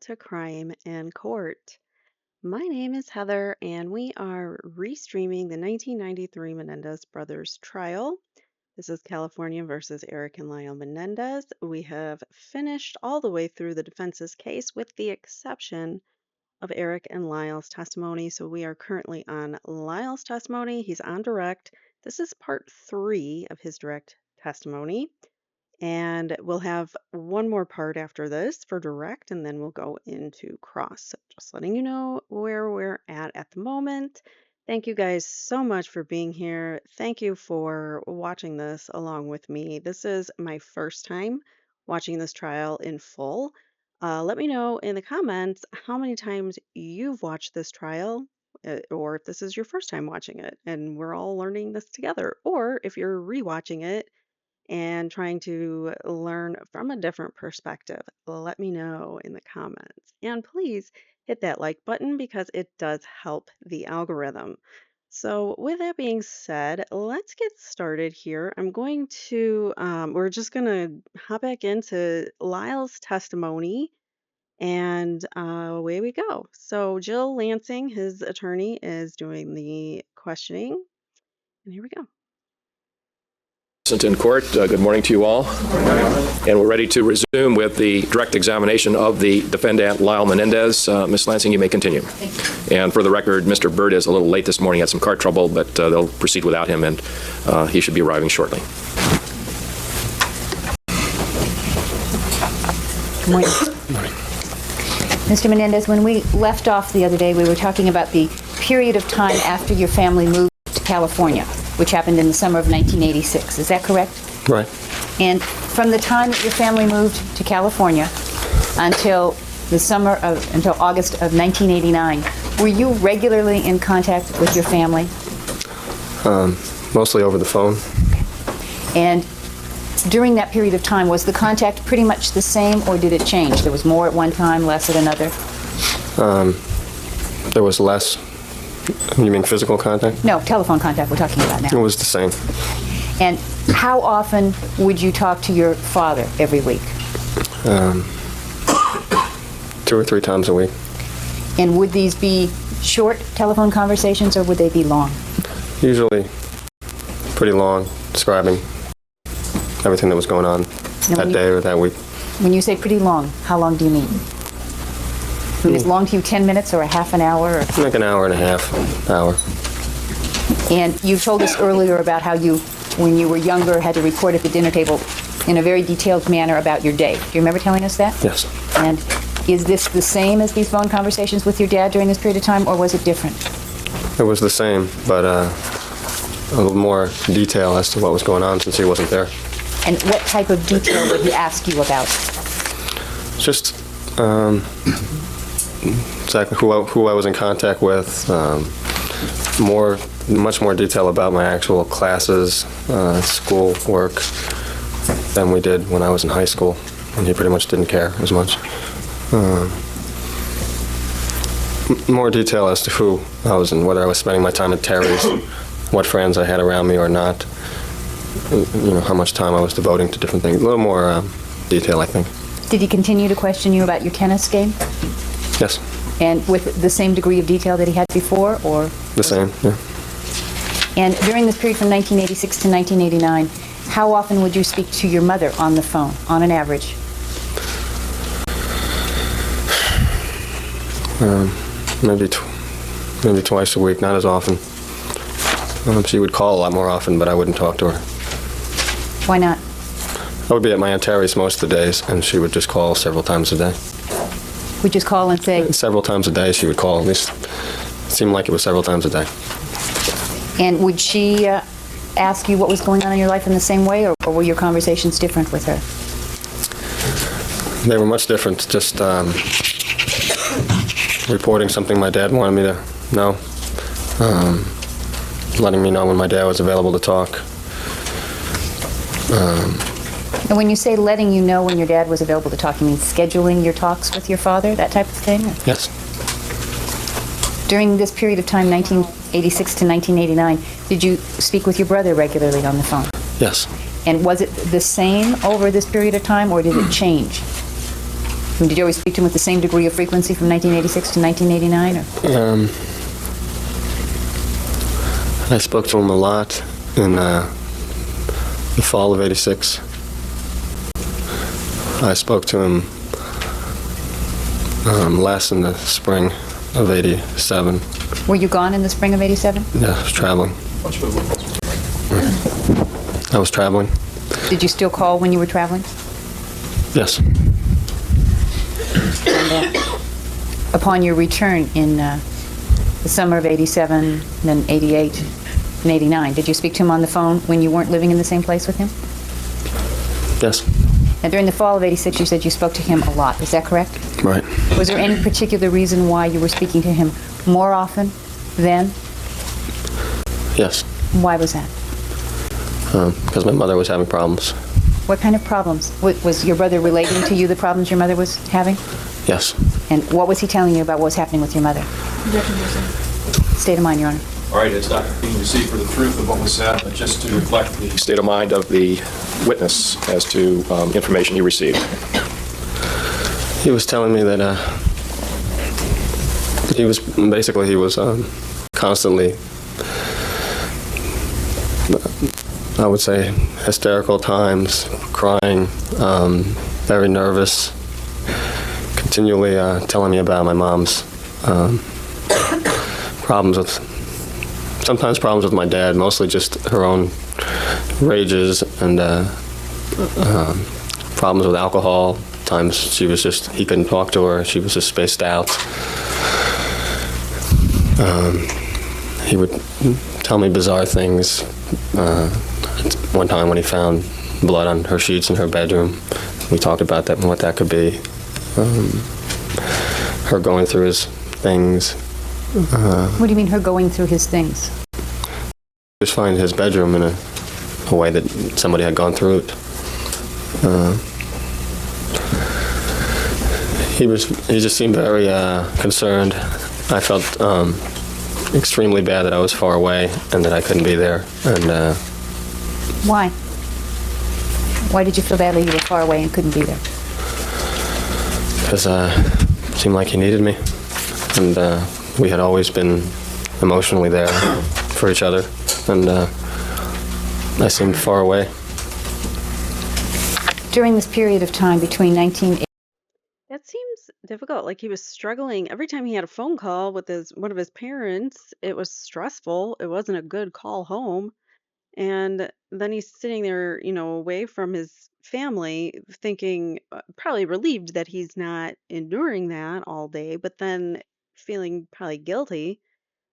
to Crime and Court. My name is Heather, and we are restreaming the 1993 Menendez brothers trial. This is California versus Erik and Lyle Menendez. We have finished all the way through the defense's case with the exception of Erik and Lyle's testimony. So we are currently on Lyle's testimony. He's on direct. This is part 3 of his direct testimony. And we'll have one more part after this for direct, and then we'll go into cross. So just letting you know where we're at the moment. Thank you guys so much for being here. Thank you for watching this along with me. This is my first time watching this trial in full. Let me know in the comments how many times you've watched this trial, or if this is your first time watching it and we're all learning this together, or if you're rewatching it and trying to learn from a different perspective. Let me know in the comments. And please hit that like button because it does help the algorithm. So with that being said, let's get started here. We're just going to hop back into Lyle's testimony and away we go. So Jill Lansing, his attorney, is doing the questioning. And here we go. In court. Good morning to you all. And we're ready to resume with the direct examination of the defendant, Lyle Menendez. Ms. Lansing, you may continue. And for the record, Mr. Bird is a little late this morning, had some car trouble, but they'll proceed without him, and he should be arriving shortly. Good morning. Good morning. Mr. Menendez, when we left off the other day, we were talking about the period of time after your family moved to California, which happened in the summer of 1986. Is that correct? Right. And from the time that your family moved to California until August of 1989, were you regularly in contact with your family? Mostly over the phone. And during that period of time, was the contact pretty much the same, or did it change? There was more at one time, less at another? There was less. You mean physical contact? No, telephone contact we're talking about now. It was the same. And how often would you talk to your father every week? 2 or 3 times a week. And would these be short telephone conversations, or would they be long? Usually pretty long, describing everything that was going on that day or that week. When you say pretty long, how long do you mean? I mean, is long to you 10 minutes or a half an hour? Or? Like an hour and a half, hour. And you told us earlier about how you, when you were younger, had to report at the dinner table in a very detailed manner about your day. Do you remember telling us that? Yes. And is this the same as these phone conversations with your dad during this period of time, or was it different? It was the same, but a little more detail as to what was going on since he wasn't there. And what type of detail would he ask you about? Just exactly who I was in contact with, much more detail about my actual classes, school work than we did when I was in high school, and he pretty much didn't care as much. More detail as to who I was and whether I was spending my time at Terry's, what friends I had around me or not, how much time I was devoting to different things. A little more detail, I think. Did he continue to question you about your tennis game? Yes. And with the same degree of detail that he had before, or? The same, yeah. And during this period from 1986 to 1989, how often would you speak to your mother on the phone, on an average? Maybe twice a week, not as often. She would call a lot more often, but I wouldn't talk to her. Why not? I would be at my Aunt Terry's most of the days, and she would just call several times a day. Would just call and say? Several times a day she would call. At least it seemed like it was several times a day. And would she ask you what was going on in your life in the same way, or were your conversations different with her? They were much different. Just reporting something my dad wanted me to know. Letting me know when my dad was available to talk. And when you say letting you know when your dad was available to talk, you mean scheduling your talks with your father, that type of thing? Yes. During this period of time, 1986 to 1989, did you speak with your brother regularly on the phone? Yes. And was it the same over this period of time, or did it change? Did you always speak to him with the same degree of frequency from 1986 to 1989? Or? I spoke to him a lot in the fall of '86. I spoke to him less in the spring of '87. Were you gone in the spring of '87? Yeah, I was traveling. I was traveling. Did you still call when you were traveling? Yes. And, upon your return in the summer of '87, then '88 and '89, did you speak to him on the phone when you weren't living in the same place with him? Yes. And during the fall of '86, you said you spoke to him a lot. Is that correct? Right. Was there any particular reason why you were speaking to him more often then? Yes. Why was that? Because my mother was having problems. What kind of problems? Was your brother relating to you the problems your mother was having? Yes. And what was he telling you about what was happening with your mother? State of mind, Your Honor. All right, it's not being received for the truth of what was said, but just to reflect the state of mind of the witness as to information he received. He was telling me that he was constantly, I would say, hysterical times, crying, very nervous, continually telling me about my mom's sometimes problems with my dad, mostly just her own rages and problems with alcohol. Times he couldn't talk to her, she was just spaced out. He would tell me bizarre things. One time when he found blood on her sheets in her bedroom, we talked about that and what that could be. Her going through his things. What do you mean, her going through his things? Just find his bedroom in a way that somebody had gone through it. He just seemed very concerned. I felt extremely bad that I was far away and that I couldn't be there. And Why? Why did you feel badly you were far away and couldn't be there? because it seemed like he needed me, and we had always been emotionally there for each other, and I seemed far away. During this period of time between 1980 That seems difficult. Like he was struggling every time he had a phone call with one of his parents. It was stressful. It wasn't a good call home. And then he's sitting there, away from his family, thinking, probably relieved that he's not enduring that all day, but then feeling probably guilty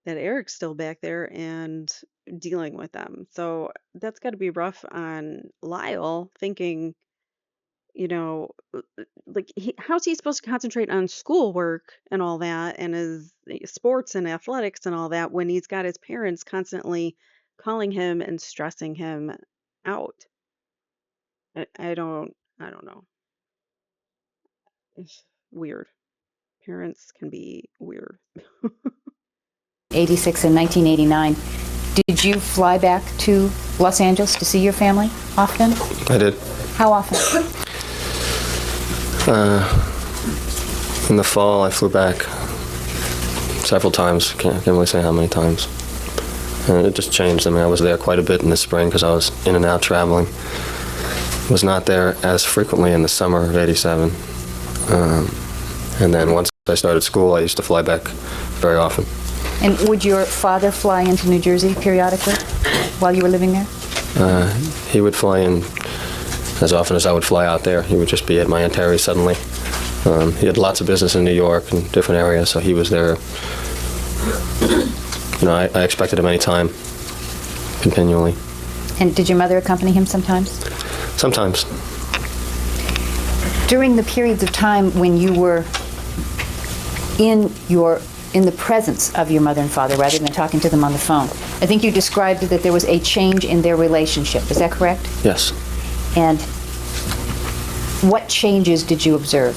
that Eric's still back there and dealing with them. So that's got to be rough on Lyle, thinking, like how's he supposed to concentrate on schoolwork and all that and his sports and athletics and all that when he's got his parents constantly calling him and stressing him out. I don't know. It's weird. Parents can be weird. 86 and 1989, did you fly back to Los Angeles to see your family often? I did. How often? In the fall, I flew back several times. Can't really say how many times. And it just changed. I mean, I was there quite a bit in the spring because I was in and out traveling. Was not there as frequently in the summer of '87. And then once I started school, I used to fly back very often. And would your father fly into New Jersey periodically while you were living there? He would fly in as often as I would fly out there. He would just be at my Aunt Terry's suddenly. He had lots of business in New York and different areas, so he was there. I expected him anytime, continually. And did your mother accompany him sometimes? Sometimes. During the periods of time when you were in the presence of your mother and father rather than talking to them on the phone, I think you described that there was a change in their relationship. Is that correct? Yes. And what changes did you observe?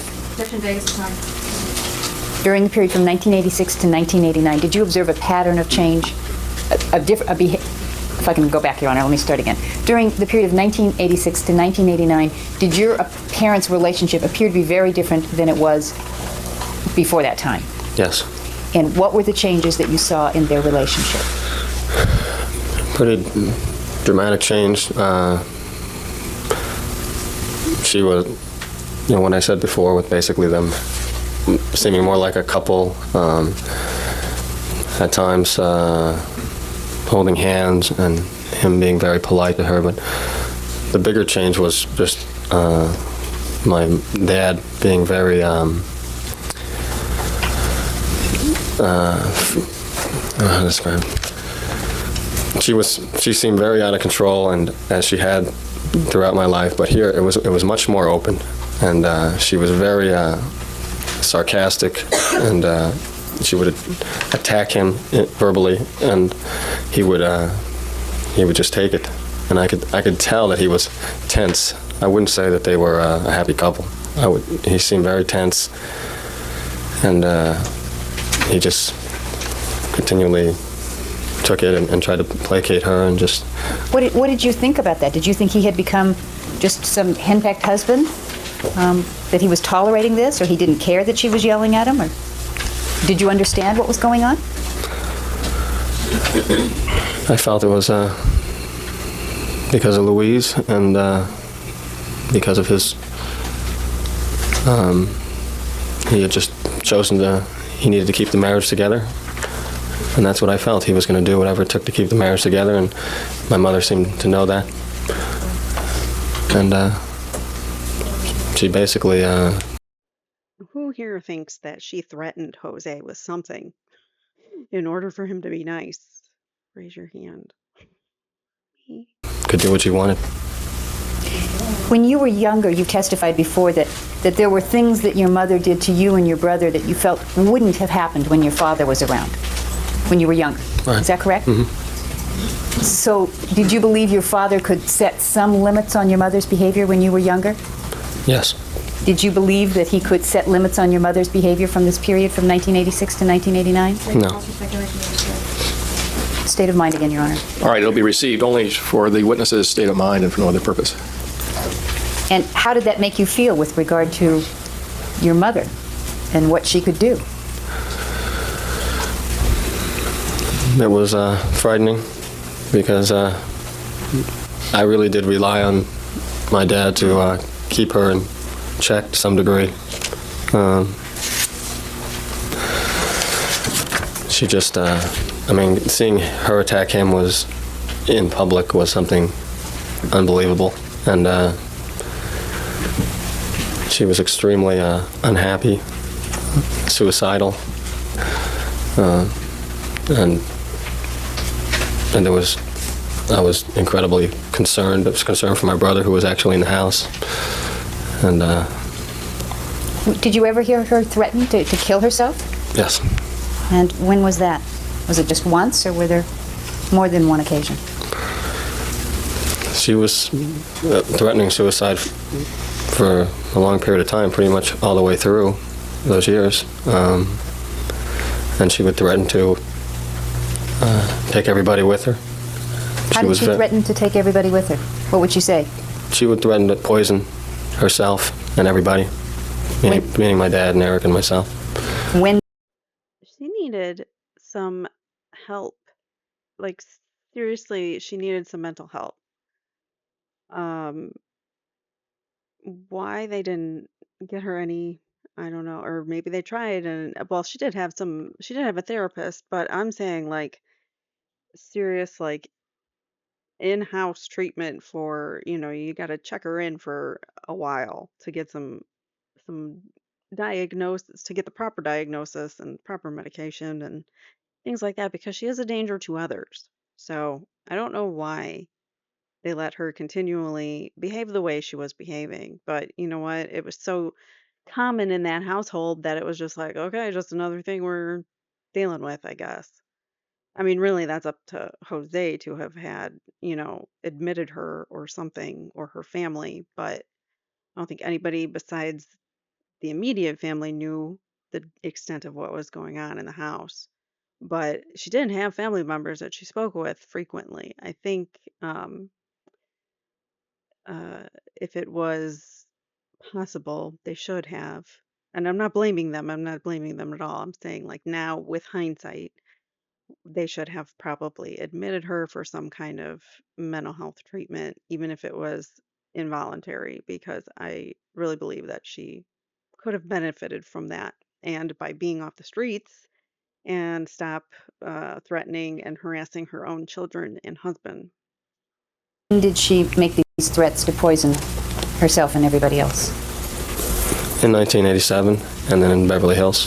During the period from 1986 to 1989, did you observe a pattern of change, if I can go back, Your Honor, let me start again. During the period of 1986 to 1989, did your parents' relationship appear to be very different than it was before that time? Yes. And what were the changes that you saw in their relationship? Pretty dramatic change. She was, what I said before, with basically them seeming more like a couple, at times holding hands, and him being very polite to her. But the bigger change was just my dad being very, how to describe? She seemed very out of control, and as she had throughout my life. But here it was much more open, and she was very sarcastic, and she would attack him verbally, and he would just take it, and I could tell that he was tense. I wouldn't say that they were a happy couple. He seemed very tense, and he just continually took it and tried to placate her, and just... What did you think about that? Did you think he had become just some henpecked husband? That he was tolerating this, or he didn't care that she was yelling at him? Or did you understand what was going on? I felt it was because of Louise, and because of his... he had just chosen he needed to keep the marriage together. And that's what I felt. He was going to do whatever it took to keep the marriage together, and my mother seemed to know that. And she basically... Who here thinks that she threatened Jose with something in order for him to be nice? Raise your hand. Me? could do what she wanted. When you were younger, you testified before that there were things that your mother did to you and your brother that you felt wouldn't have happened when your father was around, when you were younger. Right. Is that correct? Mm-hmm. So did you believe your father could set some limits on your mother's behavior when you were younger? Yes. Did you believe that he could set limits on your mother's behavior from this period from 1986 to 1989? No. State of mind again, Your Honor. All right, it'll be received only for the witness's state of mind and for no other purpose. And how did that make you feel with regard to your mother and what she could do? It was frightening because I really did rely on my dad to keep her in check to some degree. She just, I mean, seeing her attack him was in public was something unbelievable, and she was extremely unhappy, suicidal, and I was incredibly concerned. I was concerned for my brother, who was actually in the house. And did you ever hear her threaten to kill herself? yes, And when was that? Was it just once, or were there more than one occasion? she was threatening suicide for a long period of time, pretty much all the way through those years. And she would threaten to take everybody with her. How did she threaten to take everybody with her? What would she say? She would threaten to poison herself and everybody, meaning my dad and Erik and myself. When? She needed some help. Like, seriously, she needed some mental help. Why they didn't get her any, I don't know, or maybe they tried, and well, she did have a therapist, but I'm saying, like, serious, like, in-house treatment for, you got to check her in for a while to get some diagnosis, to get the proper diagnosis and proper medication and things like that, because she is a danger to others. So I don't know why they let her continually behave the way she was behaving. But you know what? It was so common in that household that it was just like, okay, just another thing we're dealing with, I guess. I mean, really, that's up to Jose to have had, admitted her or something, or her family. But I don't think anybody besides the immediate family knew the extent of what was going on in the house. but she didn't have family members that she spoke with frequently. I think uh, if it was possible, they should have. And I'm not blaming them. I'm not blaming them at all. I'm saying, like, now with hindsight, they should have probably admitted her for some kind of mental health treatment, even if it was involuntary, because I really believe that she could have benefited from that. And by being off the streets and stop threatening and harassing her own children and husband. When did she make these threats to poison herself and everybody else? In 1987, and then in Beverly Hills,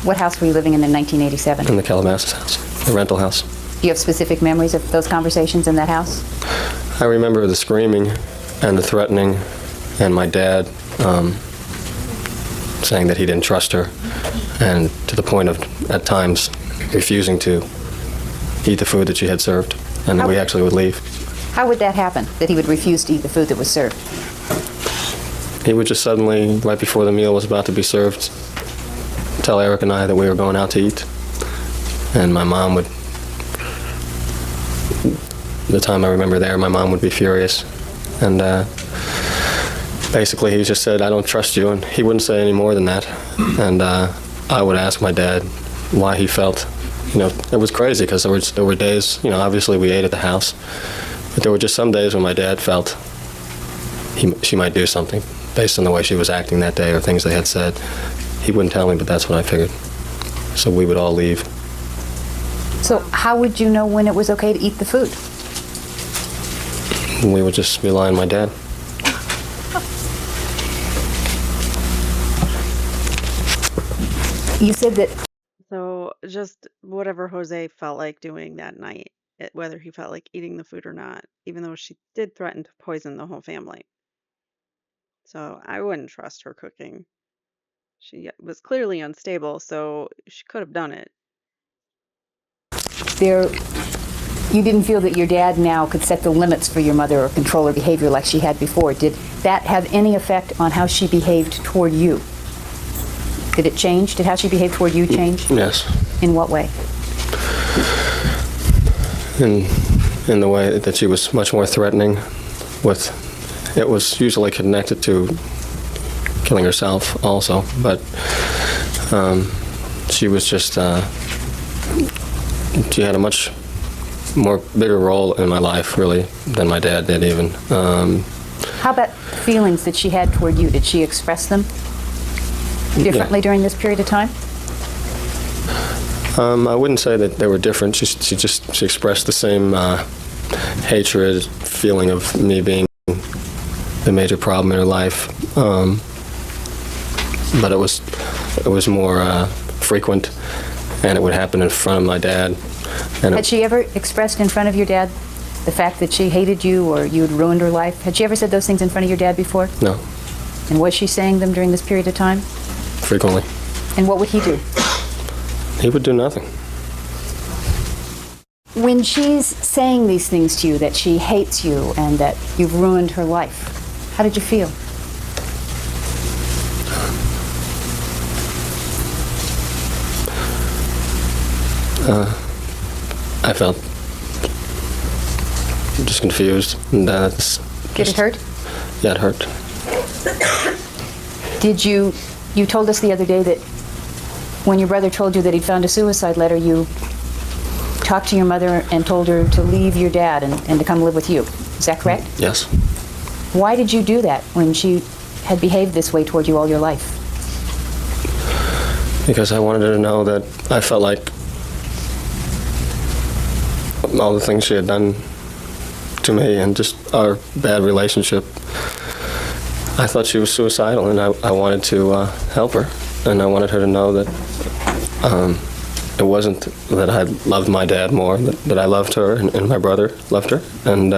What house were you living in 1987? in the Calabasas house, the rental house. Do you have specific memories of those conversations in that house? I remember the screaming and the threatening, and my dad saying that he didn't trust her, and to the point of, at times, refusing to eat the food that she had served, and that we actually would leave. How would that happen, that he would refuse to eat the food that was served? He would just suddenly, right before the meal was about to be served, tell Erik and I that we were going out to eat, and my mom would, the time I remember there, my mom would be furious, and basically he just said, "I don't trust you," and he wouldn't say any more than that. And I would ask my dad why he felt, it was crazy because there were days, obviously we ate at the house, but there were just some days when my dad felt she might do something based on the way she was acting that day or things they had said. He wouldn't tell me, but that's what I figured. So we would all leave. So how would you know when it was okay to eat the food? And we would just rely on my dad. You said that So just whatever Jose felt like doing that night, whether he felt like eating the food or not, even though she did threaten to poison the whole family. So I wouldn't trust her cooking. She was clearly unstable, so she could have done it. you didn't feel that your dad now could set the limits for your mother or control her behavior like she had before. Did that have any effect on how she behaved toward you? Did it change? Did how she behaved toward you change? Yes. In what way? In the way that she was much more threatening with, it was usually connected to killing herself also, but she was just, she had a much more bigger role in my life, really, than my dad did even. How about feelings that she had toward you? Did she express them differently during this period of time? I wouldn't say that they were different. She expressed the same hatred, feeling of me being the major problem in her life, but it was more frequent, and it would happen in front of my dad. And Had she ever expressed in front of your dad the fact that she hated you or you had ruined her life? Had she ever said those things in front of your dad before? No, And was she saying them during this period of time? frequently. And what would he do? He would do nothing. When she's saying these things to you, that she hates you and that you've ruined her life, how did you feel? I felt just confused, and Did it hurt? Yeah, it hurt. Did you told us the other day that when your brother told you that he'd found a suicide letter, you talked to your mother and told her to leave your dad and to come live with you. Is that correct? Yes. Why did you do that when she had behaved this way toward you all your life? Because I wanted her to know that I felt like all the things she had done to me and just our bad relationship, I thought she was suicidal, and I wanted to help her, and I wanted her to know that it wasn't that I loved my dad more, that I loved her and my brother loved her, and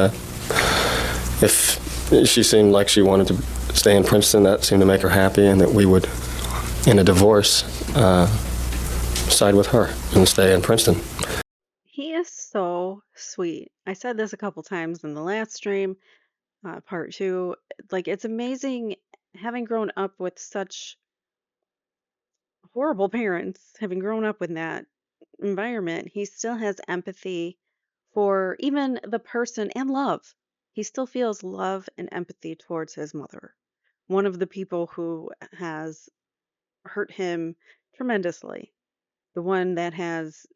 if she seemed like she wanted to stay in Princeton, that seemed to make her happy, and that we would, in a divorce, side with her and stay in Princeton. He is so sweet. I said this a couple times in the last stream, part two. Like, it's amazing having grown up with such horrible parents, having grown up with that, environment, he still has empathy for even the person and love. He still feels love and empathy towards his mother, one of the people who has hurt him tremendously, the one that has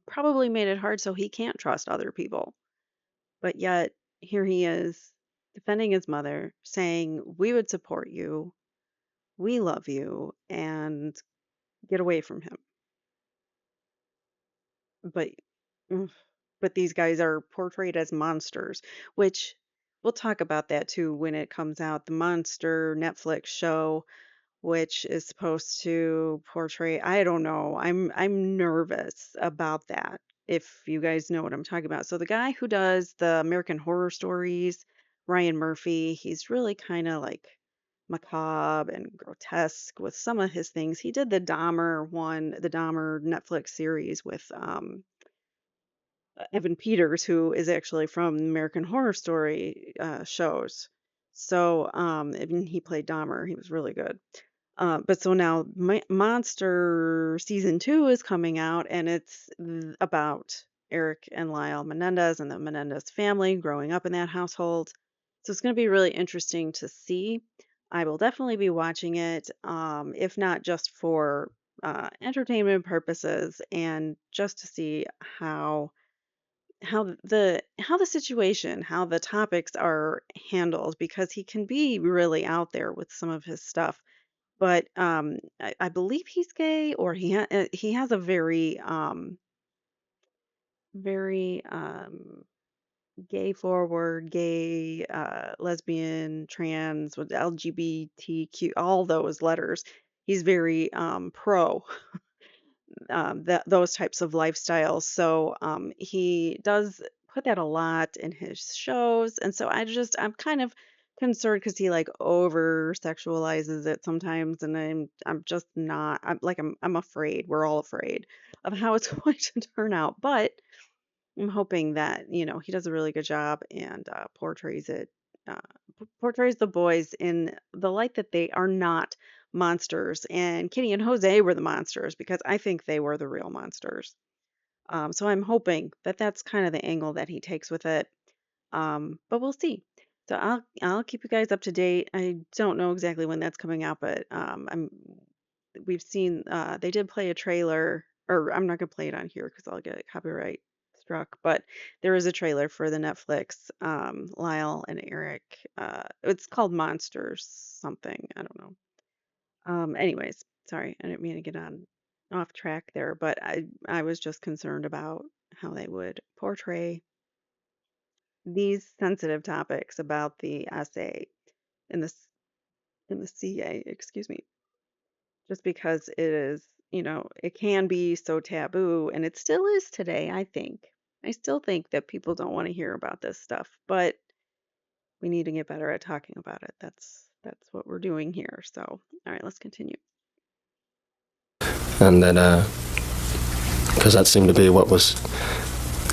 probably made it hard so he can't trust other people. But yet, here he is defending his mother, saying, "We would support you, we love you," and get away from him. But mm, but these guys are portrayed as monsters, which we'll talk about that too when it comes out. The Monster Netflix show, which is supposed to portray, I don't know. I'm nervous about that. If you guys know what I'm talking about. So the guy who does the American Horror Stories, Ryan Murphy, he's really kind of like macabre and grotesque with some of his things. He did the Dahmer one, the Dahmer Netflix series with Evan Peters, who is actually from American Horror Story shows. So, and he played Dahmer. He was really good. But so now Monster season 2 is coming out, and it's about Erik and Lyle Menendez and the Menendez family growing up in that household. So it's going to be really interesting to see. I will definitely be watching it, if not just for entertainment purposes and just to see how the situation, how the topics are handled, because he can be really out there with some of his stuff. But I believe he's gay, or he has a very gay forward, gay, lesbian, trans, with LGBTQ, all those letters. He's very pro those types of lifestyles. So he does put that a lot in his shows, and so I'm kind of concerned because he like over sexualizes it sometimes, and I'm just not. I'm afraid. We're all afraid of how it's going to turn out, but I'm hoping that he does a really good job and portrays it. Portrays the boys in the light that they are not monsters, and Kitty and Jose were the monsters because I think they were the real monsters. So I'm hoping that that's kind of the angle that he takes with it. But we'll see. So I'll keep you guys up to date. I don't know exactly when that's coming out, but we've seen they did play a trailer, or I'm not gonna play it on here because I'll get copyright struck. But there is a trailer for the Netflix Lyle and Erik. It's called Monsters something. I don't know. Anyways, sorry, I didn't mean to get on off track there, but I was just concerned about how they would portray these sensitive topics about the SA in the CA, excuse me, just because it is, it can be so taboo, and it still is today, I think. I still think that people don't want to hear about this stuff, but we need to get better at talking about it. That's what we're doing here. So, all right, let's continue. And that, because that seemed to be what was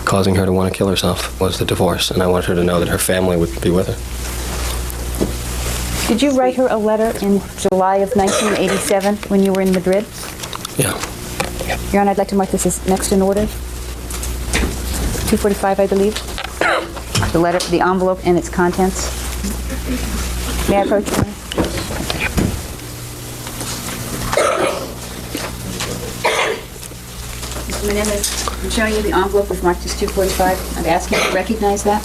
causing her to want to kill herself, was the divorce, and I wanted her to know that her family would be with her. Did you write her a letter in July of 1987 when you were in Madrid? Yeah. Your Honor, I'd like to mark this as next in order. 245, I believe. The letter, the envelope, and its contents. May I approach you? Mr. Menendez, I'm showing you the envelope was marked as 245. I'd ask you to recognize that.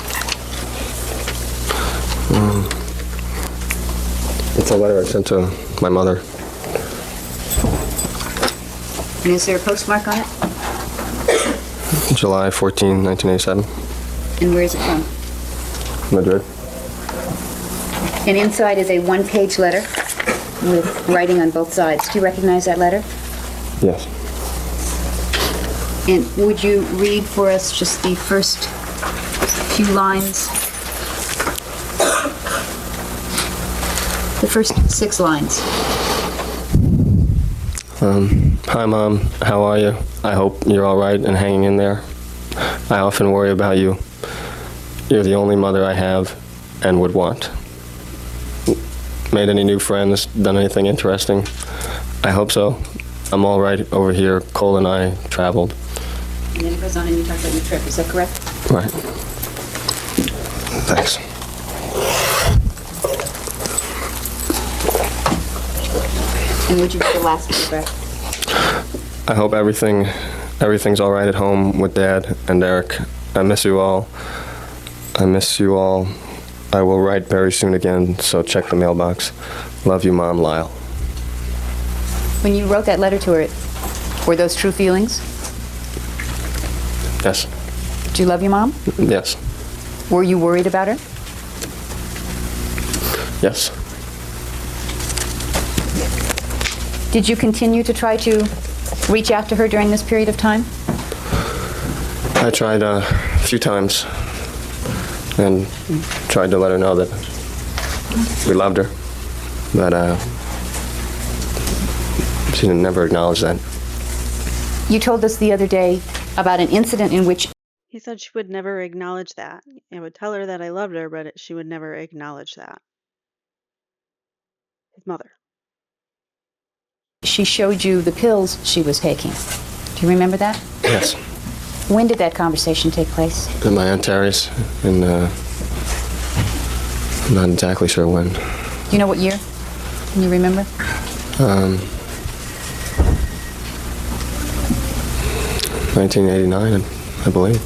It's a letter I sent to my mother. And is there a postmark on it? July 14, 1987. And where is it from? Madrid. And inside is a one-page letter with writing on both sides. Do you recognize that letter? Yes. And would you read for us just the first few lines? The first 6 lines. Hi, Mom. How are you? I hope you're all right and hanging in there. I often worry about you. You're the only mother I have and would want. Made any new friends? Done anything interesting? I hope so. I'm all right over here. Cole and I traveled. And then it goes on and you talk about your trip. Is that correct? Right. Thanks. And would you read the last paragraph? I hope everything's all right at home with Dad and Erik. I miss you all. I miss you all. I will write very soon again, so check the mailbox. Love you, Mom, Lyle. When you wrote that letter to her, were those true feelings? Yes. Do you love your mom? Yes. Were you worried about her? Yes. Did you continue to try to reach out to her during this period of time? I tried a few times and tried to let her know that we loved her, but she never acknowledged that. You told us the other day about an incident in which He said she would never acknowledge that. I would tell her that I loved her, but she would never acknowledge that. His mother. she showed you the pills she was taking. Do you remember that? Yes. When did that conversation take place? At my Aunt Terry's, and I'm not exactly sure when. Do you know what year? Can you remember? 1989, I believe.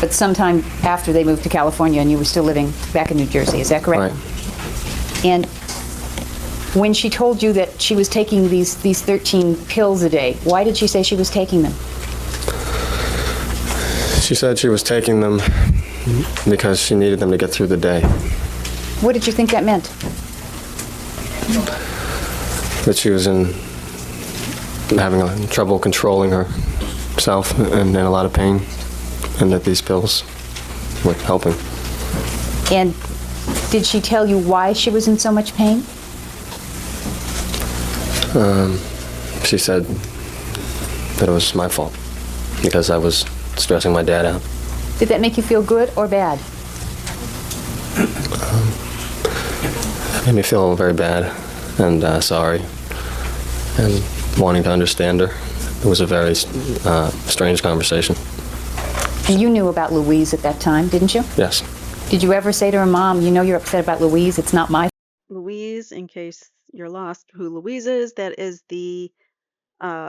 But sometime after they moved to California and you were still living back in New Jersey, is that correct? Right. And when she told you that she was taking these 13 pills a day, why did she say she was taking them? She said she was taking them because she needed them to get through the day. What did you think that meant? That she was having trouble controlling herself and in a lot of pain, and that these pills were helping. And did she tell you why she was in so much pain? She said that it was my fault because I was stressing my dad out. Did that make you feel good or bad? It made me feel very bad and sorry and wanting to understand her. It was a very strange conversation. And you knew about Louise at that time, didn't you? Yes. Did you ever say to her, Mom, you know you're upset about Louise, it's not my fault? Louise, in case you're lost, who Louise is, that is the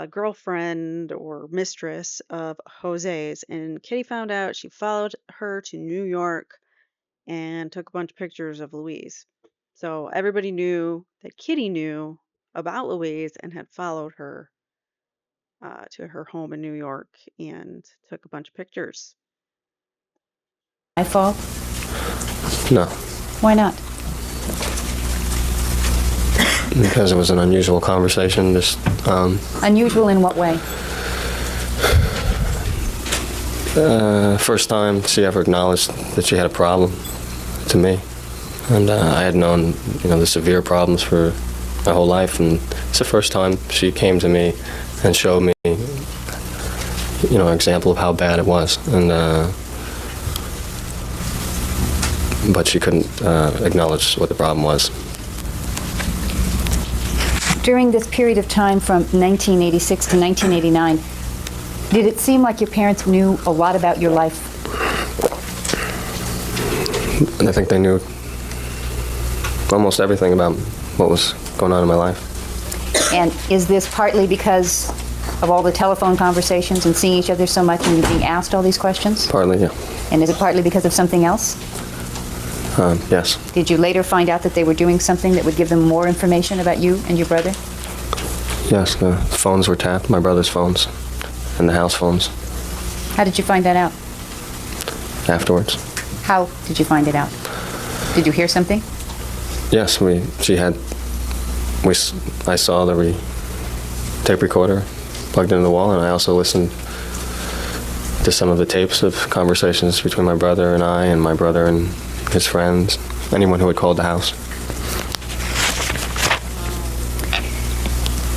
girlfriend or mistress of Jose's. And Kitty found out, she followed her to New York and took a bunch of pictures of Louise. So everybody knew that Kitty knew about Louise and had followed her to her home in New York and took a bunch of pictures. My fault? No. Why not? Because it was an unusual conversation. Just Unusual in what way? first time she ever acknowledged that she had a problem to me, and I had known, the severe problems for my whole life, and it's the first time she came to me and showed me, an example of how bad it was, and but she couldn't acknowledge what the problem was. During this period of time from 1986 to 1989, did it seem like your parents knew a lot about your life? And I think they knew almost everything about what was going on in my life. And is this partly because of all the telephone conversations and seeing each other so much and you being asked all these questions? Partly, yeah. And is it partly because of something else? Yes. Did you later find out that they were doing something that would give them more information about you and your brother? Yes, the phones were tapped, my brother's phones, and the house phones, How did you find that out? afterwards. How did you find it out? Did you hear something? Yes, I saw the tape recorder plugged into the wall, and I also listened to some of the tapes of conversations between my brother and I, and my brother and his friends, anyone who had called the house.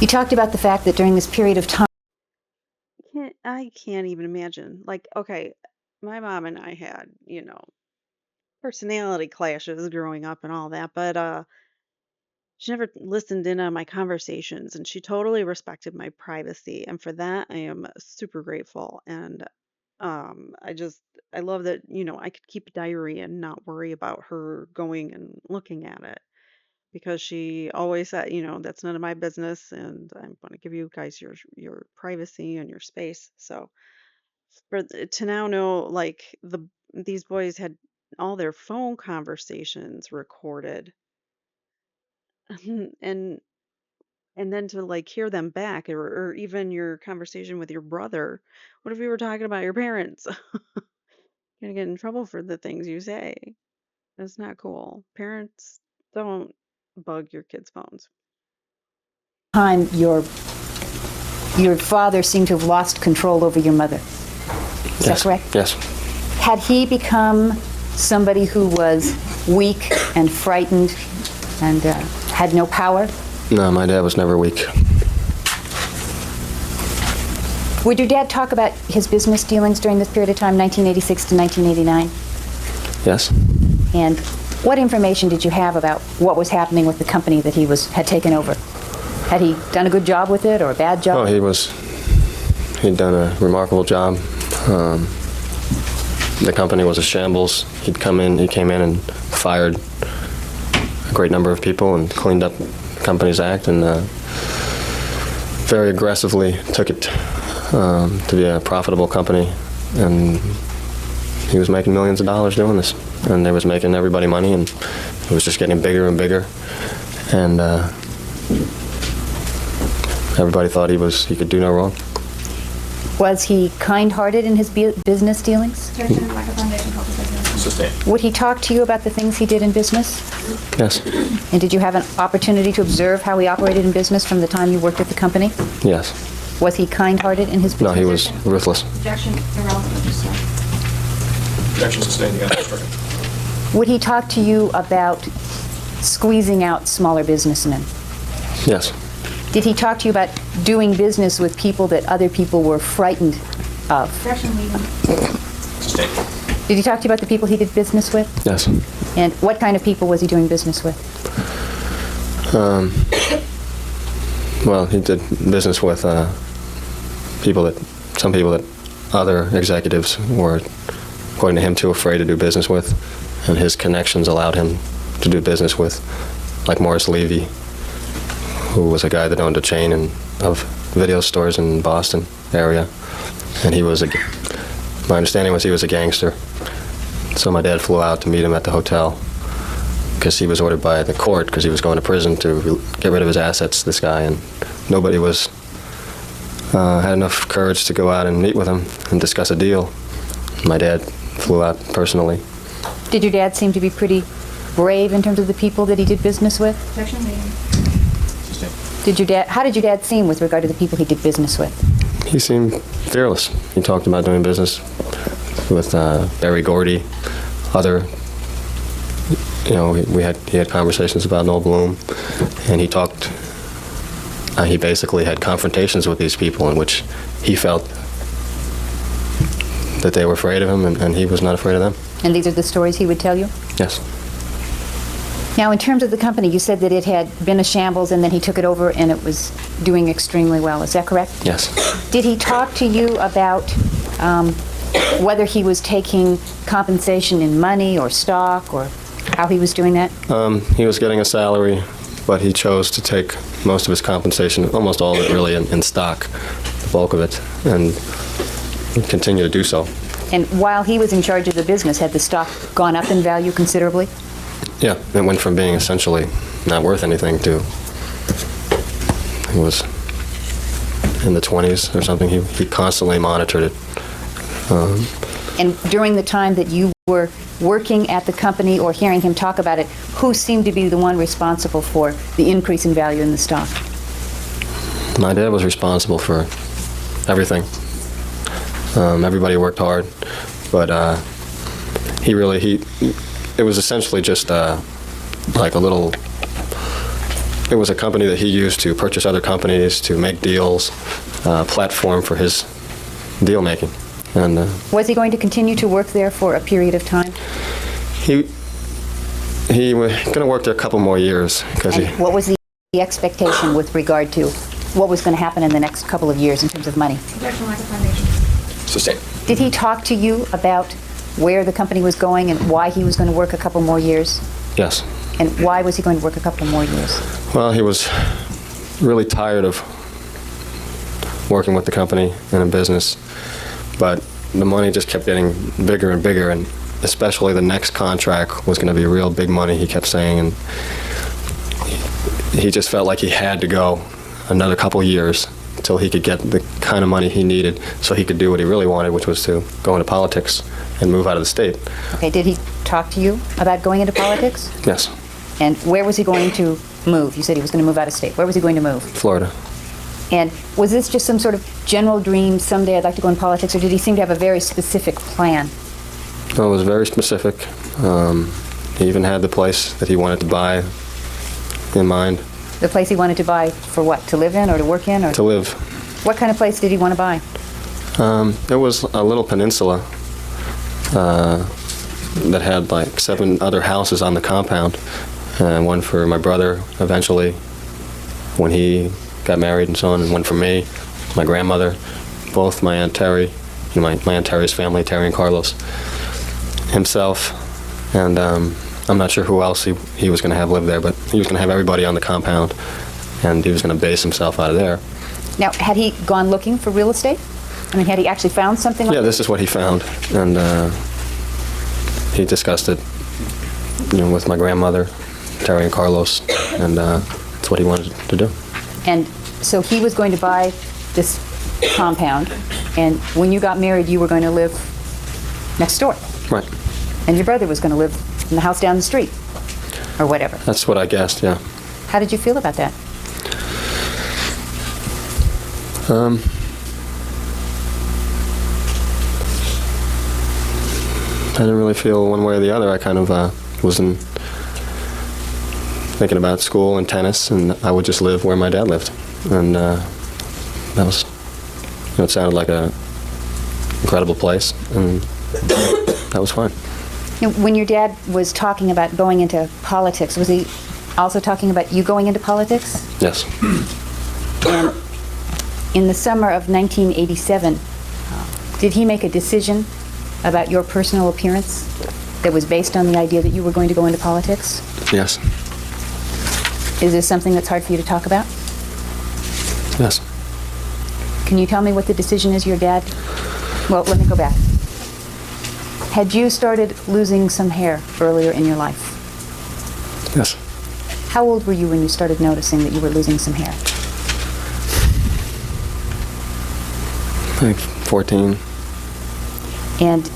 You talked about the fact that during this period of time, I can't even imagine. Like, okay, my mom and I had, personality clashes growing up and all that, but she never listened in on my conversations, and she totally respected my privacy. And for that, I am super grateful. And I just, I love that, I could keep a diary and not worry about her going and looking at it because she always said, that's none of my business, and I'm going to give you guys your privacy and your space. So to now know, like, these boys had all their phone conversations recorded, and then to like hear them back, or even your conversation with your brother. What if you were talking about your parents? You're gonna get in trouble for the things you say. That's not cool. Parents, don't bug your kids' phones. Time your father seemed to have lost control over your mother. Is that correct? Yes. Had he become somebody who was weak and frightened and had no power? No, my dad was never weak. Would your dad talk about his business dealings during this period of time, 1986 to 1989? Yes. And what information did you have about what was happening with the company that he had taken over? Had he done a good job with it or a bad job? Oh, he'd done a remarkable job. The company was a shambles. He came in and fired a great number of people and cleaned up the company's act, and very aggressively took it to be a profitable company. And he was making millions of dollars doing this, and they was making everybody money, and it was just getting bigger and bigger. And everybody thought he could do no wrong. Was he kind-hearted in his business dealings? Sustained. Would he talk to you about the things he did in business? Yes. And did you have an opportunity to observe how he operated in business from the time you worked at the company? Yes. Was he kind-hearted in his business? No, he was ruthless. Objection, irrelevant. Objection sustained. Again, stricken. Would he talk to you about squeezing out smaller businessmen? Yes. Did he talk to you about doing business with people that other people were frightened of? Objection, leaving. Sustained. Did he talk to you about the people he did business with? Yes. And what kind of people was he doing business with? Well, he did business with some people that other executives were, according to him, too afraid to do business with, and his connections allowed him to do business with, like Morris Levy, who was a guy that owned a chain of video stores in Boston area, and my understanding was he was a gangster. So my dad flew out to meet him at the hotel because he was ordered by the court, because he was going to prison, to get rid of his assets, this guy, and nobody had enough courage to go out and meet with him and discuss a deal. My dad flew out personally. Did your dad seem to be pretty brave in terms of the people that he did business with? Objection, leaving. How did your dad seem with regard to the people he did business with? He seemed fearless. He talked about doing business with Barry Gordy, other, he had conversations about Noel Bloom, and he basically had confrontations with these people in which he felt that they were afraid of him, and he was not afraid of them. And these are the stories he would tell you? Yes. Now, in terms of the company, you said that it had been a shambles and then he took it over and it was doing extremely well. Is that correct? Yes. Did he talk to you about whether he was taking compensation in money or stock, or how he was doing that? He was getting a salary, but he chose to take most of his compensation, almost all of it really, in stock, the bulk of it, and would continue to do so. And while he was in charge of the business, had the stock gone up in value considerably? Yeah, it went from being essentially not worth anything to, it was in the 20s or something. He constantly monitored it. And during the time that you were working at the company or hearing him talk about it, who seemed to be the one responsible for the increase in value in the stock? My dad was responsible for everything. Everybody worked hard, but it was essentially just like a little, it was a company that he used to purchase other companies, to make deals, platform for his deal making. And was he going to continue to work there for a period of time? he was going to work there a couple more years, because And what was the the expectation with regard to what was going to happen in the next couple of years in terms of money? Sustain. Did he talk to you about where the company was going and why he was going to work a couple more years? Yes. And why was he going to work a couple more years? Well, he was really tired of working with the company and in business, but the money just kept getting bigger and bigger, and especially the next contract was going to be real big money, he kept saying, and he just felt like he had to go another couple years until he could get the kind of money he needed so he could do what he really wanted, which was to go into politics and move out of the state. Okay, did he talk to you about going into politics? Yes. And where was he going to move? You said he was going to move out of state. Where was he going to move? Florida. And was this just some sort of general dream, someday I'd like to go in politics, or did he seem to have a very specific plan? No, it was very specific. He even had the place that he wanted to buy in mind. The place he wanted to buy for what? To live in or to work in? Or To live. what kind of place did he want to buy? There was a little peninsula that had like 7 other houses on the compound, and one for my brother eventually when he got married and so on, and one for me, my grandmother, both my Aunt Terry, and my Aunt Terry's family, Terry and Carlos, himself, and I'm not sure who else he was going to have live there, but he was going to have everybody on the compound, and he was going to base himself out of there. Now, had he gone looking for real estate? I mean, had he actually found something like Yeah, this is what he found, and he discussed it, with my grandmother, Terry and Carlos, and that's what he wanted to do. And so he was going to buy this compound, and when you got married, you were going to live next door. Right. And your brother was going to live in the house down the street, or whatever. That's what I guessed, yeah. How did you feel about that? I didn't really feel one way or the other. I kind of was thinking about school and tennis, and I would just live where my dad lived. And that was, it sounded like a incredible place, and that was fine. You know, when your dad was talking about going into politics, was he also talking about you going into politics? Yes. And in the summer of 1987, did he make a decision about your personal appearance that was based on the idea that you were going to go into politics? Yes. Is this something that's hard for you to talk about? Yes. Can you tell me what the decision is your dad? Well, let me go back. Had you started losing some hair earlier in your life? Yes. How old were you when you started noticing that you were losing some hair? Like 14. And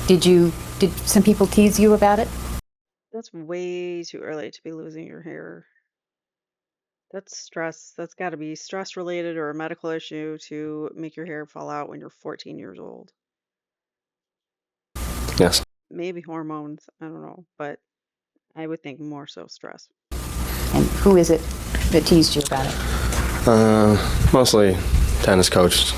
did some people tease you about it? That's way too early to be losing your hair. That's stress. That's got to be stress related or a medical issue to make your hair fall out when you're 14 years old. Yes. Maybe hormones, I don't know, but I would think more so stress. And who is it that teased you about it? Mostly tennis coaches.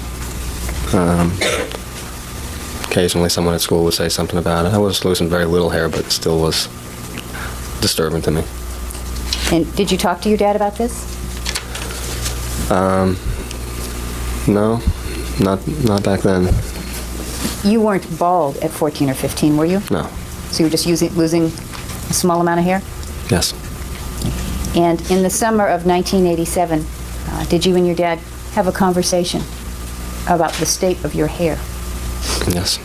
Occasionally someone at school would say something about it. I was losing very little hair, but it still was disturbing to me. And did you talk to your dad about this? No, not back then. You weren't bald at 14 or 15, were you? No. So you were just losing a small amount of hair? Yes. And in the summer of 1987, did you and your dad have a conversation about the state of your hair? Yes.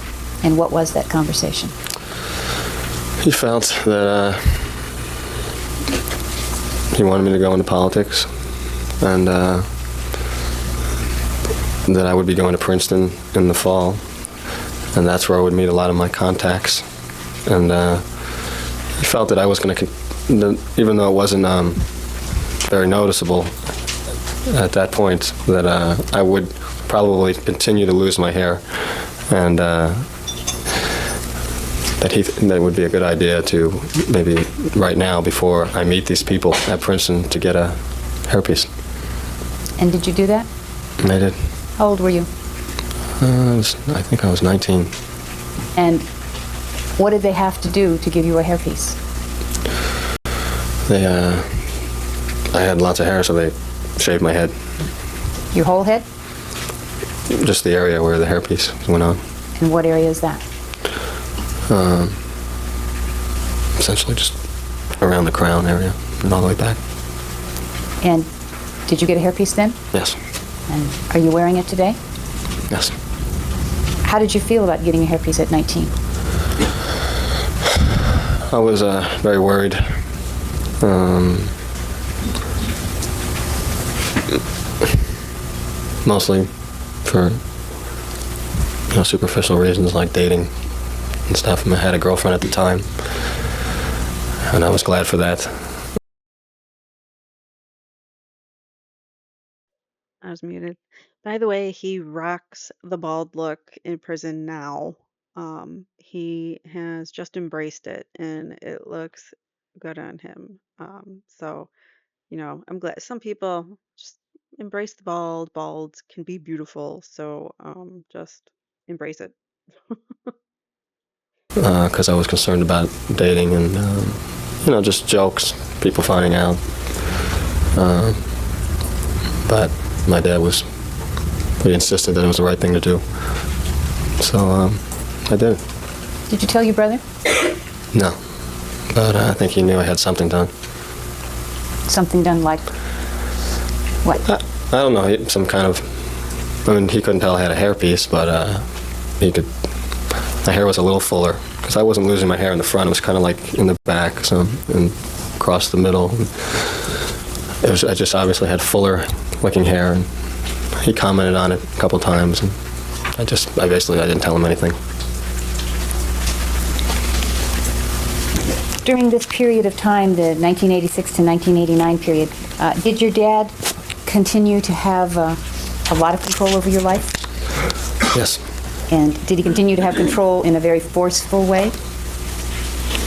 And what was that conversation? He felt that he wanted me to go into politics, and that I would be going to Princeton in the fall, and that's where I would meet a lot of my contacts. And he felt that I was going to, even though it wasn't very noticeable at that point, that I would probably continue to lose my hair, and that it would be a good idea to maybe right now, before I meet these people at Princeton, to get a hairpiece. And did you do that? And I did. How old were you? I think I was 19. And what did they have to do to give you a hairpiece? They I had lots of hair, so they shaved my head. Your whole head? Just the area where the hairpiece went on. And what area is that? Essentially just around the crown area and all the way back. And did you get a hairpiece then? Yes. And are you wearing it today? Yes. How did you feel about getting a hairpiece at 19? I was very worried. Mostly for superficial reasons like dating and stuff. I had a girlfriend at the time, and I was glad for that. I was muted. By the way, he rocks the bald look in prison now. He has just embraced it, and it looks good on him. I'm glad some people just embrace the bald. Balds can be beautiful, so just embrace it. Because I was concerned about dating and, just jokes, people finding out. But my dad was pretty insistent that it was the right thing to do. So I did it. Did you tell your brother? No. But I think he knew I had something done. Something done like what? I don't know, some kind of, he couldn't tell I had a hairpiece, but he could, my hair was a little fuller, because I wasn't losing my hair in the front, it was kind of like in the back, and across the middle. I just obviously had fuller looking hair, and he commented on it a couple times, and I didn't tell him anything. During this period of time, the 1986 to 1989 period, did your dad continue to have a lot of control over your life? Yes. And did he continue to have control in a very forceful way?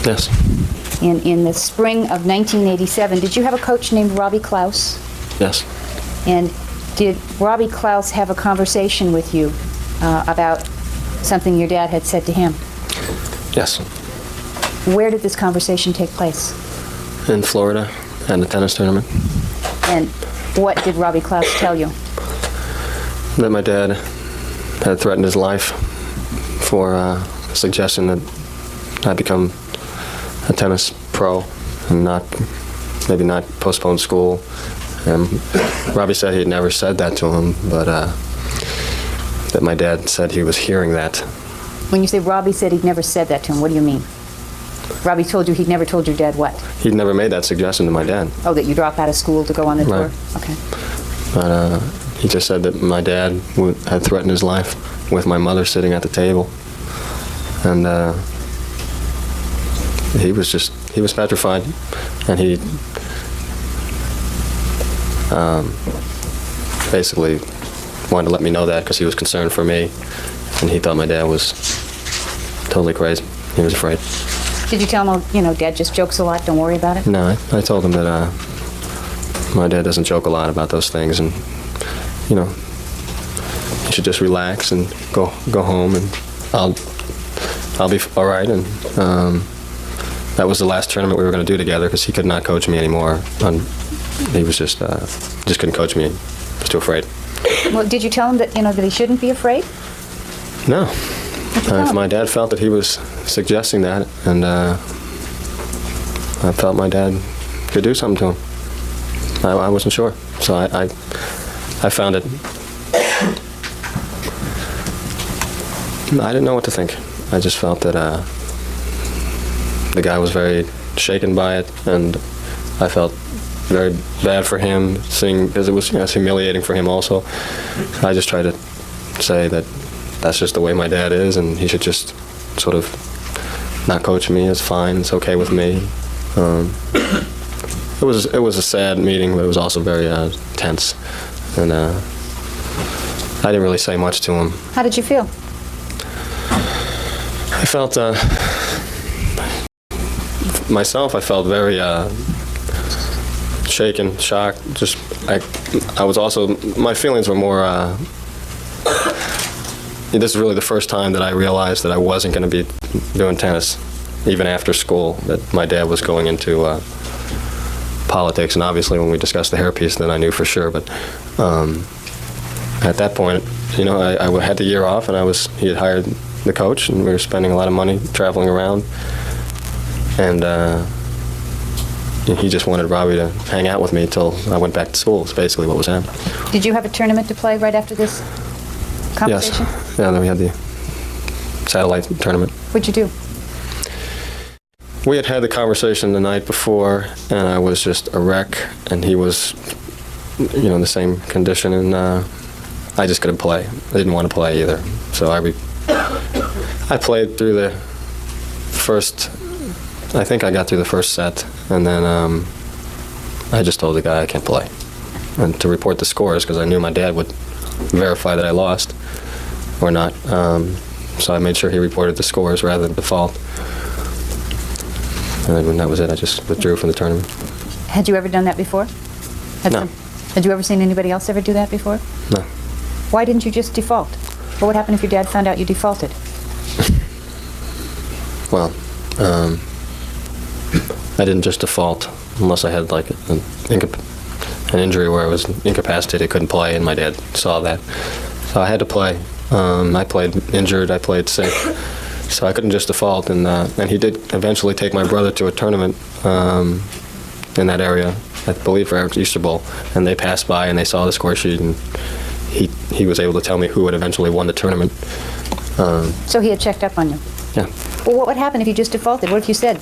Yes. And in the spring of 1987, did you have a coach named Robbie Klaus? Yes. And did Robbie Klaus have a conversation with you about something your dad had said to him? Yes. Where did this conversation take place? In Florida, at a tennis tournament. And what did Robbie Klaus tell you? That my dad had threatened his life for suggesting that I become a tennis pro and maybe not postpone school. And Robbie said he had never said that to him, but that my dad said he was hearing that. When you say Robbie said he'd never said that to him, what do you mean? Robbie told you he'd never told your dad what? He'd never made that suggestion to my dad. Oh, that you drop out of school to go on the tour? Right. Okay. But he just said that my dad had threatened his life with my mother sitting at the table. And he was petrified. And he basically wanted to let me know that because he was concerned for me. And he thought my dad was totally crazy. He was afraid. Did you tell him, Dad just jokes a lot, don't worry about it? No, I told him that my dad doesn't joke a lot about those things, and you should just relax and go home, and I'll be all right. And that was the last tournament we were going to do together because he could not coach me anymore. He was just couldn't coach me. He was too afraid. Well, did you tell him that that he shouldn't be afraid? No. If my dad felt that he was suggesting that, and I felt my dad could do something to him, I wasn't sure. So I found it. I didn't know what to think. I just felt that the guy was very shaken by it, and I felt very bad for him, because it was humiliating for him also. I just tried to say that that's just the way my dad is, and he should just sort of not coach me. It's fine. It's okay with me. It was a sad meeting, but it was also very tense, and I didn't really say much to him. How did you feel? I felt myself. I felt very shaken, shocked. I was also, my feelings were more. This is really the first time that I realized that I wasn't going to be doing tennis, even after school, that my dad was going into politics, and obviously when we discussed the hairpiece, then I knew for sure. But at that point, you know, I had the year off, and he had hired the coach, and we were spending a lot of money traveling around, and he just wanted Robbie to hang out with me till I went back to school. Is basically what was happening. Did you have a tournament to play right after this conversation? Yes. Yeah, then we had the satellite tournament. What'd you do? We had the conversation the night before, and I was just a wreck, and he was, you know, in the same condition, and I just couldn't play. I didn't want to play either. So I played through the first, I think I got through the first set, and then I just told the guy I can't play. And to report the scores, because I knew my dad would verify that I lost or not. So I made sure he reported the scores rather than default. And then when that was it, I just withdrew from the tournament. Had you ever done that before? No. Had you ever seen anybody else ever do that before? No. Why didn't you just default? What would happen if your dad found out you defaulted? Well, I didn't just default unless I had like an injury where I was incapacitated, couldn't play, and my dad saw that. So I had to play. I played injured, I played sick, so I couldn't just default. And he did eventually take my brother to a tournament in that area, I believe for Easter Bowl, and they passed by and they saw the score sheet, and he was able to tell me who had eventually won the tournament. So he had checked up on you? Yeah. Well, what would happen if you just defaulted? What if you said,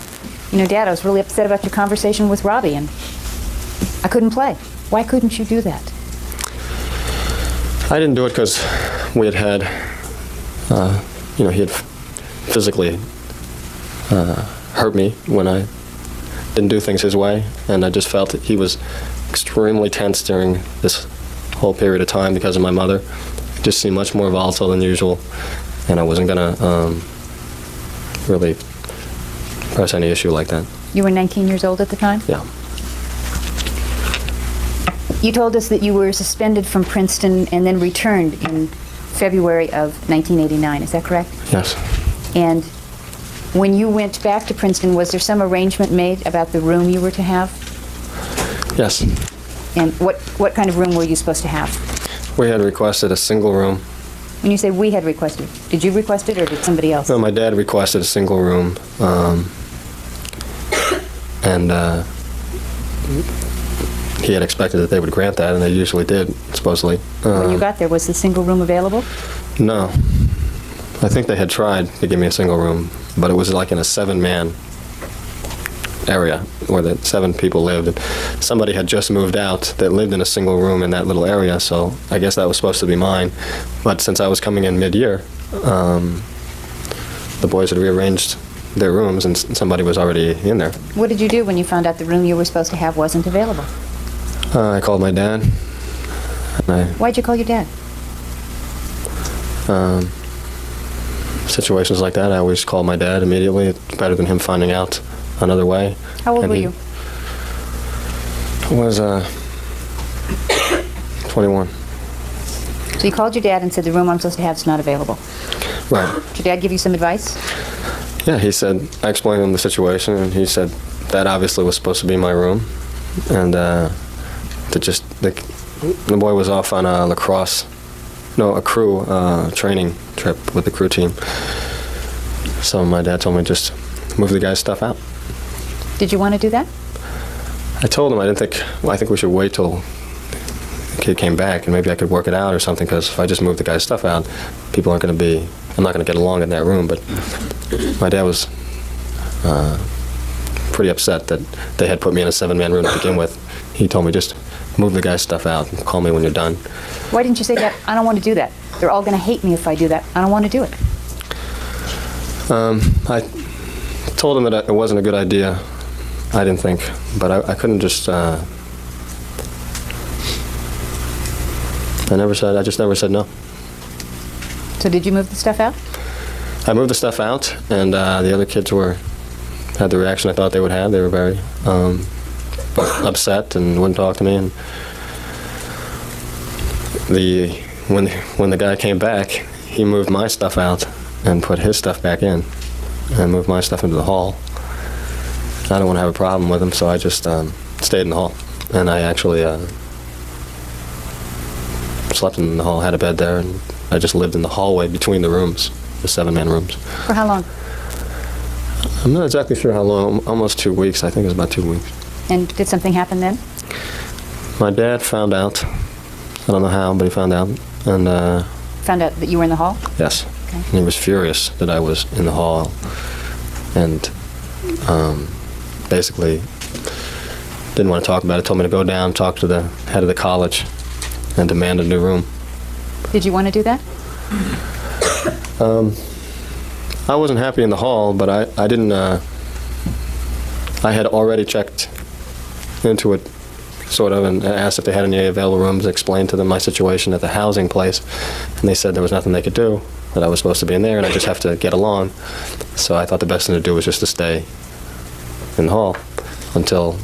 you know, Dad, I was really upset about your conversation with Robbie, and I couldn't play. Why couldn't you do that? I didn't do it because we had you know, he had physically hurt me when I didn't do things his way, and I just felt that he was extremely tense during this whole period of time because of my mother. It just seemed much more volatile than usual, and I wasn't gonna really press any issue like that. You were 19 years old at the time? Yeah. You told us that you were suspended from Princeton and then returned in February of 1989. Is that correct? Yes. And when you went back to Princeton, was there some arrangement made about the room you were to have? Yes. And what kind of room were you supposed to have? We had requested a single room. When you say we had requested, did you request it or did somebody else? No, my dad requested a single room, and he had expected that they would grant that, and they usually did, supposedly. When you got there, was the single room available? No. I think they had tried to give me a single room, but it was like in a 7-man area where the 7 people lived. And somebody had just moved out that lived in a single room in that little area, so I guess that was supposed to be mine. But since I was coming in mid-year, the boys had rearranged their rooms, and somebody was already in there. What did you do when you found out the room you were supposed to have wasn't available? I called my dad. And Why'd you call your dad? situations like that, I always call my dad immediately. It's better than him finding out another way. How old were you? I was 21. So you called your dad and said the room I'm supposed to have is not available. Right. Did your dad give you some advice? Yeah, he said, I explained him the situation, and he said that obviously was supposed to be my room, and the boy was off on a crew training trip with the crew team. So my dad told me just move the guy's stuff out. Did you want to do that? I told him I think we should wait till the kid came back, and maybe I could work it out or something, because if I just move the guy's stuff out, I'm not going to get along in that room. But my dad was pretty upset that they had put me in a 7-man room to begin with. He told me just move the guy's stuff out and call me when you're done. Why didn't you say that? I don't want to do that. They're all going to hate me if I do that. I don't want to do it. I told him that it wasn't a good idea. I didn't think, but I couldn't just. I just never said no. So did you move the stuff out? I moved the stuff out, and the other kids had the reaction I thought they would have. They were very upset and wouldn't talk to me. And when the guy came back, he moved my stuff out and put his stuff back in, and moved my stuff into the hall. I don't want to have a problem with him, so I just stayed in the hall. And I actually slept in the hall, had a bed there, and I just lived in the hallway between the rooms, the 7-man rooms. For how long? I'm not exactly sure how long, almost 2 weeks. I think it was about 2 weeks. And did something happen then? My dad found out. I don't know how, but he found out. And Found out that you were in the hall? yes, Okay. and he was furious that I was in the hall, and basically didn't want to talk about it. Told me to go down, talk to the head of the college, and demand a new room. Did you want to do that? I wasn't happy in the hall, but I didn't. I had already checked into it, sort of, and asked if they had any available rooms, explained to them my situation at the housing place, and they said there was nothing they could do, that I was supposed to be in there, and I just have to get along. So I thought the best thing to do was just to stay in the hall until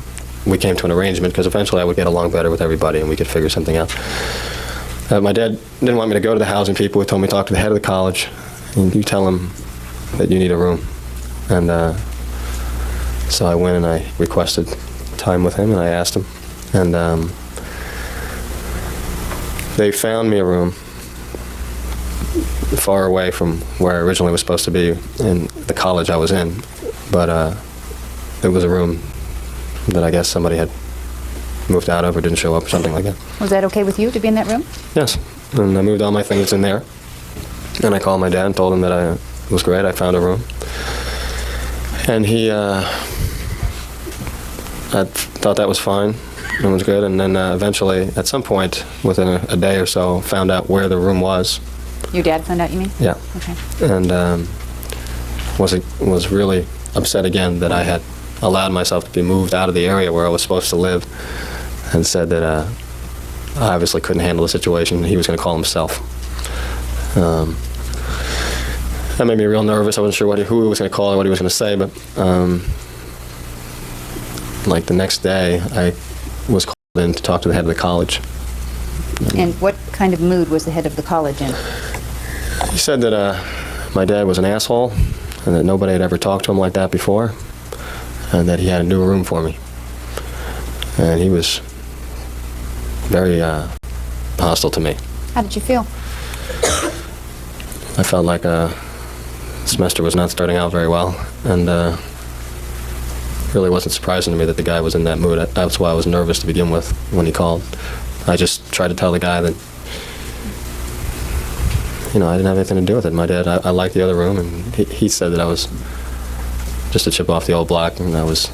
we came to an arrangement, because eventually I would get along better with everybody and we could figure something out. My dad didn't want me to go to the housing people. He told me to talk to the head of the college, and you tell him that you need a room. And so I went and I requested time with him, and I asked him. And they found me a room far away from where I originally was supposed to be in the college I was in. But it was a room that I guess somebody had moved out of or didn't show up or something like that. Was that okay with you to be in that room? Yes. And I moved all my things in there. And I called my dad and told him that it was great. I found a room. And he, I thought that was fine. It was good. And then eventually, at some point, within a day or so, found out where the room was. Your dad found out, you mean? Yeah. Okay. And was really upset again that I had allowed myself to be moved out of the area where I was supposed to live, and said that I obviously couldn't handle the situation. He was going to call himself. That made me real nervous. I wasn't sure who he was going to call or what he was going to say, but like the next day, I was called in to talk to the head of the college. And what kind of mood was the head of the college in? He said that my dad was an asshole, and that nobody had ever talked to him like that before, and that he had a new room for me. And he was very hostile to me. How did you feel? I felt like the semester was not starting out very well, and really wasn't surprising to me that the guy was in that mood. That's why I was nervous to begin with when he called. I just tried to tell the guy that, you know, I didn't have anything to do with it. My dad, I liked the other room, and he said that I was just a chip off the old block, and I was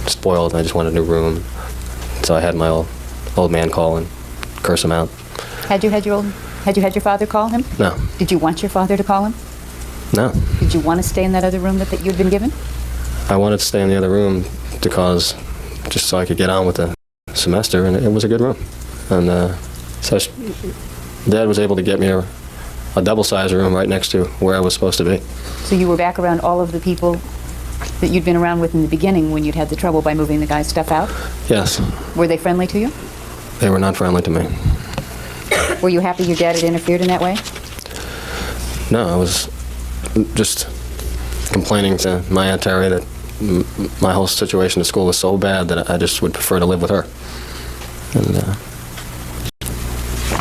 spoiled, and I just wanted a new room. So I had my old man call and curse him out. Had you had your father call him? No. Did you want your father to call him? No. Did you want to stay in that other room that you'd been given? I wanted to stay in the other room because just so I could get on with the semester, and it was a good room. And so Dad was able to get me a double-sized room right next to where I was supposed to be. So you were back around all of the people that you'd been around with in the beginning when you'd had the trouble by moving the guy's stuff out? Yes. Were they friendly to you? They were not friendly to me. Were you happy your dad had interfered in that way? No, I was just complaining to my Aunt Terry that my whole situation at school was so bad that I just would prefer to live with her. And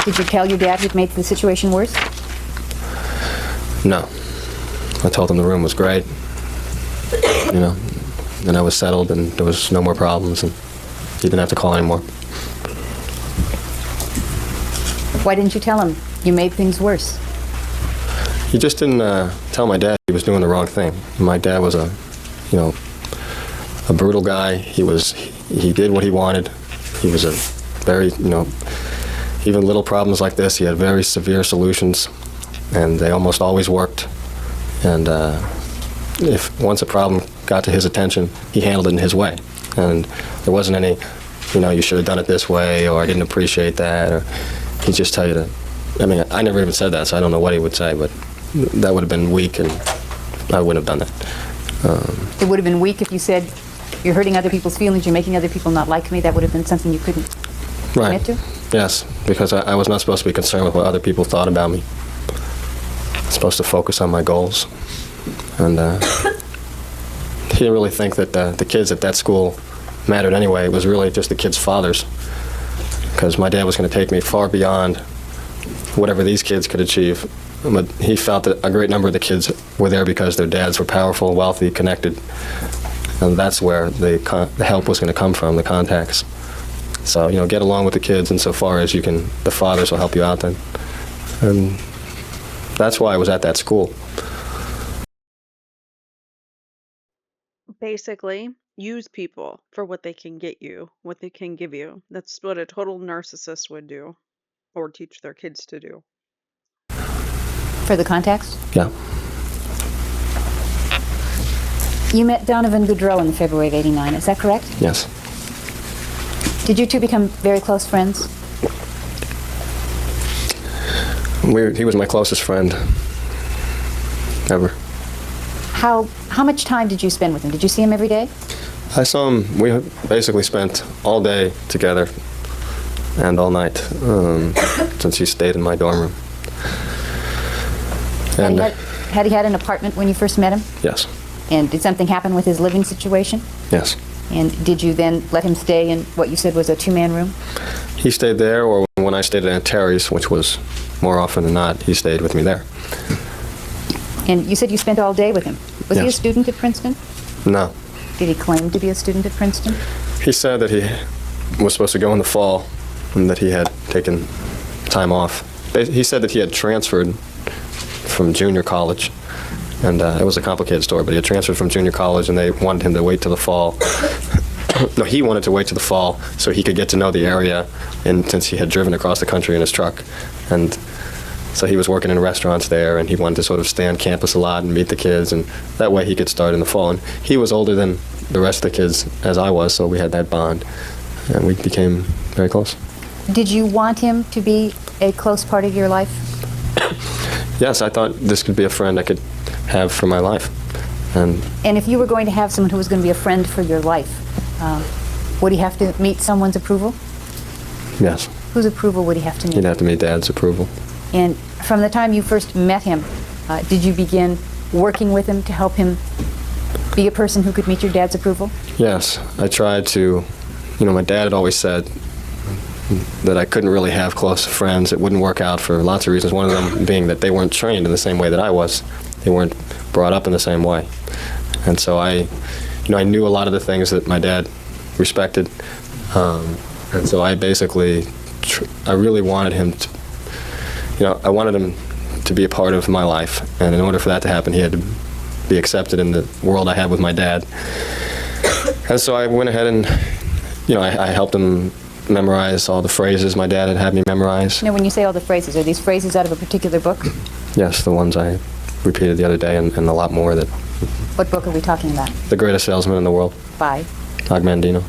Did you tell your dad you'd made the situation worse? no. I told him the room was great, you know, and I was settled and there was no more problems, and he didn't have to call anymore. Why didn't you tell him you made things worse? He just didn't tell my dad he was doing the wrong thing. My dad was a brutal guy. He did what he wanted. He was a very, even little problems like this, he had very severe solutions, and they almost always worked. And if once a problem got to his attention, he handled it in his way. And there wasn't any, you should have done it this way, or I didn't appreciate that, or he'd just tell you to. I mean, I never even said that, so I don't know what he would say, but that would have been weak, and I wouldn't have done that. It would have been weak if you said, you're hurting other people's feelings, you're making other people not like me. That would have been something you couldn't commit to? Yes, because I was not supposed to be concerned with what other people thought about me. I was supposed to focus on my goals. And he didn't really think that the kids at that school mattered anyway. It was really just the kids' fathers, because my dad was going to take me far beyond whatever these kids could achieve. But he felt that a great number of the kids were there because their dads were powerful, wealthy, connected, and that's where the help was going to come from, the contacts. So, get along with the kids insofar as you can. The fathers will help you out then. And that's why I was at that school. Basically, use people for what they can get you, what they can give you. That's what a total narcissist would do or teach their kids to do. For the context? Yeah. You met Donovan Goodreau in February of '89, is that correct? Yes. Did you two become very close friends? He was my closest friend ever. How much time did you spend with him? Did you see him every day? I saw him. We basically spent all day together and all night, since he stayed in my dorm room. And had he had an apartment when you first met him? yes. And did something happen with his living situation? Yes. And did you then let him stay in what you said was a two-man room? He stayed there, or when I stayed at Aunt Terry's, which was more often than not, he stayed with me there. And you said you spent all day with him. Was he a Yes. student at Princeton? No. Did he claim to be a student at Princeton? He said that he was supposed to go in the fall and that he had taken time off. He said that he had transferred from junior college, and it was a complicated story, but he had transferred from junior college and they wanted him to wait till the fall. No, he wanted to wait till the fall so he could get to know the area, and since he had driven across the country in his truck. And so he was working in restaurants there, and he wanted to sort of stay on campus a lot and meet the kids, and that way he could start in the fall. And he was older than the rest of the kids as I was, so we had that bond, and we became very close. Did you want him to be a close part of your life? Yes, I thought this could be a friend I could have for my life. And if you were going to have someone who was going to be a friend for your life, would he have to meet someone's approval? Yes, Whose approval would he have to meet? he'd have to meet Dad's approval. And from the time you first met him, did you begin working with him to help him be a person who could meet your dad's approval? Yes, I tried to. My dad had always said that I couldn't really have close friends. It wouldn't work out for lots of reasons, one of them being that they weren't trained in the same way that I was. They weren't brought up in the same way. And so I knew a lot of the things that my dad respected. And so I basically, I really wanted him to, I wanted him to be a part of my life. And in order for that to happen, he had to be accepted in the world I had with my dad. And so I went ahead and, I helped him memorize all the phrases my dad had me memorize. When you say all the phrases, are these phrases out of a particular book? Yes, the ones I repeated the other day, and a lot more. That. What book are we talking about? The Greatest Salesman in the World. By? Mandino.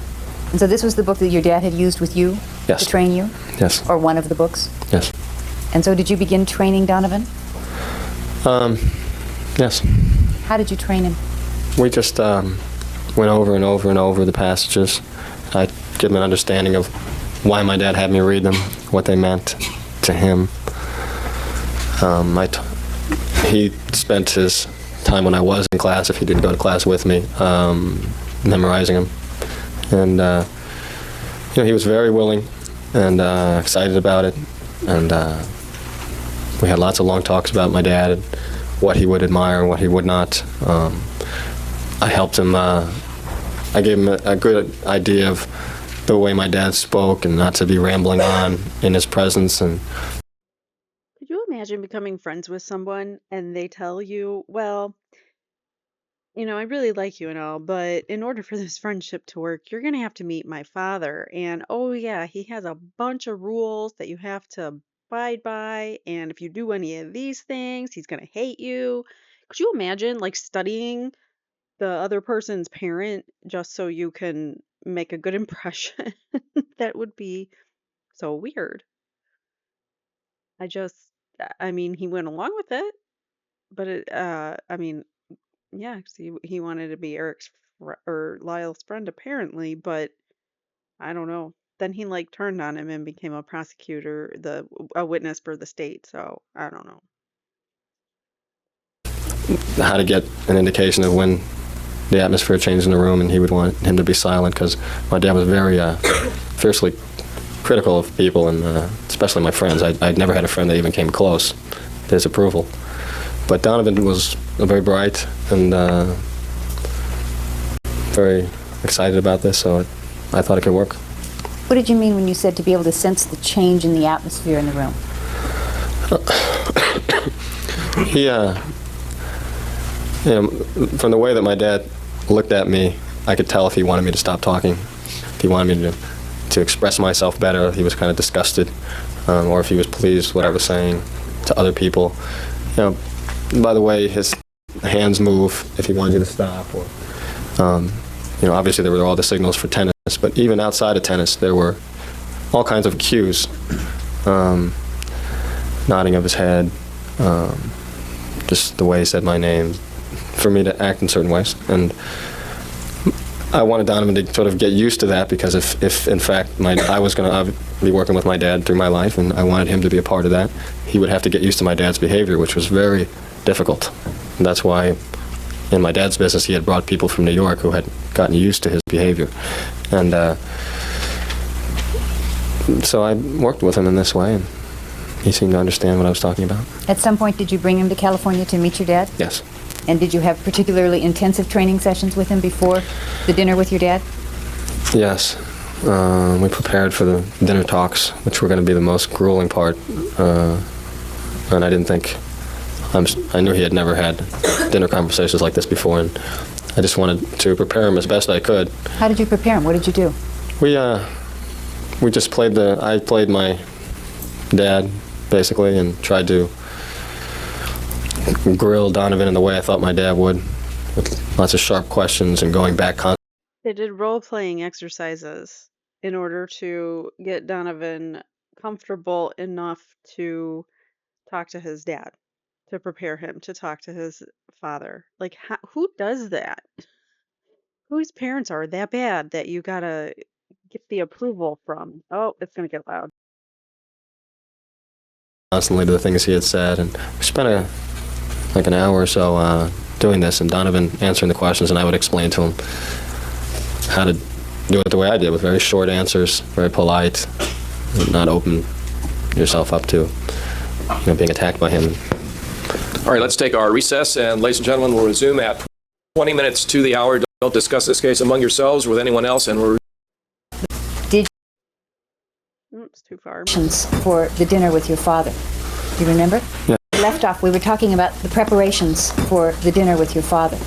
And so this was the book that your dad had used with you? Yes. To train you? Yes. Or one of the books? Yes. And so did you begin training Donovan? Yes. How did you train him? We just went over and over and over the passages. I give him an understanding of why my dad had me read them, what they meant to him. He spent his time when I was in class, if he didn't go to class with me, memorizing them. And, he was very willing and excited about it. And we had lots of long talks about my dad and what he would admire and what he would not. I helped him, I gave him a good idea of the way my dad spoke and not to be rambling on in his presence. And Could you imagine becoming friends with someone and they tell you, well, I really like you and all, but in order for this friendship to work, you're going to have to meet my father. And oh, yeah, he has a bunch of rules that you have to abide by. And if you do any of these things, he's going to hate you. Could you imagine studying the other person's parent just so you can make a good impression? That would be so weird. He went along with it, but yeah, 'cause he wanted to be Eric's or Lyle's friend apparently, but I don't know. Then he turned on him and became a prosecutor, a witness for the state. So I don't know. how to get an indication of when the atmosphere changed in the room, and he would want him to be silent because my dad was very fiercely critical of people, and especially my friends. I'd never had a friend that even came close to his approval. But Donovan was very bright and very excited about this, so I thought it could work. What did you mean when you said to be able to sense the change in the atmosphere in the room? He, from the way that my dad looked at me, I could tell if he wanted me to stop talking, if he wanted me to express myself better, if he was kind of disgusted, or if he was pleased with what I was saying to other people. By the way his hands move, if he wanted you to stop, or obviously there were all the signals for tennis, but even outside of tennis, there were all kinds of cues. Nodding of his head, just the way he said my name, for me to act in certain ways. And I wanted Donovan to sort of get used to that, because if in fact I was going to be working with my dad through my life, and I wanted him to be a part of that, he would have to get used to my dad's behavior, which was very difficult. And that's why in my dad's business he had brought people from New York who had gotten used to his behavior. And so I worked with him in this way, and he seemed to understand what I was talking about. At some point, did you bring him to California to meet your dad? Yes. And did you have particularly intensive training sessions with him before the dinner with your dad? Yes. We prepared for the dinner talks, which were going to be the most grueling part. And I didn't think, I knew he had never had dinner conversations like this before, and I just wanted to prepare him as best I could. How did you prepare him? What did you do? We just played I played my dad, basically, and tried to grill Donovan in the way I thought my dad would, with lots of sharp questions and going back constantly. They did role-playing exercises in order to get Donovan comfortable enough to talk to his dad, to prepare him to talk to his father. Like, who does that? Whose parents are that bad that you gotta get the approval from? Oh, it's gonna get loud. Constantly to the things he had said, and we spent an hour or so doing this, and Donovan answering the questions, and I would explain to him how to do it the way I did, with very short answers, very polite, not open yourself up to being attacked by him. All right, let's take our recess, and ladies and gentlemen, we'll resume at 20 minutes to the hour. Don't discuss this case among yourselves or with anyone else, and we're... It's too far. For the dinner with your father. Do you remember? Yeah. We left off, we were talking about the preparations for the dinner with your father.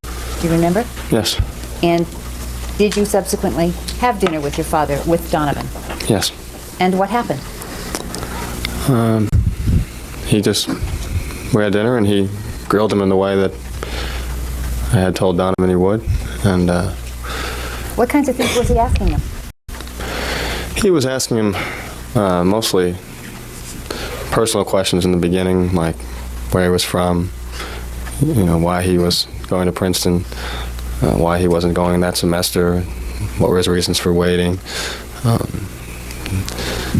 Do you remember? Yes. And did you subsequently have dinner with your father, with Donovan? Yes. And what happened? We had dinner, and he grilled him in the way that I had told Donovan he would. And what kinds of things was he asking him? he was asking him mostly personal questions in the beginning, like where he was from, why he was going to Princeton, why he wasn't going that semester, what were his reasons for waiting,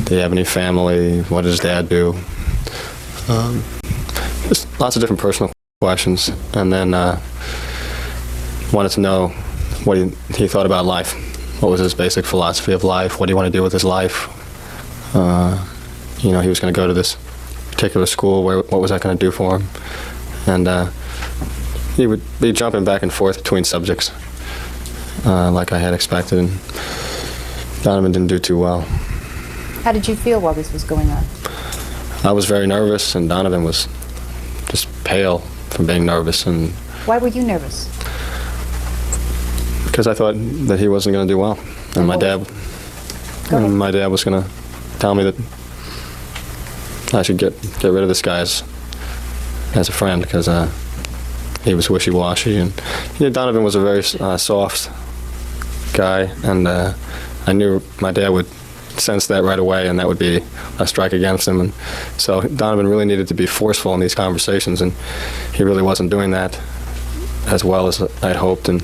did he have any family, what did his dad do, just lots of different personal questions, and then wanted to know what he thought about life. What was his basic philosophy of life? What do you want to do with his life? He was going to go to this particular school. What was that going to do for him? And he would be jumping back and forth between subjects, like I had expected. And Donovan didn't do too well. How did you feel while this was going on? I was very nervous, and Donovan was just pale from being nervous. And why were you nervous? Because I thought that he wasn't going to do well, and my dad was going to tell me that I should get rid of this guy as a friend, because he was wishy-washy, and Donovan was a very soft guy, and I knew my dad would sense that right away, and that would be a strike against him. And so Donovan really needed to be forceful in these conversations, and he really wasn't doing that as well as I'd hoped. And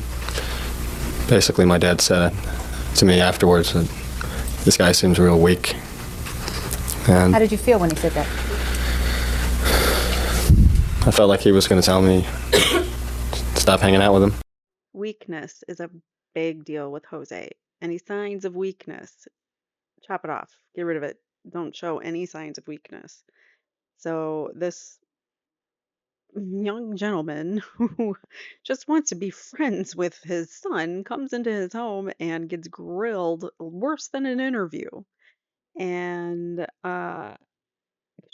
basically, my dad said to me afterwards that this guy seems real weak. And how did you feel when he said that? I felt like he was going to tell me to stop hanging out with him. Weakness is a big deal with Jose. Any signs of weakness, chop it off, get rid of it. Don't show any signs of weakness. So this young gentleman who just wants to be friends with his son comes into his home and gets grilled worse than an interview. And could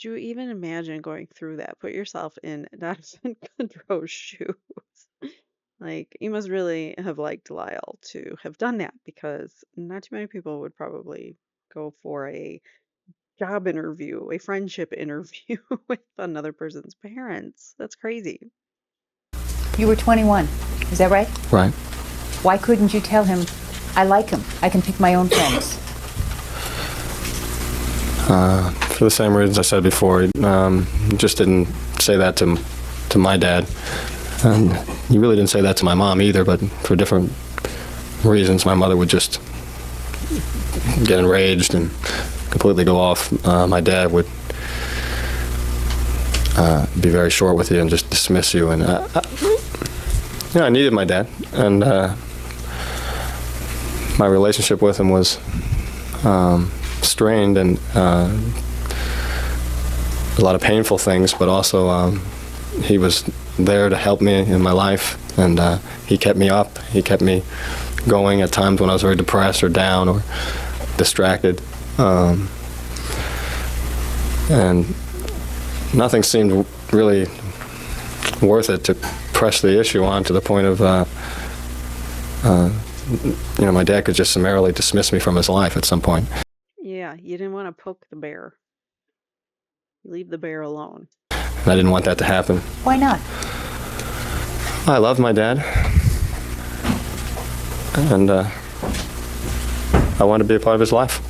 you even imagine going through that? Put yourself in Donovan Goodrow's shoes. Like, you must really have liked Lyle to have done that because not too many people would probably go for a job interview, a friendship interview with another person's parents. That's crazy. You were 21, is that right? Right. Why couldn't you tell him, I like him, I can pick my own friends? For the same reasons I said before, just didn't say that to my dad. And he really didn't say that to my mom either, but for different reasons, my mother would just get enraged and completely go off. My dad would be very short with you and just dismiss you. And I needed my dad, and my relationship with him was strained and a lot of painful things, but also he was there to help me in my life, and he kept me up. He kept me going at times when I was very depressed or down or distracted. And nothing seemed really worth it to press the issue on to the point of, my dad could just summarily dismiss me from his life at some point. Yeah, you didn't want to poke the bear. You leave the bear alone. And I didn't want that to happen. Why not? I loved my dad, and I wanted to be a part of his life.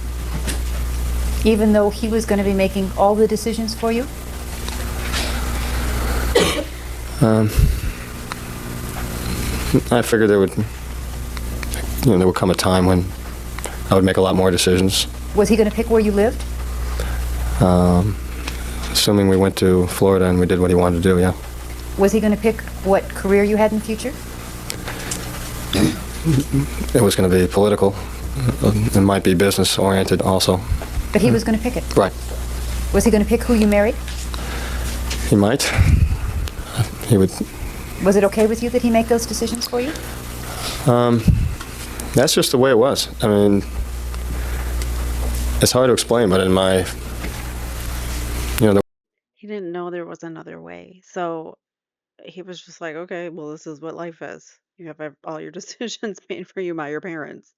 Even though he was going to be making all the decisions for you? I figured there would come a time when I would make a lot more decisions. Was he going to pick where you lived? Assuming we went to Florida and we did what he wanted to do, yeah. Was he going to pick what career you had in the future? It was going to be political. It might be business oriented also. But he was going to pick it. Right. Was he going to pick who you married? He might. He would. Was it okay with you that he make those decisions for you? That's just the way it was. I mean, it's hard to explain, but in my, He didn't know there was another way. So he was just like, okay, well, this is what life is. You have all your decisions made for you by your parents.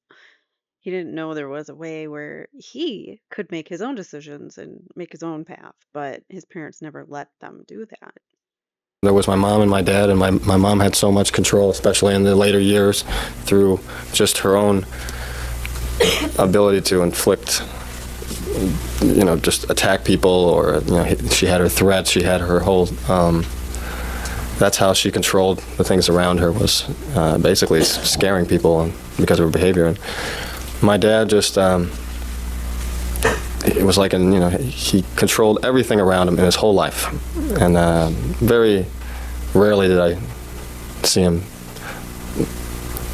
He didn't know there was a way where he could make his own decisions and make his own path, but his parents never let them do that. there was my mom and my dad, and my mom had so much control, especially in the later years, through just her own ability to inflict, just attack people, or, she had her threats, she had her whole, that's how she controlled the things around her, was basically scaring people because of her behavior. And my dad just, it was like, he controlled everything around him in his whole life. And very rarely did I see him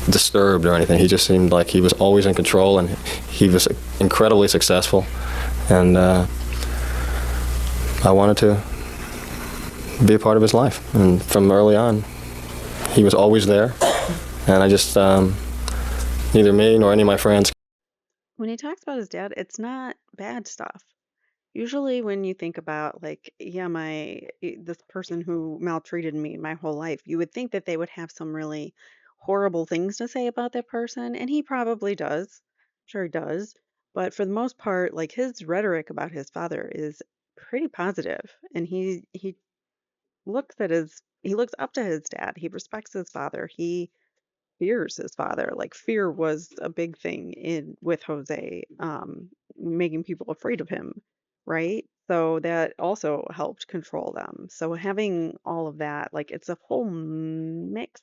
disturbed or anything. He just seemed like he was always in control, and he was incredibly successful. And I wanted to be a part of his life. And from early on, he was always there. And I just, neither me nor any of my friends. When he talks about his dad, it's not bad stuff. Usually when you think about like, yeah, this person who maltreated me my whole life, you would think that they would have some really horrible things to say about that person, and he probably does. I'm sure he does. But for the most part, like his rhetoric about his father is pretty positive, and he looks up to his dad. He respects his father. He fears his father. Like fear was a big thing in with Jose, making people afraid of him, right? So that also helped control them. So having all of that, like it's a whole mix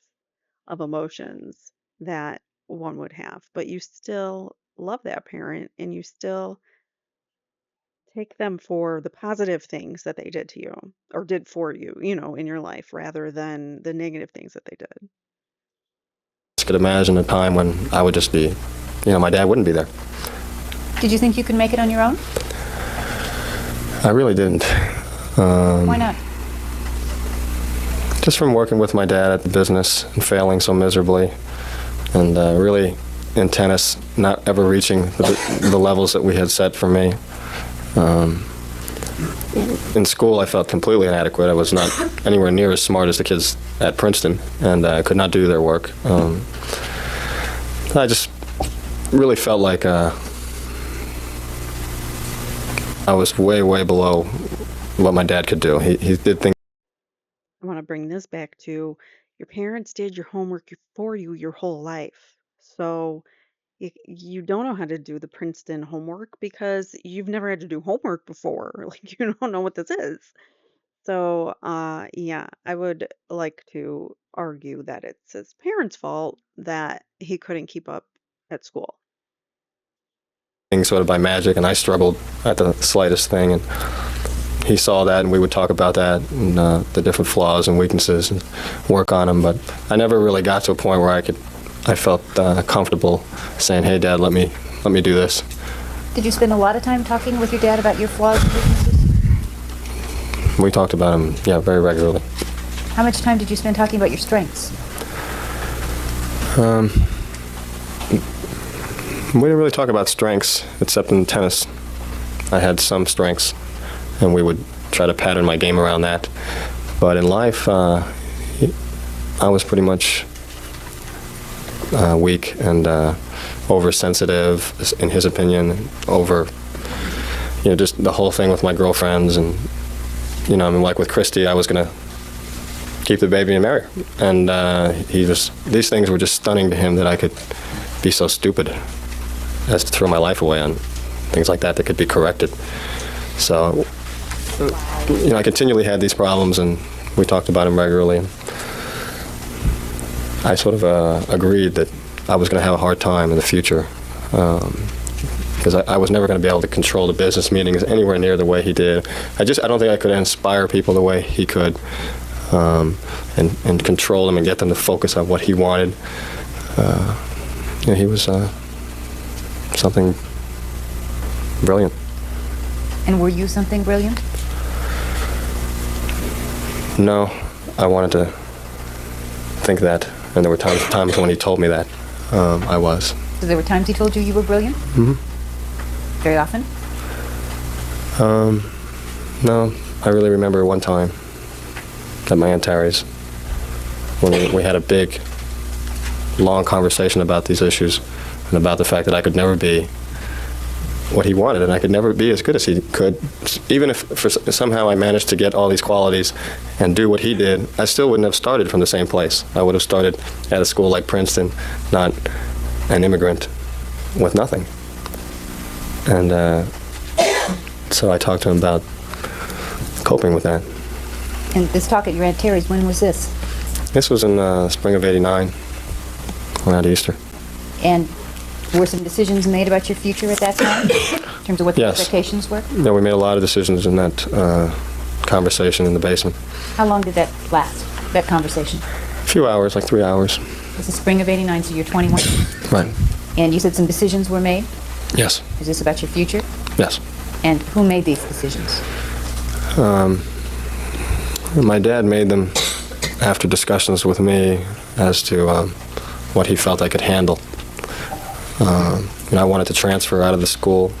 of emotions that one would have, but you still love that parent and you still take them for the positive things that they did to you or did for you, in your life rather than the negative things that they did. could imagine a time when I would just be, my dad wouldn't be there. Did you think you could make it on your own? I really didn't. Why not? Just from working with my dad at the business and failing so miserably, and really in tennis not ever reaching the levels that we had set for me. In school, I felt completely inadequate. I was not anywhere near as smart as the kids at Princeton, and I could not do their work. I just really felt like I was way, way below what my dad could do. He did things. I want to bring this back to your parents did your homework for you your whole life. So you don't know how to do the Princeton homework because you've never had to do homework before. Like you don't know what this is. So, yeah, I would like to argue that it's his parents' fault that he couldn't keep up at school. Things sort of by magic, and I struggled at the slightest thing, and he saw that, and we would talk about that and the different flaws and weaknesses and work on them. But I never really got to a point where I felt comfortable saying, "Hey, Dad, let me do this." Did you spend a lot of time talking with your dad about your flaws and weaknesses? We talked about them, yeah, very regularly. How much time did you spend talking about your strengths? We didn't really talk about strengths, except in tennis. I had some strengths, and we would try to pattern my game around that. But in life, I was pretty much weak and oversensitive, in his opinion, over, just the whole thing with my girlfriends. And, like with Christy, I was going to keep the baby and marry her. And these things were just stunning to him, that I could be so stupid as to throw my life away on things like that could be corrected. So, I continually had these problems, and we talked about them regularly. I sort of agreed that I was going to have a hard time in the future, because I was never going to be able to control the business meetings anywhere near the way he did. I don't think I could inspire people the way he could, and control them and get them to focus on what he wanted. He was something brilliant. And were you something brilliant? No, I wanted to think that, and there were times when he told me that I was. So there were times he told you were brilliant? Mm-hmm. Very often? No, I really remember one time at my Aunt Terry's when we had a big, long conversation about these issues and about the fact that I could never be what he wanted, and I could never be as good as he could. Even if somehow I managed to get all these qualities and do what he did, I still wouldn't have started from the same place. I would have started at a school like Princeton, not an immigrant with nothing. And so I talked to him about coping with that. And this talk at your Aunt Terry's, when was this? This was in spring of '89, around Easter. And were some decisions made about your future at that time, in terms of what the Yes. expectations were? Yeah, we made a lot of decisions in that conversation in the basement. How long did that last, that conversation? A few hours, like 3 hours. This is spring of '89, so you're 21. Right. And you said some decisions were made? Yes. Is this about your future? Yes. And who made these decisions? My dad made them after discussions with me as to what he felt I could handle. I wanted to transfer out of the school.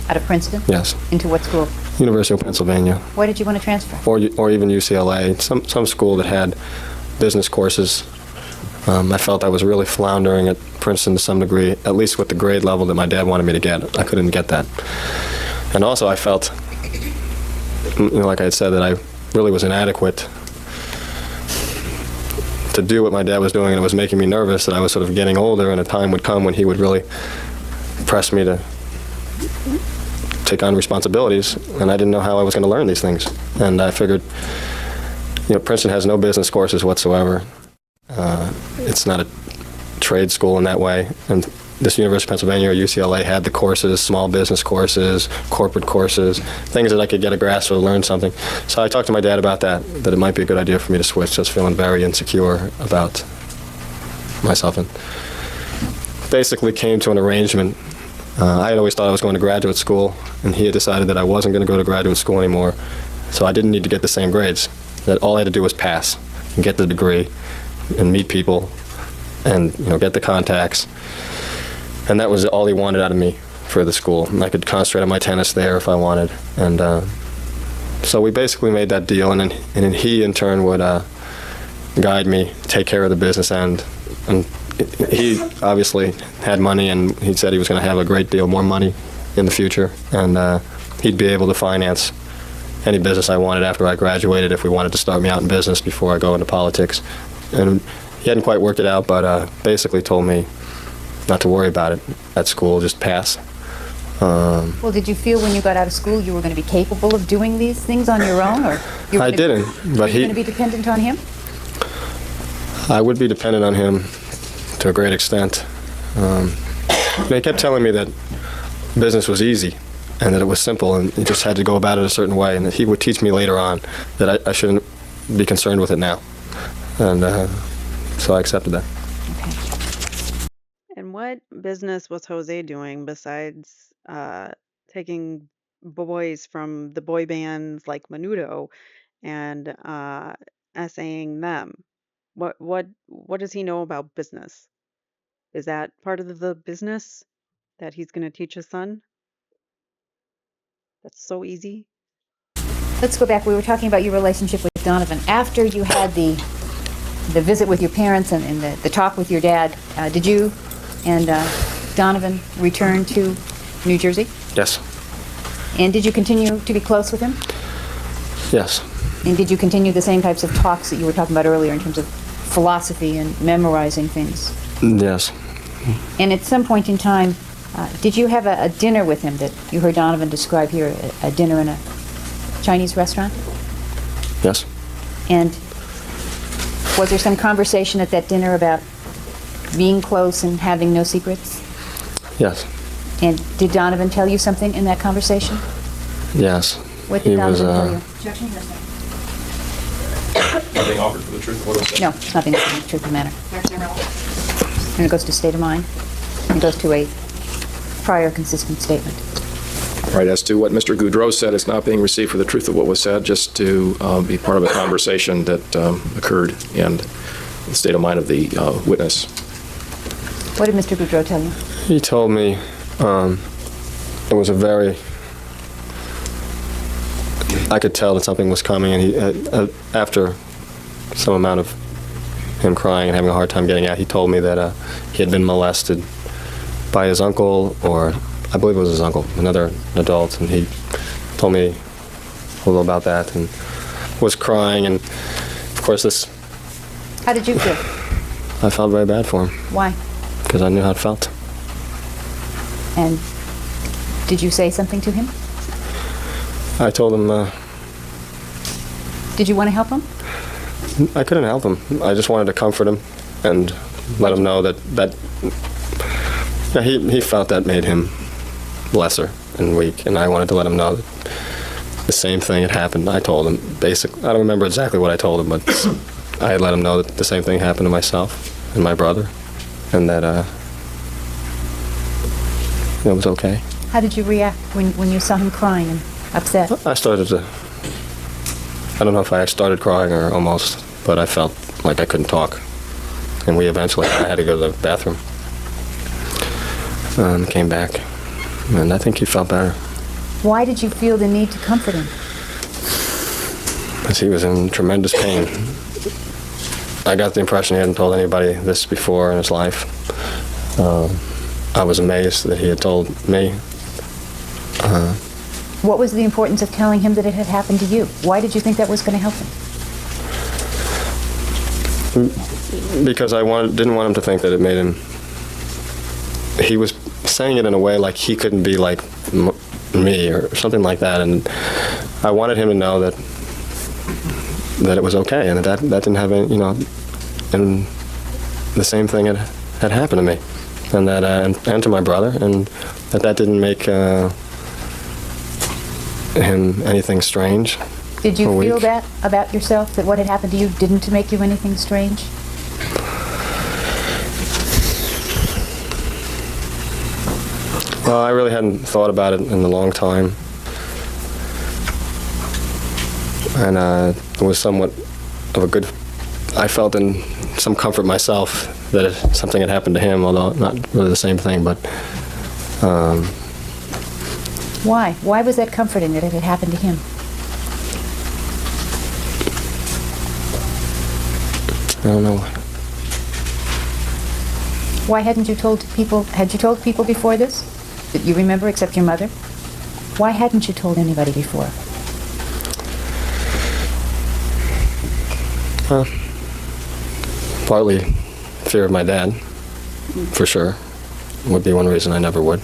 Out of Princeton? Yes. Into what school? University of Pennsylvania. Why did you want to transfer? Or even UCLA, some school that had business courses. I felt I was really floundering at Princeton to some degree, at least with the grade level that my dad wanted me to get. I couldn't get that. And also I felt, like I had said, that I really was inadequate to do what my dad was doing, and it was making me nervous that I was sort of getting older, and a time would come when he would really press me to take on responsibilities, and I didn't know how I was going to learn these things. And I figured, Princeton has no business courses whatsoever. It's not a trade school in that way, and this University of Pennsylvania or UCLA had the courses, small business courses, corporate courses, things that I could get a grasp of, learn something. So I talked to my dad about that it might be a good idea for me to switch. I was feeling very insecure about myself in. Basically came to an arrangement. I had always thought I was going to graduate school, and he had decided that I wasn't going to go to graduate school anymore, so I didn't need to get the same grades. That all I had to do was pass and get the degree and meet people and get the contacts. And that was all he wanted out of me for the school. And I could concentrate on my tennis there if I wanted. And so we basically made that deal, and then he in turn would guide me, take care of the business end. And he obviously had money, and he said he was going to have a great deal more money in the future, and he'd be able to finance any business I wanted after I graduated if we wanted to start me out in business before I go into politics. And he hadn't quite worked it out, but basically told me not to worry about it at school, just pass. Well, did you feel when you got out of school you were going to be capable of doing these things on your own, or I didn't, but were you going to be dependent on him? I would be dependent on him to a great extent. He kept telling me that business was easy and that it was simple and you just had to go about it a certain way, and that he would teach me later on that I shouldn't be concerned with it now. And so I accepted that. And what business was Jose doing besides taking boys from the boy bands like Menudo and essaying them? What does he know about business? Is that part of the business that he's going to teach his son? That's so easy. Let's go back. We were talking about your relationship with Donovan. After you had the visit with your parents and the talk with your dad, did you and Donovan return to New Jersey? Yes. And did you continue to be close with him? Yes. And did you continue the same types of talks that you were talking about earlier in terms of philosophy and memorizing things? Yes. And at some point in time, did you have a dinner with him that you heard Donovan describe here, a dinner in a Chinese restaurant? Yes. And was there some conversation at that dinner about being close and having no secrets? Yes. And did Donovan tell you something in that conversation? Yes. What did He Donovan was, tell you? Nothing offered for the truth of what was said. No, it's nothing to do with truth of the matter. And it goes to state of mind. And it goes to a prior consistent statement. Right, as to what Mr. Goodreau said, it's not being received for the truth of what was said, just to be part of a conversation that occurred and the state of mind of the witness. What did Mr. Goodreau tell you? He told me it was a very... I could tell that something was coming, and he, after some amount of him crying and having a hard time getting out, he told me that he had been molested by his uncle, or I believe it was his uncle, another adult, and he told me a little about that and was crying, and of course this... How did you feel? I felt very bad for him. Why? Because I knew how it felt. And did you say something to him? I told him... Did you want to help him? I couldn't help him. I just wanted to comfort him and let him know that he felt that made him lesser and weak, and I wanted to let him know that the same thing had happened. I told him, basically, I don't remember exactly what I told him, but I had let him know that the same thing happened to myself and my brother, and that it was okay. How did you react when you saw him crying and upset? I started to... I don't know if I started crying or almost, but I felt like I couldn't talk. And I had to go to the bathroom. Came back, and I think he felt better. Why did you feel the need to comfort him? Because he was in tremendous pain. I got the impression he hadn't told anybody this before in his life. I was amazed that he had told me. What was the importance of telling him that it had happened to you? Why did you think that was going to help him? Because I didn't want him to think that it made him... He was saying it in a way like he couldn't be like me or something like that, and I wanted him to know that it was okay, and that didn't have any, and the same thing had happened to me, and that and to my brother, and that didn't make him anything strange. Did you feel that about yourself, that what had happened to you didn't make you anything strange? Well, I really hadn't thought about it in a long time. And it was somewhat of a good... I felt in some comfort myself that if something had happened to him, although not really the same thing, but... Why? Why was that comforting that it had happened to him? I don't know. Why hadn't you told people? Had you told people before this that you remember, except your mother? Why hadn't you told anybody before? Partly fear of my dad, for sure, would be one reason I never would.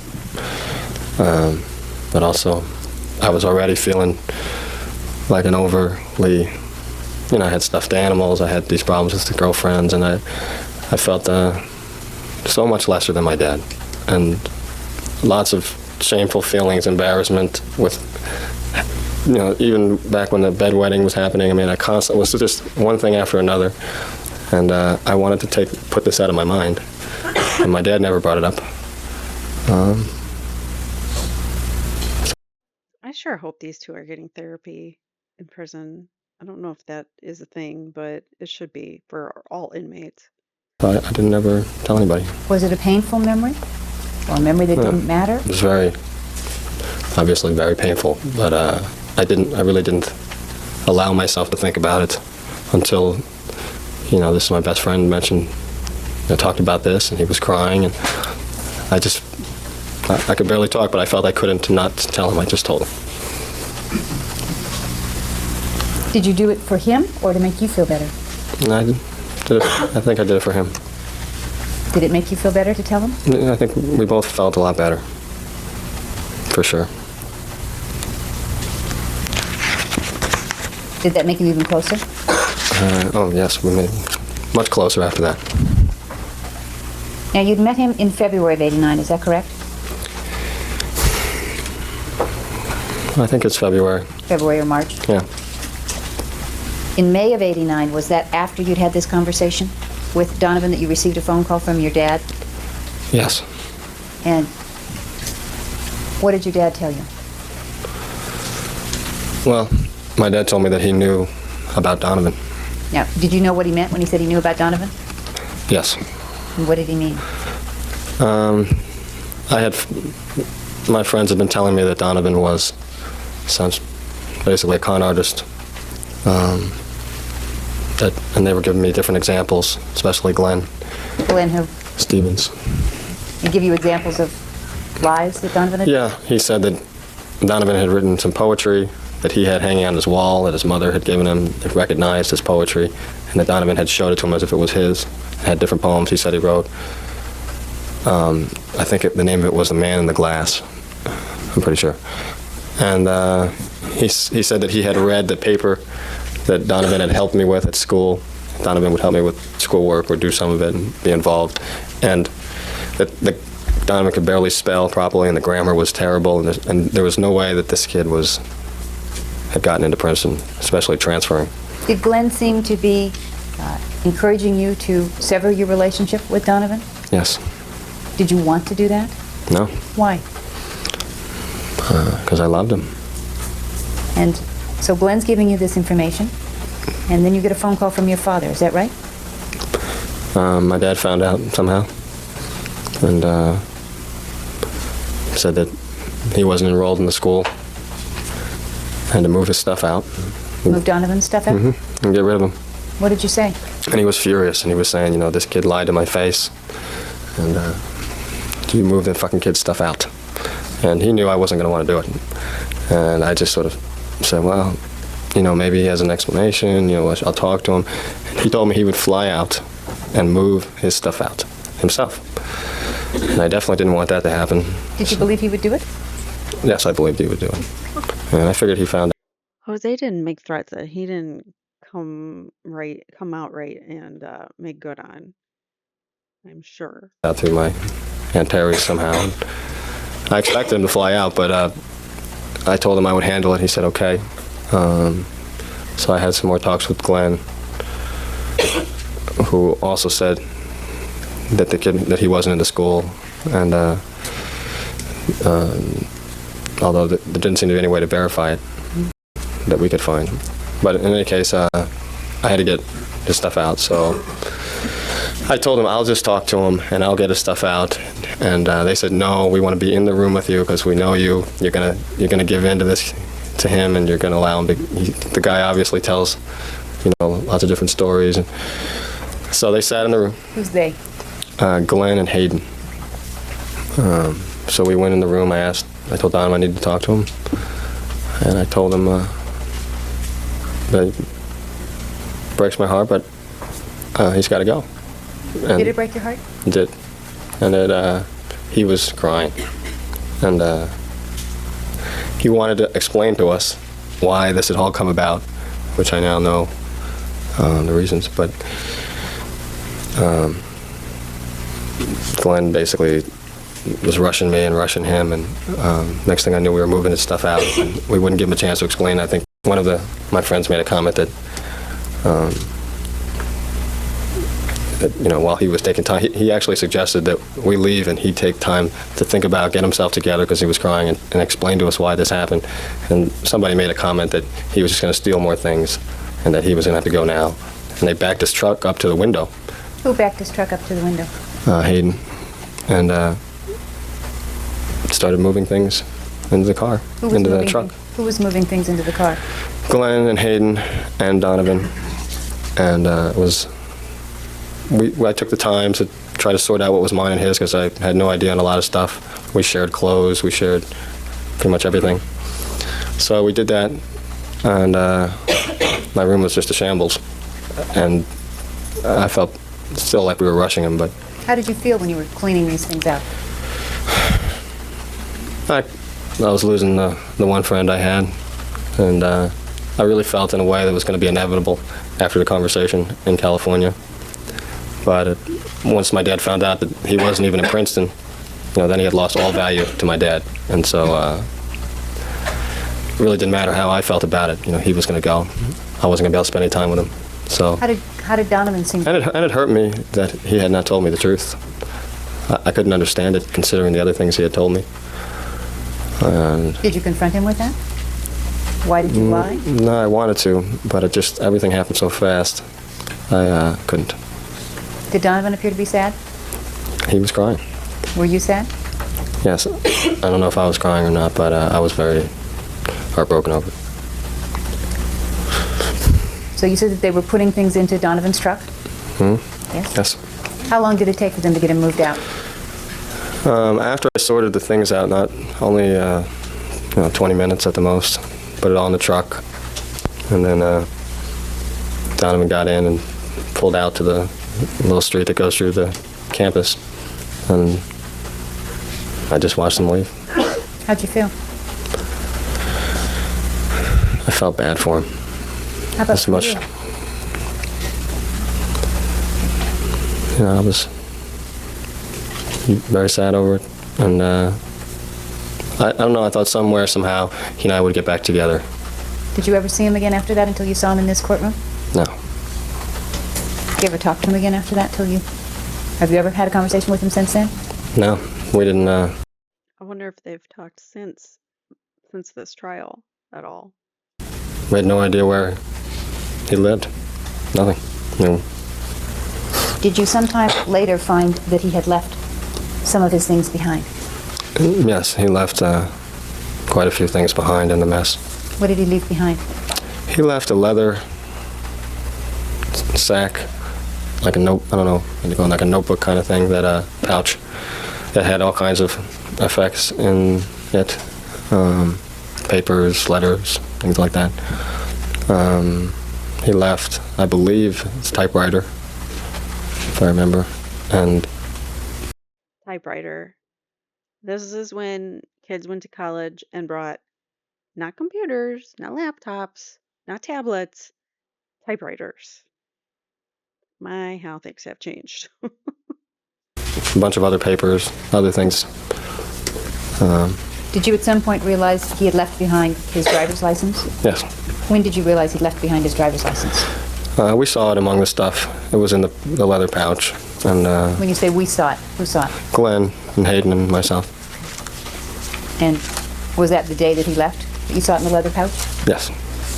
But also, I was already feeling like an overly, I had stuffed animals, I had these problems with the girlfriends, and I felt so much lesser than my dad. And lots of shameful feelings, embarrassment with, even back when the bedwetting was happening, I constantly, it was just one thing after another. And I wanted to put this out of my mind. And my dad never brought it up. I sure hope these two are getting therapy in prison. I don't know if that is a thing, but it should be for all inmates. I didn't ever tell anybody. Was it a painful memory? Or a memory that didn't matter? It was obviously very painful, but I really didn't allow myself to think about it until, this is my best friend mentioned, talked about this, and he was crying, and I could barely talk, but I felt I couldn't not tell him. I just told him. Did you do it for him or to make you feel better? I think I did it for him. Did it make you feel better to tell him? I think we both felt a lot better, for sure. Did that make you even closer? Oh, yes, we made much closer after that. Now, you'd met him in February of '89, is that correct? I think it's February. February or March? Yeah. In May of '89, was that after you'd had this conversation with Donovan that you received a phone call from your dad? Yes. And what did your dad tell you? Well, my dad told me that he knew about Donovan. Now, did you know what he meant when he said he knew about Donovan? Yes. And what did he mean? My friends have been telling me that Donovan sounds basically a con artist. And they were giving me different examples, especially Glenn. Glenn who? Stevens. He give you examples of lies that Donovan had? Yeah, he said that Donovan had written some poetry that he had hanging on his wall that his mother had given him, that recognized his poetry, and that Donovan had showed it to him as if it was his. It had different poems he said he wrote. I think the name of it was The Man in the Glass, I'm pretty sure. And he said that he had read the paper that Donovan had helped me with at school. Donovan would help me with schoolwork or do some of it and be involved. And that Donovan could barely spell properly and the grammar was terrible, and there was no way that this kid had gotten into Princeton, especially transferring. Did Glenn seem to be encouraging you to sever your relationship with Donovan? Yes. Did you want to do that? No. Why? Because I loved him. And so Glenn's giving you this information, and then you get a phone call from your father, is that right? My dad found out somehow, and said that he wasn't enrolled in the school, and to move his stuff out. Move Donovan's stuff out? Mm-hmm. And get rid of him. What did you say? And he was furious, and he was saying, this kid lied to my face, and you move the fucking kid's stuff out. And he knew I wasn't going to want to do it. And I just sort of said, well, maybe he has an explanation, I'll talk to him. And he told me he would fly out and move his stuff out himself. And I definitely didn't want that to happen. Did you believe he would do it? Yes, I believed he would do it. And I figured he found Jose didn't make threats that he didn't come out right and make good on. I'm sure. out through my Aunt Terry's somehow. I expected him to fly out, but I told him I would handle it. He said, okay. So I had some more talks with Glenn, who also said that the kid, that he wasn't into school, and although there didn't seem to be any way to verify it that we could find. But in any case, I had to get his stuff out, so I told him I'll just talk to him and I'll get his stuff out. And they said, no, we want to be in the room with you because we know you. You're gonna give in to this, to him, and you're gonna allow him to. The guy obviously tells, lots of different stories. And so they sat in the room. Who's they? Glenn and Hayden. So we went in the room. I told Donovan I needed to talk to him, and I told him that it breaks my heart, but he's got to go. And Did it break your heart? It did. And he was crying. And he wanted to explain to us why this had all come about, which I now know the reasons. But Glenn basically was rushing me and rushing him. And next thing I knew, we were moving his stuff out. And we wouldn't give him a chance to explain. I think one of my friends made a comment that while he was taking time, he actually suggested that we leave and he'd take time to think about, get himself together because he was crying, and explain to us why this happened. And somebody made a comment that he was just going to steal more things and that he was going to have to go now. And they backed his truck up to the window. Who backed his truck up to the window? Hayden. And started moving things into the car, into the truck. Who was moving things into the car? Glenn and Hayden and Donovan. And I took the time to try to sort out what was mine and his because I had no idea on a lot of stuff. We shared clothes, we shared pretty much everything. So we did that, and my room was just a shambles. And I felt still like we were rushing him, but... How did you feel when you were cleaning these things out? I was losing the one friend I had, and I really felt in a way that was going to be inevitable after the conversation in California. But once my dad found out that he wasn't even in Princeton, then he had lost all value to my dad. And so it really didn't matter how I felt about it. He was going to go. I wasn't going to be able to spend any time with him. So How did Donovan seem? And it hurt me that he had not told me the truth. I couldn't understand it, considering the other things he had told me. Did you confront him with that? Why did you lie? No, I wanted to, but everything happened so fast, I couldn't. Did Donovan appear to be sad? He was crying. Were you sad? Yes. I don't know if I was crying or not, but I was very heartbroken over it. So you said that they were putting things into Donovan's truck? Yes? Yes. How long did it take for them to get him moved out? After I sorted the things out, not only 20 minutes at the most, put it all in the truck, and then Donovan got in and pulled out to the little street that goes through the campus, and I just watched them leave. How'd you feel? I felt bad for him. How about As much. you? I was very sad over it, and I don't know. I thought somewhere, somehow, he and I would get back together. Did you ever see him again after that until you saw him in this courtroom? No. Did you ever talk to him again after that? Have you ever had a conversation with him since then? No, we didn't. I wonder if they've talked since this trial at all. We had no idea where he lived. Nothing. No. Did you sometime later find that he had left some of his things behind? Yes, he left quite a few things behind in the mess. What did he leave behind? He left a leather sack, like a note. I don't know, like a notebook kind of thing, that pouch that had all kinds of effects in it, papers, letters, things like that. He left, I believe, his typewriter, if I remember, and Typewriter. This is when kids went to college and brought not computers, not laptops, not tablets, typewriters. My, how things have changed. a bunch of other papers, other things. Did you at some point realize he had left behind his driver's license? Yes. When did you realize he left behind his driver's license? We saw it among the stuff. It was in the leather pouch. And When you say we saw it, who saw it? Glenn and Hayden and myself. And was that the day that he left? That you saw it in the leather pouch? Yes.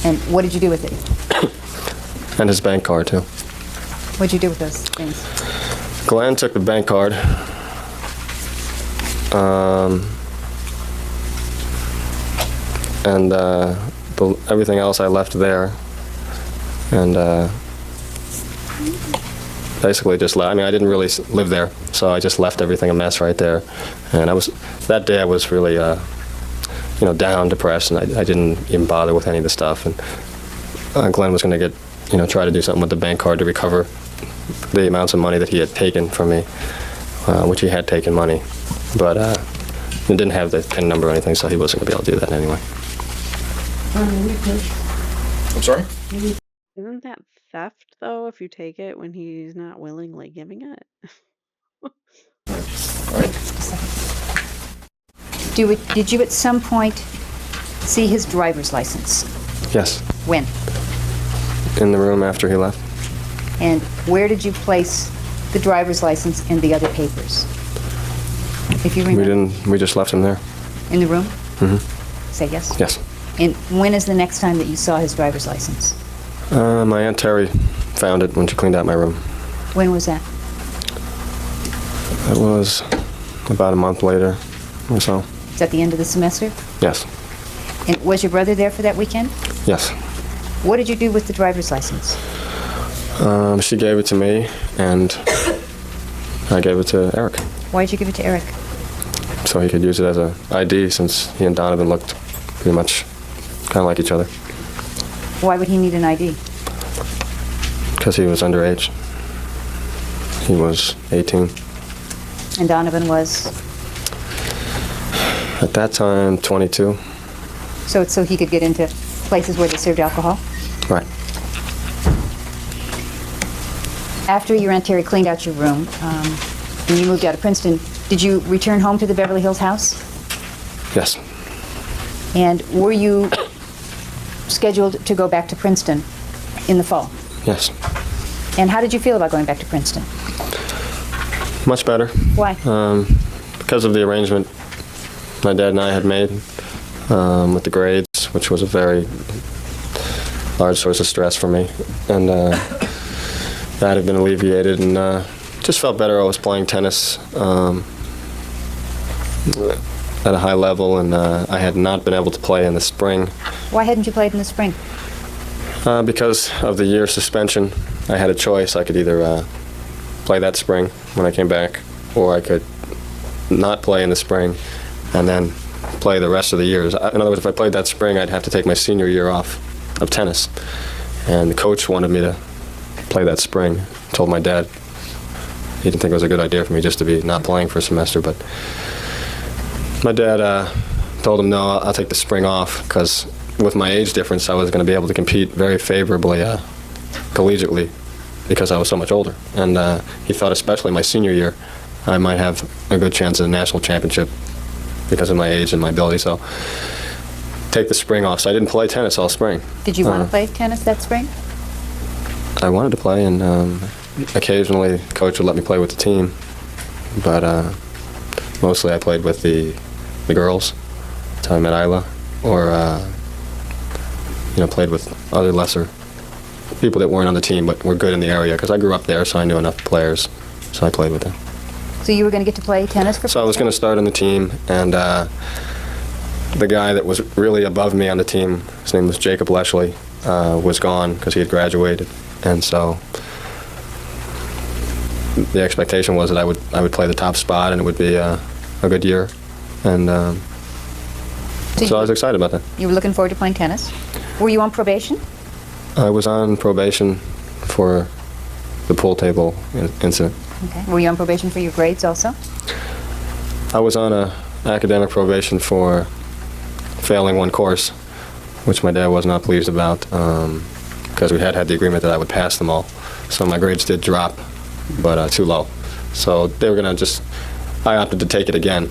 And what did you do with it? And his bank card, too. What did you do with those things? Glenn took the bank card. And everything else I left there. And basically just left. I mean, I didn't really live there, so I just left everything a mess right there. And that day I was really, down, depressed, and I didn't even bother with any of the stuff. And Glenn was going to try to do something with the bank card to recover the amounts of money that he had taken from me, which he had taken money. But it didn't have the PIN number or anything, so he wasn't going to be able to do that anyway. I'm sorry? Isn't that theft, though, if you take it when he's not willingly giving it? Did you at some point see his driver's license? Yes, When? in the room after he left. And where did you place the driver's license and the other papers? If you remember. We just left him there. In the room? Mm-hmm. Say yes? Yes. And when is the next time that you saw his driver's license? My Aunt Terry found it when she cleaned out my room. When was that? It was about a month later or so. Is that the end of the semester? Yes. And was your brother there for that weekend? Yes. What did you do with the driver's license? She gave it to me, and I gave it to Erik, Why did you give it to Erik? so he could use it as an ID, since he and Donovan looked pretty much kind of like each other, Why would he need an ID? because he was underage. He was 18. And Donovan was, At that time, 22. so he could get into places where they served alcohol? Right. After your Aunt Terry cleaned out your room, and you moved out of Princeton, did you return home to the Beverly Hills house? Yes. And were you scheduled to go back to Princeton in the fall? Yes. And how did you feel about going back to Princeton? Much better. Why? Because of the arrangement my dad and I had made with the grades, which was a very large source of stress for me. And that had been alleviated, and just felt better. I was playing tennis at a high level, and I had not been able to play in the spring. Why hadn't you played in the spring? Because of the year suspension, I had a choice. I could either play that spring when I came back, or I could not play in the spring and then play the rest of the years. In other words, if I played that spring, I'd have to take my senior year off of tennis. And the coach wanted me to play that spring. Told my dad he didn't think it was a good idea for me just to be not playing for a semester, but my dad told him, no, I'll take the spring off, because with my age difference, I was going to be able to compete very favorably collegiately, because I was so much older. And he thought, especially my senior year, I might have a good chance at a national championship because of my age and my ability. So take the spring off. So I didn't play tennis all spring. Did you want to play tennis that spring? I wanted to play, and occasionally coach would let me play with the team, but mostly I played with the girls until I met Isla, or played with other lesser people that weren't on the team but were good in the area, because I grew up there, so I knew enough players, so I played with them. So you were going to get to play tennis for? So I was going to start on the team, and the guy that was really above me on the team, his name was Jacob Leshley, was gone because he had graduated, and so the expectation was that I would play the top spot, and it would be a good year, and so I was excited about that. You were looking forward to playing tennis. Were you on probation? I was on probation for the pool table incident. Okay. Were you on probation for your grades also? I was on a academic probation for failing one course, which my dad was not pleased about, because we had the agreement that I would pass them all. So my grades did drop, but too low. So they were going to I opted to take it again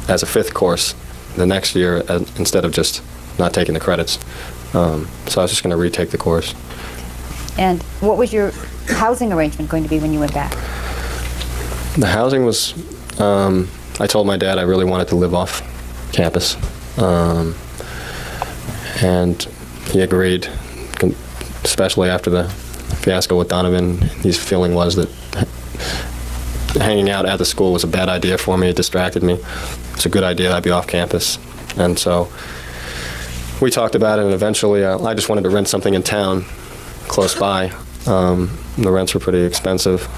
as a fifth course the next year, instead of just not taking the credits. So I was just going to retake the course. And what was your housing arrangement going to be when you went back? The housing was, I told my dad I really wanted to live off campus. And he agreed, especially after the fiasco with Donovan. His feeling was that hanging out at the school was a bad idea for me. It distracted me. It's a good idea that I'd be off campus. And so we talked about it, and eventually I just wanted to rent something in town close by. The rents were pretty expensive.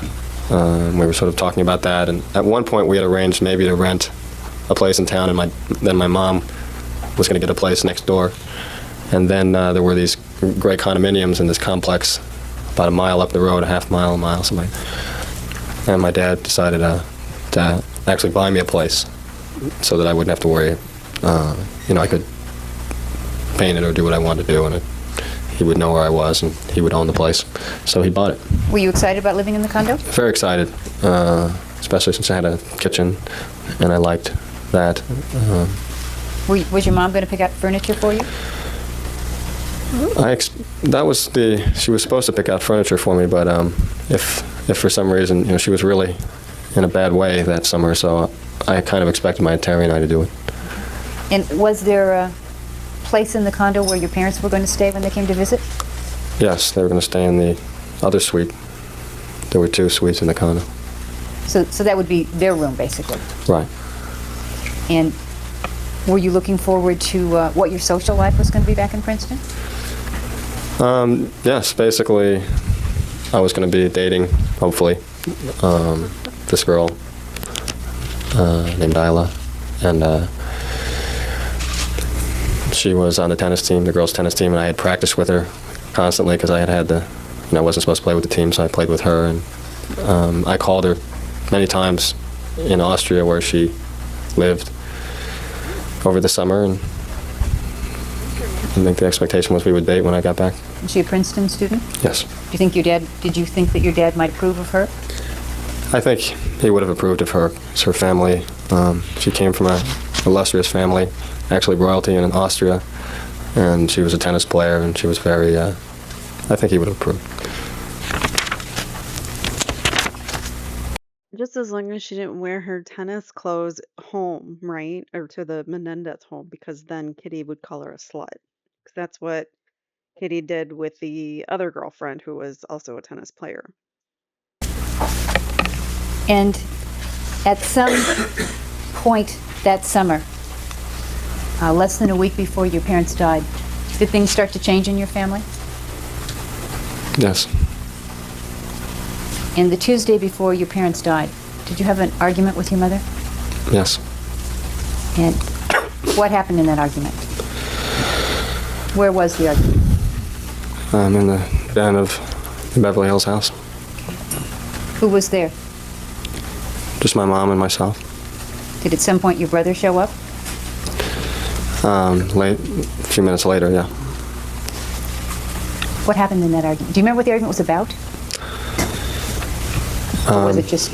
We were sort of talking about that, and at one point we had arranged maybe to rent a place in town, and then my mom was going to get a place next door. And then there were these great condominiums in this complex about a mile up the road, a half mile, a mile, something. And my dad decided to actually buy me a place so that I wouldn't have to worry. I could paint it or do what I wanted to do, and he would know where I was, and he would own the place. So he bought it. Were you excited about living in the condo? Very excited, especially since I had a kitchen, and I liked that. Was your mom going to pick out furniture for you? She was supposed to pick out furniture for me, but if for some reason, she was really in a bad way that summer, so I kind of expected my Terry and I to do it. And was there a place in the condo where your parents were going to stay when they came to visit? Yes, they were going to stay in the other suite. There were 2 suites in the condo. So that would be their room, basically. Right. And were you looking forward to what your social life was going to be back in Princeton? Yes, basically, I was going to be dating, hopefully, this girl named Lyle, and she was on the tennis team, the girls' tennis team, and I had practiced with her constantly because I I wasn't supposed to play with the team, so I played with her, and I called her many times in Austria where she lived over the summer, and I think the expectation was we would date when I got back. Was she a Princeton student? Yes. Did you think that your dad might approve of her? I think he would have approved of her. It's her family. She came from an illustrious family, actually royalty in Austria, and she was a tennis player, and she was very, I think he would have approved. Just as long as she didn't wear her tennis clothes home, right? Or to the Menendez home, because then Kitty would call her a slut. 'Cause that's what Kitty did with the other girlfriend who was also a tennis player. And at some point that summer, less than a week before your parents died, did things start to change in your family? Yes. And the Tuesday before your parents died, did you have an argument with your mother? Yes. And what happened in that argument? Where was the argument? In the den of the Beverly Hills house. Who was there? Just my mom and myself. Did at some point your brother show up? A few minutes later, yeah. What happened in that argument? Do you remember what the argument was about? Or was it just...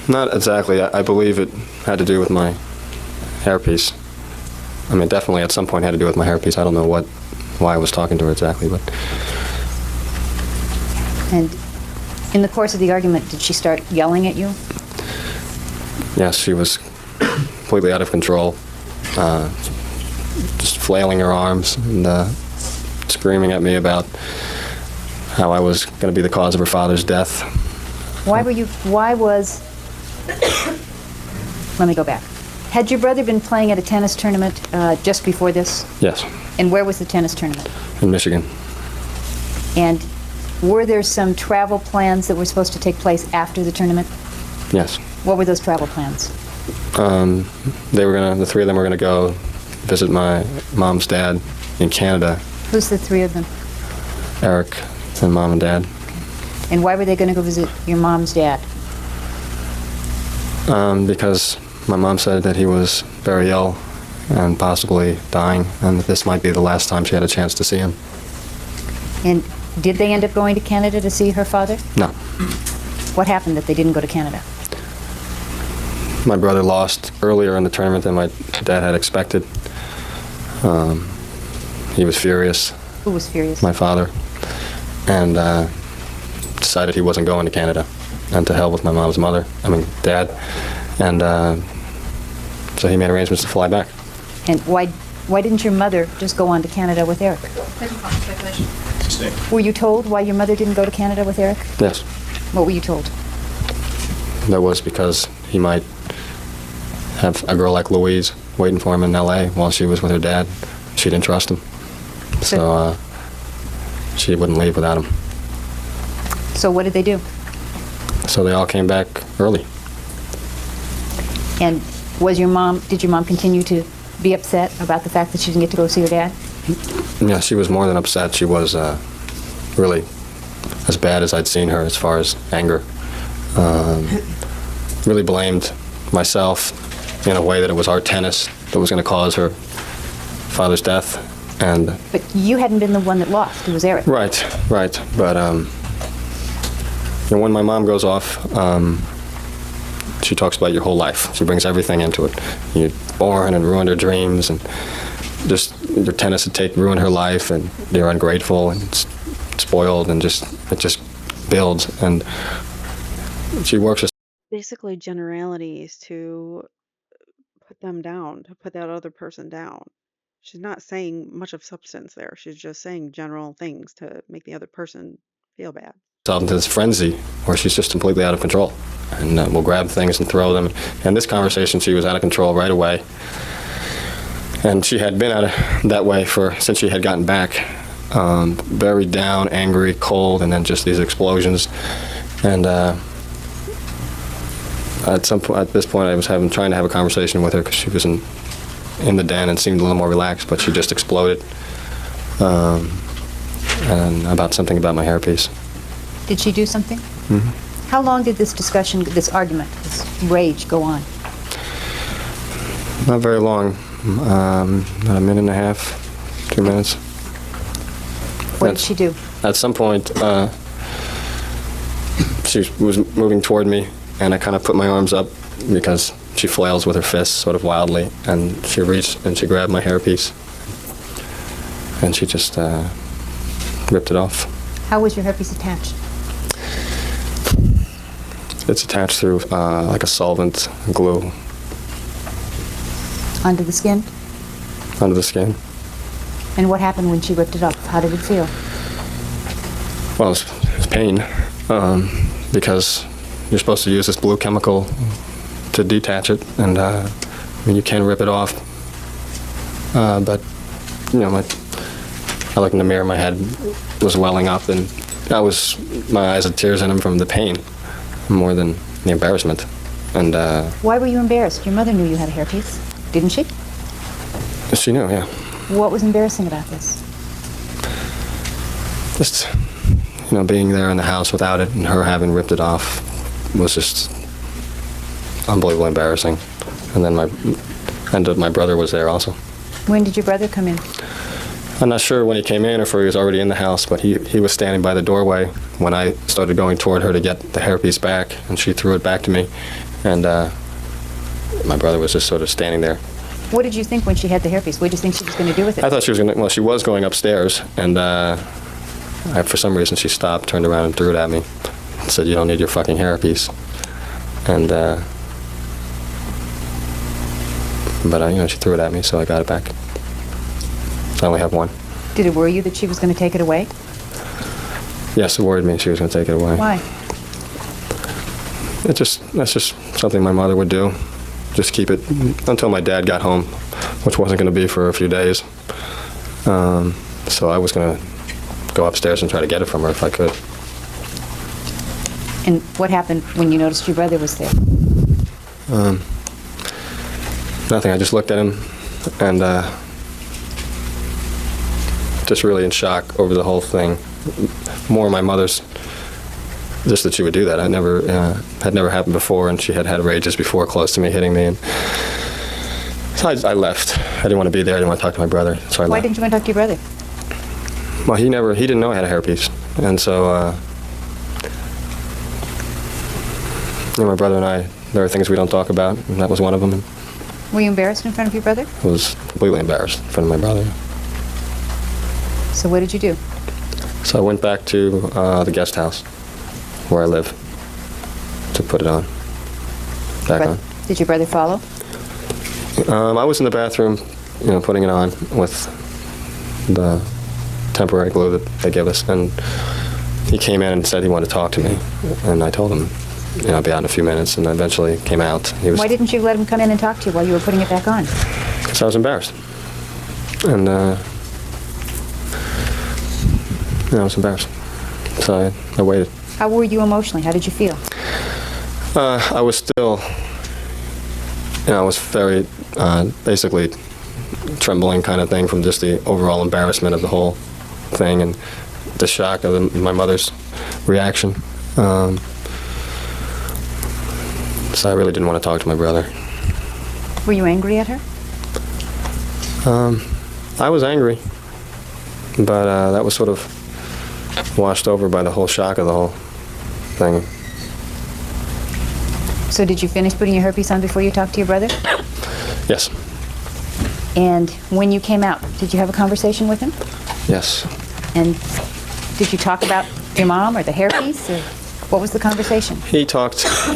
Not exactly. I believe it had to do with my hairpiece. I mean, definitely at some point had to do with my hairpiece. I don't know why I was talking to her exactly, but... And in the course of the argument, did she start yelling at you? Yes, she was completely out of control. Just flailing her arms and screaming at me about how I was going to be the cause of her father's death. Let me go back. Had your brother been playing at a tennis tournament just before this? Yes. And where was the tennis tournament? In Michigan. And were there some travel plans that were supposed to take place after the tournament? Yes. What were those travel plans? The 3 of them were gonna go visit my mom's dad in Canada. Who's the 3 of them? Erik and Mom and Dad. And why were they going to go visit your mom's dad? Because my mom said that he was very ill and possibly dying, and that this might be the last time she had a chance to see him. And did they end up going to Canada to see her father? No. What happened that they didn't go to Canada? My brother lost earlier in the tournament than my dad had expected. He was furious. Who was furious? My father. And decided he wasn't going to Canada. And to hell with my mom's dad. And so he made arrangements to fly back. And why didn't your mother just go on to Canada with Erik? Were you told why your mother didn't go to Canada with Erik? Yes. What were you told? That was because he might have a girl like Louise waiting for him in L.A. while she was with her dad. She didn't trust him. So she wouldn't leave without him. So what did they do? So they all came back early. And did your mom continue to be upset about the fact that she didn't get to go see her dad? Yeah, she was more than upset. She was really as bad as I'd seen her as far as anger. Really blamed myself in a way that it was our tennis that was going to cause her father's death. But you hadn't been the one that lost. It was Erik. Right. But when my mom goes off, she talks about your whole life. She brings everything into it. You're born and ruined her dreams, and just your tennis had ruined her life, and you're ungrateful and spoiled, and it just builds. And she works. Basically, generalities to put them down, to put that other person down. She's not saying much of substance there. She's just saying general things to make the other person feel bad. Into this frenzy where she's just completely out of control, and will grab things and throw them. And this conversation, she was out of control right away. And she had been that way since she had gotten back. Very down, angry, cold, and then just these explosions. And at this point, I was trying to have a conversation with her because she was in the den and seemed a little more relaxed, but she just exploded. And about something about my hairpiece. Did she do something? Mm-hmm. How long did this discussion, this argument, this rage go on? Not very long. About a minute and a half, 2 minutes. What did she do? At some point, she was moving toward me, and I kind of put my arms up because she flails with her fists sort of wildly, and she reached and she grabbed my hairpiece, and she just ripped it off. How was your hairpiece attached? It's attached through like a solvent glue. Under the skin? Under the skin. And what happened when she ripped it off? How did it feel? Well, it was pain, because you're supposed to use this blue chemical to detach it, and you can rip it off. But I looked in the mirror, my head was welling up, and my eyes had tears in them from the pain more than the embarrassment. And why were you embarrassed? Your mother knew you had a hairpiece, didn't she? She knew, yeah. What was embarrassing about this? Just, being there in the house without it and her having ripped it off was just unbelievably embarrassing. And then my brother was there also. When did your brother come in? I'm not sure when he came in or if he was already in the house, but he was standing by the doorway when I started going toward her to get the hairpiece back, and she threw it back to me, and my brother was just sort of standing there. What did you think when she had the hairpiece? What did you think she was going to do with it? I thought she was going upstairs, and for some reason she stopped, turned around and threw it at me, and said, "You don't need your fucking hairpiece." And but she threw it at me, so I got it back. So I only have one. Did it worry you that she was going to take it away? Yes, it worried me she was going to take it away. Why? That's just something my mother would do. Just keep it until my dad got home, which wasn't going to be for a few days. So I was going to go upstairs and try to get it from her if I could. And what happened when you noticed your brother was there? Nothing. I just looked at him and just really in shock over the whole thing. More my mother's, just that she would do that. Had never happened before, and she had rages before close to me, hitting me. And so I left. I didn't want to be there. I didn't want to talk to my brother, so I left. Why didn't you want to talk to your brother? Well, he didn't know I had a hairpiece, and so my brother and I, there are things we don't talk about, and that was one of them. Were you embarrassed in front of your brother? I was completely embarrassed in front of my brother. So what did you do? So I went back to the guest house where I live to put it on. Back on. Did your brother follow? I was in the bathroom putting it on with the temporary glue that they give us. And he came in and said he wanted to talk to me. And I told him, I'll be out in a few minutes, and eventually came out. Why didn't you let him come in and talk to you while you were putting it back on? Because I was embarrassed. And, I was embarrassed. So I waited. How were you emotionally? How did you feel? I was still, I was very, basically trembling kind of thing from just the overall embarrassment of the whole thing and the shock of my mother's reaction. So I really didn't want to talk to my brother. Were you angry at her? I was angry, but that was sort of washed over by the whole shock of the whole thing. So did you finish putting your hairpiece on before you talked to your brother? Yes. And when you came out, did you have a conversation with him? Yes. And did you talk about your mom or the hairpiece? Or what was the conversation? He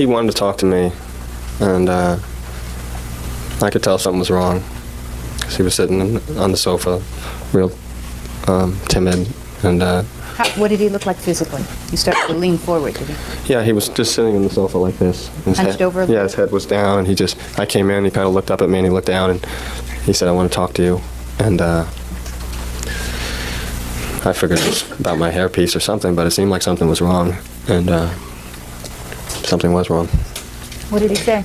wanted to talk to me, and I could tell something was wrong. Because he was sitting on the sofa, real timid, and What did he look like physically? You started to lean forward, did he? yeah, he was just sitting on the sofa like this. Hunched over a little? Yeah, his head was down, and I came in, he kind of looked up at me, and he looked down, and he said, "I want to talk to you." And I figured it was about my hairpiece or something, but it seemed like something was wrong, and something was wrong. What did he say?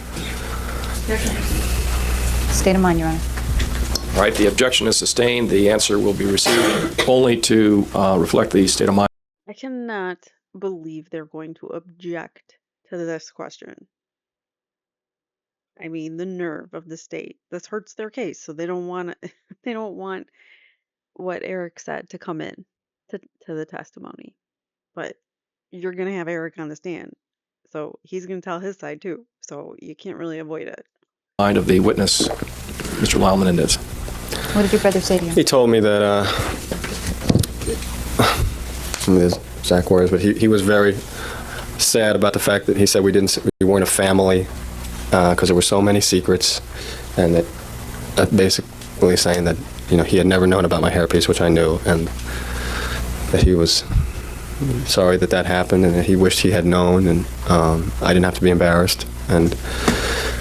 State of mind, Your Honor. All right, the objection is sustained. The answer will be received only to reflect the state of mind. I cannot believe they're going to object to this question. I mean, the nerve of the state. This hurts their case, so they don't want they don't want what Erik said to come in to the testimony. But you're going to have Erik on the stand, so he's going to tell his side too. So you can't really avoid it. Mind of the witness, Mr. Lyle Menendez. What did your brother say to you? He told me that, some of his exact words, but he was very sad about the fact that he said we weren't a family because there were so many secrets, and that basically saying that he had never known about my hairpiece, which I knew, and that he was sorry that happened, and that he wished he had known, and I didn't have to be embarrassed. And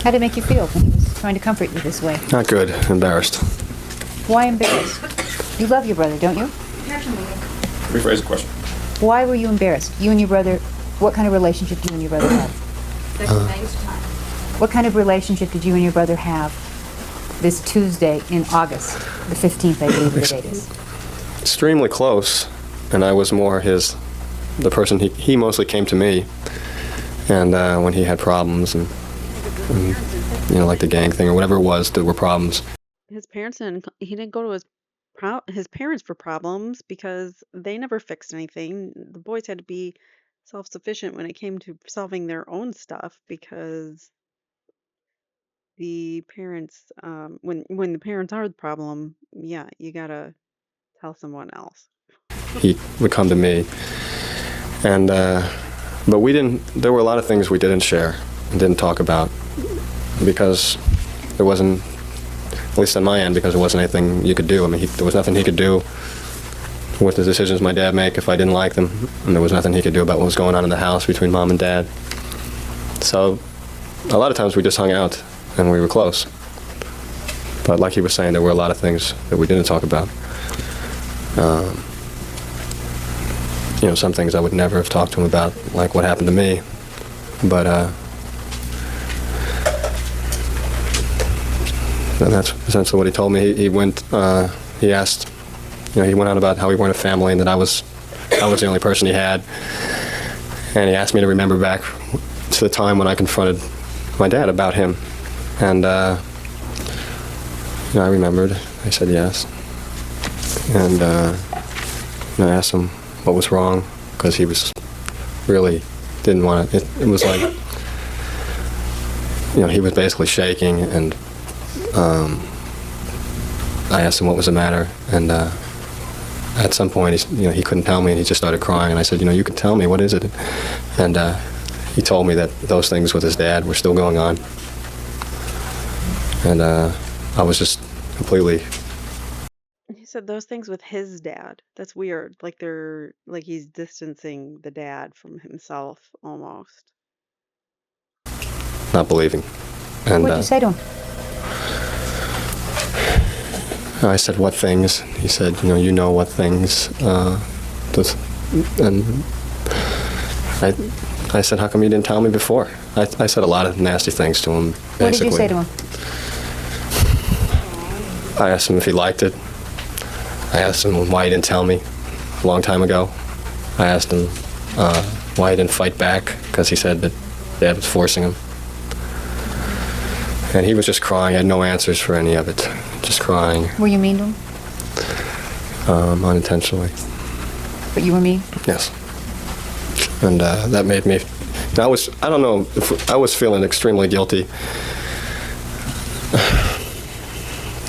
How did it make you feel when he was trying to comfort you this way? not good, embarrassed. Why embarrassed? You love your brother, don't you? Rephrase the question. Why were you embarrassed? You and your brother, what kind of relationship do you and your brother have? What kind of relationship did you and your brother have this Tuesday in August, the 15th, I believe the date is? Extremely close, and I was more the person he mostly came to me, and when he had problems, and like the gang thing or whatever it was, there were problems. His parents he didn't go to his parents for problems because they never fixed anything. The boys had to be self-sufficient when it came to solving their own stuff because the parents, when the parents are the problem, yeah, you gotta tell someone else. He would come to me, and but there were a lot of things we didn't share and didn't talk about because there wasn't, at least on my end, because there wasn't anything you could do. I mean, there was nothing he could do with the decisions my dad make if I didn't like them, and there was nothing he could do about what was going on in the house between Mom and Dad. So a lot of times we just hung out and we were close. But like he was saying, there were a lot of things that we didn't talk about. Some things I would never have talked to him about, like what happened to me. But and that's essentially what he told me. He asked, he went on about how we weren't a family and that I was the only person he had. And he asked me to remember back to the time when I confronted my dad about him. And I remembered. I said yes. And I asked him what was wrong, because he was really didn't want to. It was like, he was basically shaking, and I asked him what was the matter, and at some point he couldn't tell me, and he just started crying, and I said, you can tell me, what is it? And he told me that those things with his dad were still going on, and I was just completely. He said those things with his dad. That's weird. Like they're like he's distancing the dad from himself almost. Not believing. And What'd you say to him? I said, what things? He said, you know what things. And I said, how come you didn't tell me before? I said a lot of nasty things to him, basically. What did you say to him? I asked him if he liked it. I asked him why he didn't tell me a long time ago. I asked him why he didn't fight back, because he said that Dad was forcing him. And he was just crying. I had no answers for any of it. Just crying. Were you mean to him? Unintentionally. But you were mean? Yes. And that made me, I don't know, I was feeling extremely guilty.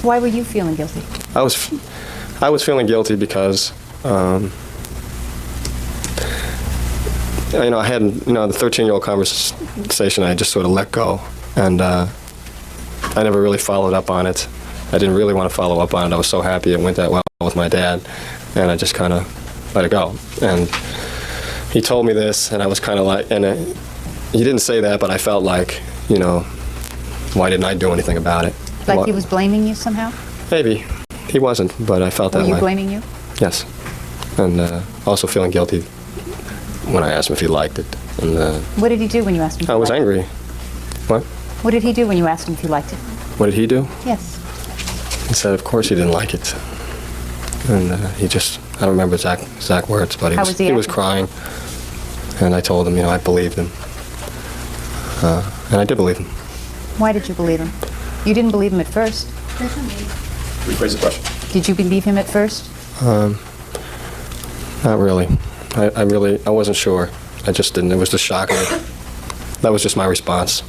Why were you feeling guilty? I was feeling guilty because, I hadn't, the 13-year-old conversation, I just sort of let go. And I never really followed up on it. I didn't really want to follow up on it. I was so happy it went that well with my dad. And I just kind of let it go. And he told me this, and I was kind of like, and he didn't say that, but I felt like, why didn't I do anything about it? Like he was blaming you somehow? Maybe. He wasn't, but I felt that way. Were you blaming you? Yes. And also feeling guilty when I asked him if he liked it. And What did he do when you asked him if he I was liked angry. What? What did he do when you asked him if he liked it? What did he do? Yes. He said, of course he didn't like it. And he just, I don't remember exact words, but he was crying. And I told him, I believed him. And I did believe him. Why did you believe him? You didn't believe him at first. Rephrase the question. Did you believe him at first? Not really. I wasn't sure. I just didn't. It was just shocking. That was just my response.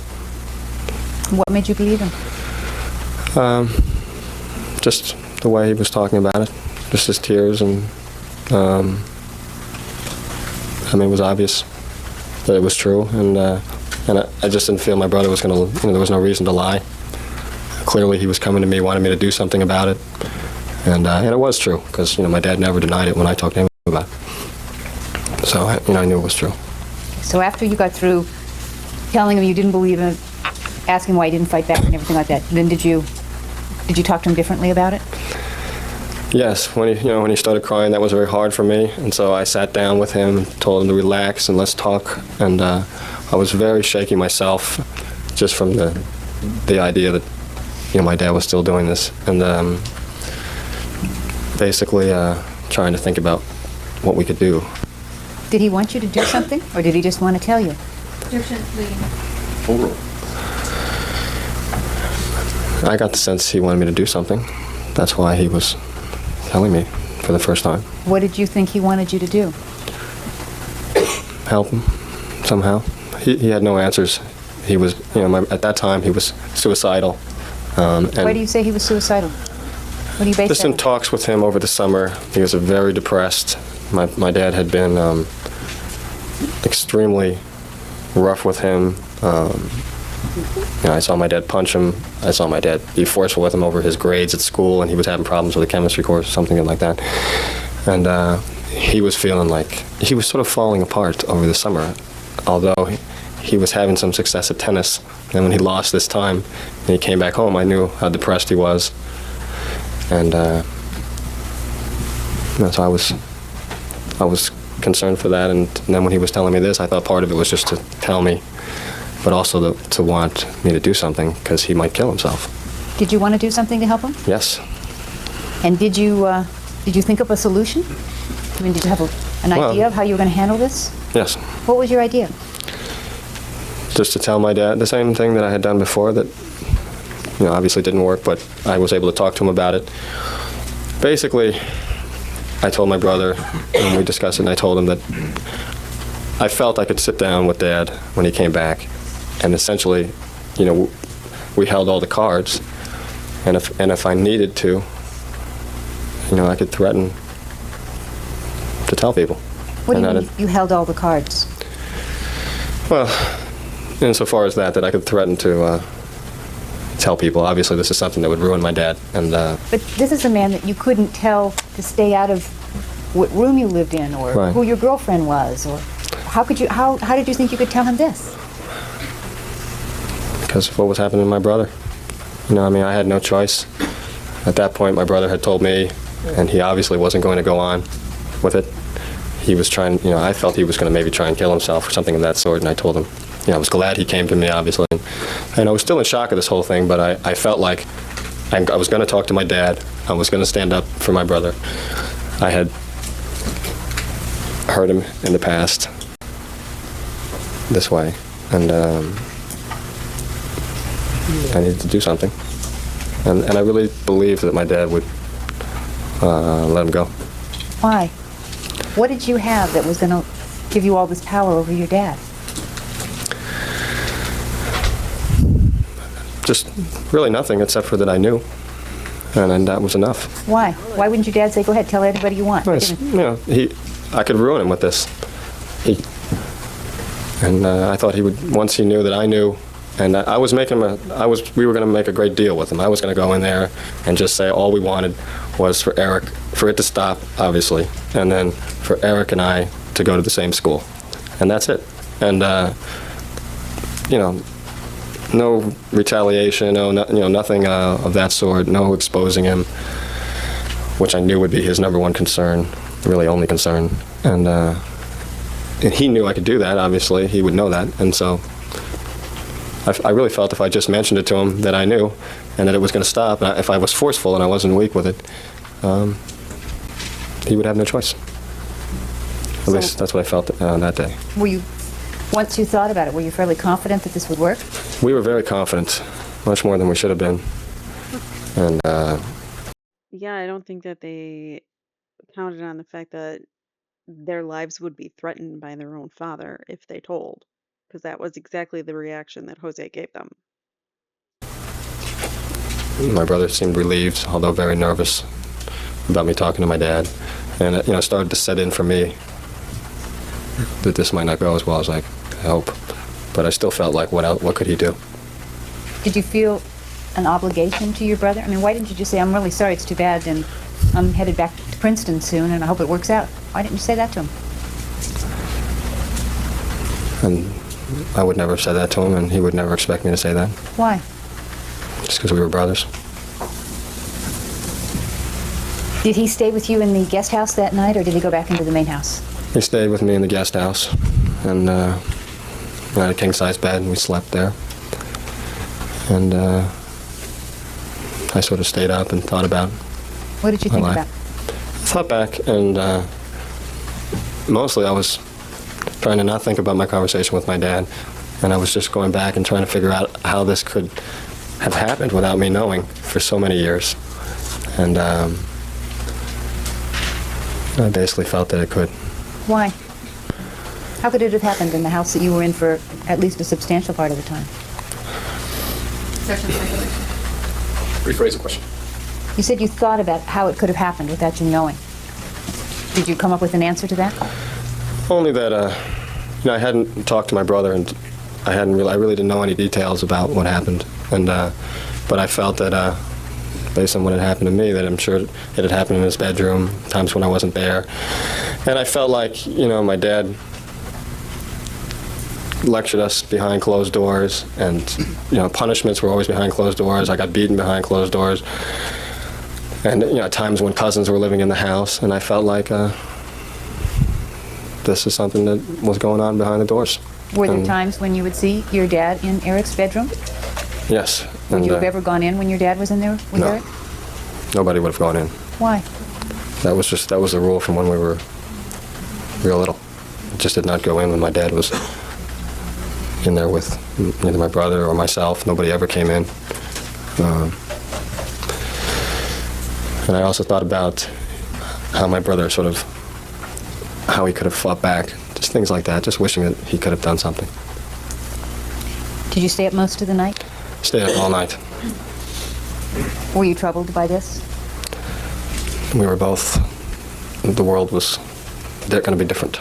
What made you believe him? Just the way he was talking about it. Just his tears, and it was obvious that it was true, and I just didn't feel my brother was going to, there was no reason to lie. Clearly he was coming to me, wanting me to do something about it, and it was true, because, my dad never denied it when I talked to him about it. So, I knew it was true. So after you got through telling him you didn't believe him, asking why he didn't fight back and everything like that, then did you talk to him differently about it? Yes, when he started crying, that was very hard for me, and so I sat down with him and told him to relax and let's talk. And I was very shaky myself, just from the idea that my dad was still doing this, and basically trying to think about what we could do. Did he want you to do something, or did he just want to tell you? Overall. I got the sense he wanted me to do something. That's why he was telling me for the first time. What did you think he wanted you to do? Help him somehow. He had no answers. He was, at that time he was suicidal. And Why do you say he was suicidal? What do you base just that in on? talks with him over the summer, he was very depressed. My dad had been extremely rough with him. I saw my dad punch him. I saw my dad be forceful with him over his grades at school, and he was having problems with the chemistry course, something like that. And he was feeling like he was sort of falling apart over the summer, although he was having some success at tennis. And when he lost this time and he came back home, I knew how depressed he was. And so I was concerned for that. And then when he was telling me this, I thought part of it was just to tell me, but also to want me to do something, because he might kill himself. Did you want to do something to help him? Yes. And did you think up a solution? I mean, did you have an idea of how you were going to handle this? Yes. What was your idea? Just to tell my dad the same thing that I had done before, that obviously didn't work, but I was able to talk to him about it. Basically, I told my brother, and we discussed it, and I told him that I felt I could sit down with Dad when he came back, and essentially, we held all the cards, and if I needed to, I could threaten to tell people. What do you mean you held all the cards? Well, insofar as that I could threaten to tell people. Obviously, this is something that would ruin my dad. And But this is a man that you couldn't tell to stay out of what room you lived in, or Right. who your girlfriend was, or how did you think you could tell him this? because of what was happening to my brother. You know, I mean, I had no choice. At that point, my brother had told me, and he obviously wasn't going to go on with it. He was trying, you know, I felt he was going to maybe try and kill himself or something of that sort, and I told him, you know, I was glad he came to me, obviously. And I was still in shock of this whole thing, but I felt like I was going to talk to my dad. I was going to stand up for my brother. I had hurt him in the past this way, and I needed to do something. And I really believed that my dad would let him go. Why? What did you have that was going to give you all this power over your dad? Just really nothing except for that I knew, and that was enough. Why? Why wouldn't your dad say, go ahead, tell anybody you want? Nice. You know, I could ruin him with this. I thought he would, once he knew that I knew, and we were going to make a great deal with him. I was going to go in there and just say all we wanted was for Erik, for it to stop, obviously, and then for Erik and I to go to the same school. And that's it. And, you know, no retaliation, nothing of that sort, no exposing him, which I knew would be his number one concern, really only concern. And he knew I could do that, obviously. He would know that. And so I really felt if I just mentioned it to him that I knew and that it was going to stop, and if I was forceful and I wasn't weak with it, he would have no choice. At least that's what I felt that day. Once you thought about it, were you fairly confident that this would work? We were very confident, much more than we should have been. And Yeah, I don't think that they counted on the fact that their lives would be threatened by their own father if they told, because that was exactly the reaction that Jose gave them. my brother seemed relieved, although very nervous about me talking to my dad. And it, started to set in for me that this might not go as well as I hope. But I still felt like, what could he do? Did you feel an obligation to your brother? I mean, why didn't you just say, I'm really sorry, it's too bad, and I'm headed back to Princeton soon, and I hope it works out? Why didn't you say that to him? And I would never have said that to him, and he would never expect me to say that. Why? Just because we were brothers. Did he stay with you in the guest house that night, or did he go back into the main house? He stayed with me in the guest house, and I had a king-size bed, and we slept there. And I sort of stayed up and thought about What did you think about? I thought back, and mostly I was trying to not think about my conversation with my dad, and I was just going back and trying to figure out how this could have happened without me knowing for so many years. And I basically felt that it could. Why? How could it have happened in the house that you were in for at least a substantial part of the time? Rephrase the question. You said you thought about how it could have happened without you knowing. Did you come up with an answer to that? Only that, I hadn't talked to my brother, and I really didn't know any details about what happened. And but I felt that, based on what had happened to me, that I'm sure it had happened in his bedroom, times when I wasn't there. And I felt like, my dad lectured us behind closed doors, and, punishments were always behind closed doors. I got beaten behind closed doors. And, at times when cousins were living in the house, and I felt like this is something that was going on behind the doors. Were there times when you would see your dad in Erik's bedroom? Yes. Would you have ever gone in when your dad was in there with No. Erik? Nobody would have gone in. Why? That was the rule from when we were real little. I just did not go in when my dad was in there with either my brother or myself. Nobody ever came in. And I also thought about how my brother how he could have fought back. Just things like that, just wishing that he could have done something. Did you stay up most of the night? Stayed up all night. Were you troubled by this? We were both, the world was going to be different.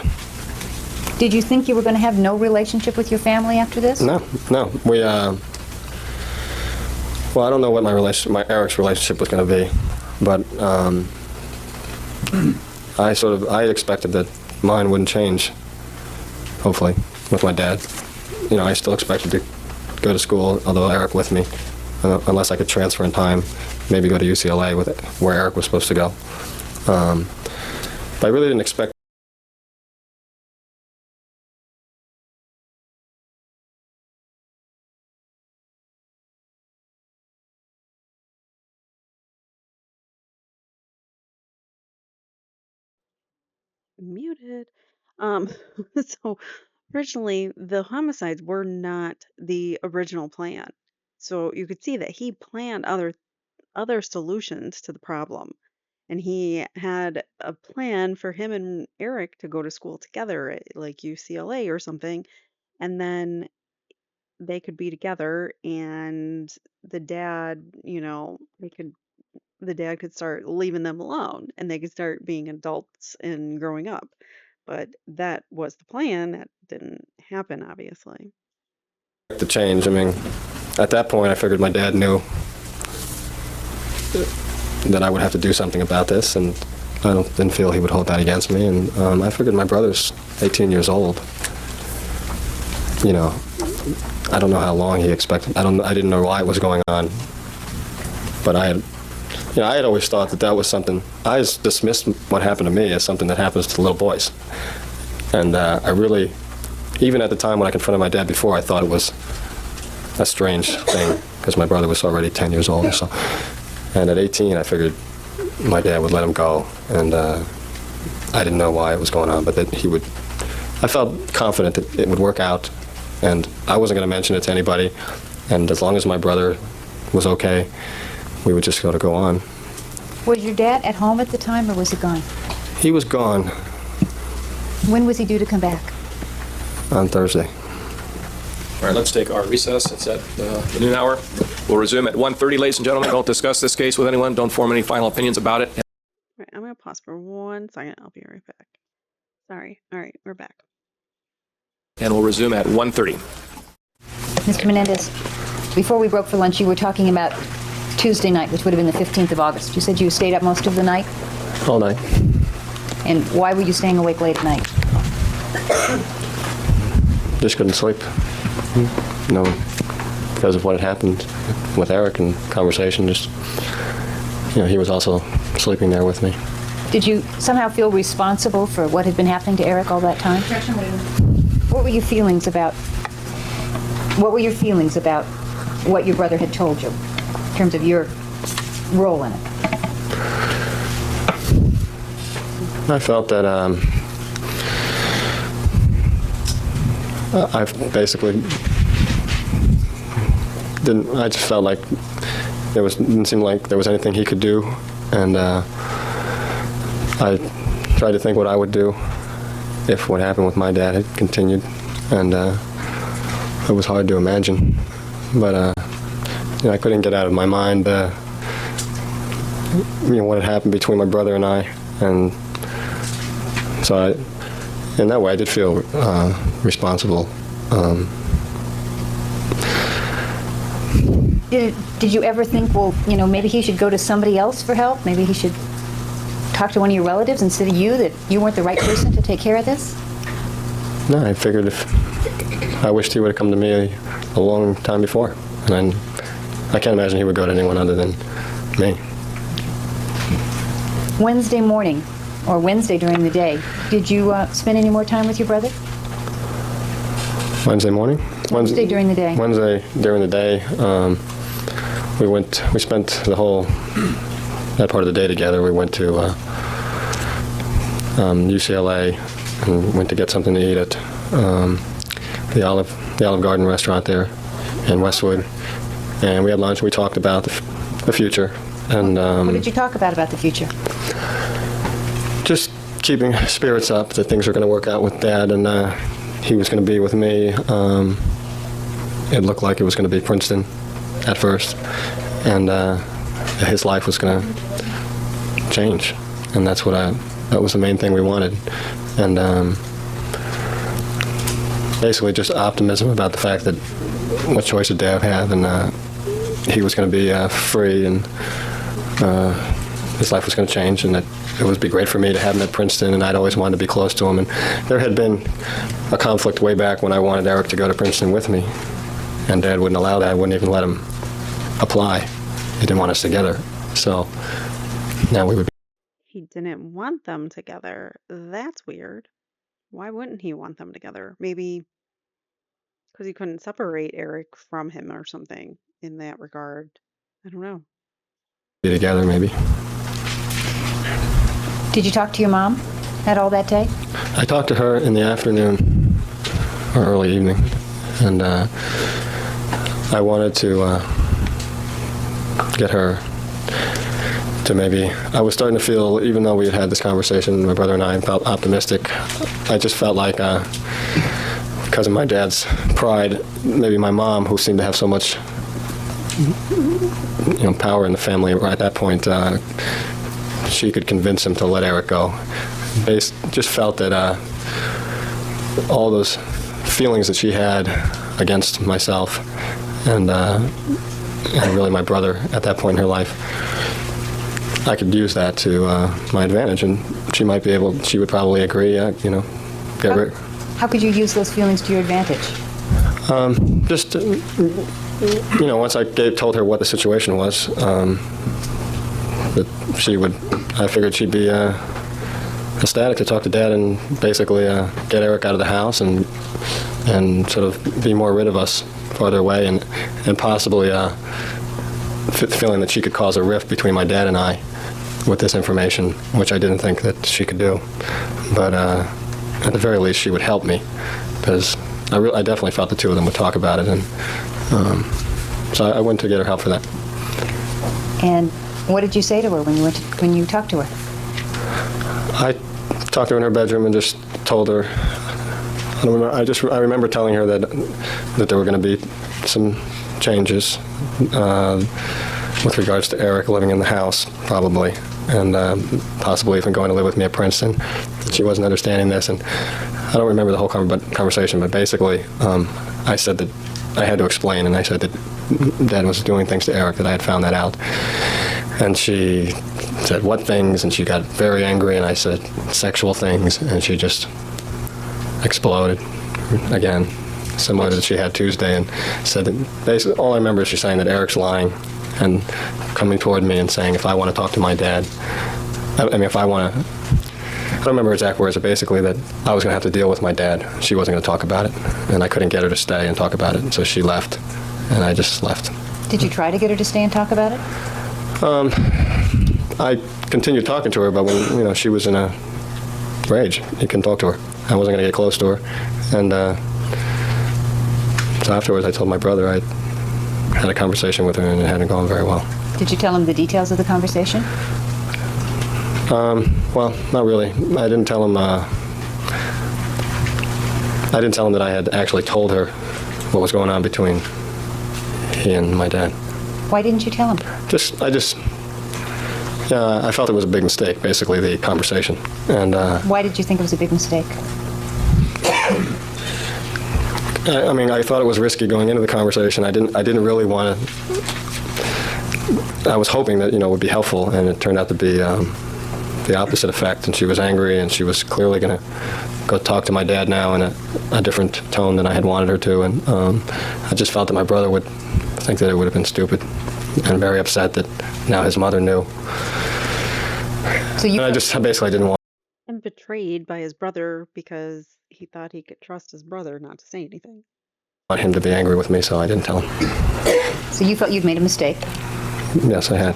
Did you think you were going to have no relationship with your family after this? No. Well, I don't know what my Eric's relationship was going to be, but I expected that mine wouldn't change. Hopefully, with my dad, I still expected to go to school, although Erik with me, unless I could transfer in time, maybe go to UCLA with it, where Erik was supposed to go. But I really didn't expect. Muted. Um, so originally the homicides were not the original plan. So you could see that he planned other solutions to the problem. And he had a plan for him and Erik to go to school together at like UCLA or something, and then they could be together and the dad, the dad could start leaving them alone and they could start being adults and growing up. But that was the plan. That didn't happen, obviously. The change. I mean, at that point, I figured my dad knew that I would have to do something about this, and didn't feel he would hold that against me. And I figured my brother's 18 years old. I don't know how long he expected. I didn't know why it was going on, but I had always thought that was something. I just dismissed what happened to me as something that happens to little boys, and I really, even at the time when I confronted my dad before, I thought it was a strange thing because my brother was already 10 years old or so. And at 18, I figured my dad would let him go, and I didn't know why it was going on, but that he would. I felt confident that it would work out, and I wasn't going to mention it to anybody. And as long as my brother was okay, we would just go on. Was your dad at home at the time, or was he gone? He was gone. When was he due to come back? On Thursday. All right, let's take our recess. It's at the noon hour. We'll resume at 1:30, ladies and gentlemen. Don't discuss this case with anyone. Don't form any final opinions about it. All right, I'm going to pause for 1 second. I'll be right back. Sorry. All right, we're back. And we'll resume at 1:30. Mr. Menendez, before we broke for lunch, you were talking about Tuesday night, which would have been the 15th of August. You said you stayed up most of the night? All night. And why were you staying awake late at night? Just couldn't sleep. No, because of what had happened with Erik and conversation. Just, he was also sleeping there with me. Did you somehow feel responsible for what had been happening to Erik all that time? What were your feelings about what your brother had told you in terms of your role in it? I felt that I basically didn't. I just felt like didn't seem like there was anything he could do, and I tried to think what I would do if what happened with my dad had continued, and it was hard to imagine, but I couldn't get out of my mind what had happened between my brother and I, and so in that way I did feel responsible. Did you ever think, well, maybe he should go to somebody else for help? Maybe he should talk to one of your relatives instead of you, that you weren't the right person to take care of this? No, I figured I wished he would have come to me a long time before. And I can't imagine he would go to anyone other than me. Wednesday morning, or Wednesday during the day, did you spend any more time with your brother? Wednesday morning? Wednesday during the day. Wednesday during the day, we spent that part of the day together. We went to UCLA and went to get something to eat at the Olive Garden restaurant there in Westwood. And we had lunch. We talked about the future. And what did you talk about the future? Just keeping spirits up, that things are going to work out with Dad, and he was going to be with me. It looked like it was going to be Princeton at first, and his life was going to change, and that was the main thing we wanted. And basically just optimism about the fact that what choice did Dad have, and he was going to be free and his life was going to change, and that it would be great for me to have him at Princeton, and I'd always wanted to be close to him. And there had been a conflict way back when I wanted Erik to go to Princeton with me, and Dad wouldn't allow that. I wouldn't even let him apply. He didn't want us together. So now we would be. He didn't want them together. That's weird. Why wouldn't he want them together? Maybe because he couldn't separate Erik from him or something in that regard. I don't know. Together, maybe. Did you talk to your mom at all that day? I talked to her in the afternoon or early evening, and I wanted to get her to maybe. I was starting to feel, even though we had had this conversation, my brother and I felt optimistic. I just felt like, because of my dad's pride, maybe my mom, who seemed to have so much power in the family right at that point, she could convince him to let Erik go. They just felt that all those feelings that she had against myself and really my brother at that point in her life, I could use that to my advantage, and she would probably agree, get rid. How could you use those feelings to your advantage? Just, once I told her what the situation was, that I figured she'd be ecstatic to talk to Dad and basically get Erik out of the house and sort of be more rid of us farther away, and possibly feeling that she could cause a rift between my dad and I with this information, which I didn't think that she could do. But at the very least, she would help me, because I definitely felt the two of them would talk about it, and so I went to get her help for that. And what did you say to her when you talked to her? I talked to her in her bedroom and just told her. I remember telling her that there were going to be some changes with regards to Erik living in the house, probably, and possibly even going to live with me at Princeton. She wasn't understanding this, and I don't remember the whole conversation, but basically I said that I had to explain, and I said that Dad was doing things to Erik, that I had found that out. And she said, "What things?" And she got very angry, and I said, "Sexual things," and she just exploded again, similar to that she had Tuesday, and said that basically all I remember is she saying that Erik's lying and coming toward me and saying, if I want to talk to my dad, I don't remember exact words, but basically that I was going to have to deal with my dad. She wasn't going to talk about it, and I couldn't get her to stay and talk about it, and so she left, and I just left. Did you try to get her to stay and talk about it? I continued talking to her, but when she was in a rage, you couldn't talk to her. I wasn't going to get close to her, and so afterwards I told my brother I had a conversation with her, and it hadn't gone very well. Did you tell him the details of the conversation? Well, not really. I didn't tell him that I had actually told her what was going on between he and my dad. Why didn't you tell him? I felt it was a big mistake, basically, the conversation. And why did you think it was a big mistake? I thought it was risky going into the conversation. I didn't really want to. I was hoping that it would be helpful, and it turned out to be the opposite effect. And she was angry, and she was clearly going to go talk to my dad now in a different tone than I had wanted her to. And I just felt that my brother would think that it would have been stupid, and very upset that now his mother knew. So I basically didn't want. And betrayed by his brother because he thought he could trust his brother not to say anything. Want him to be angry with me, so I didn't tell him. So you felt you'd made a mistake? Yes, I had.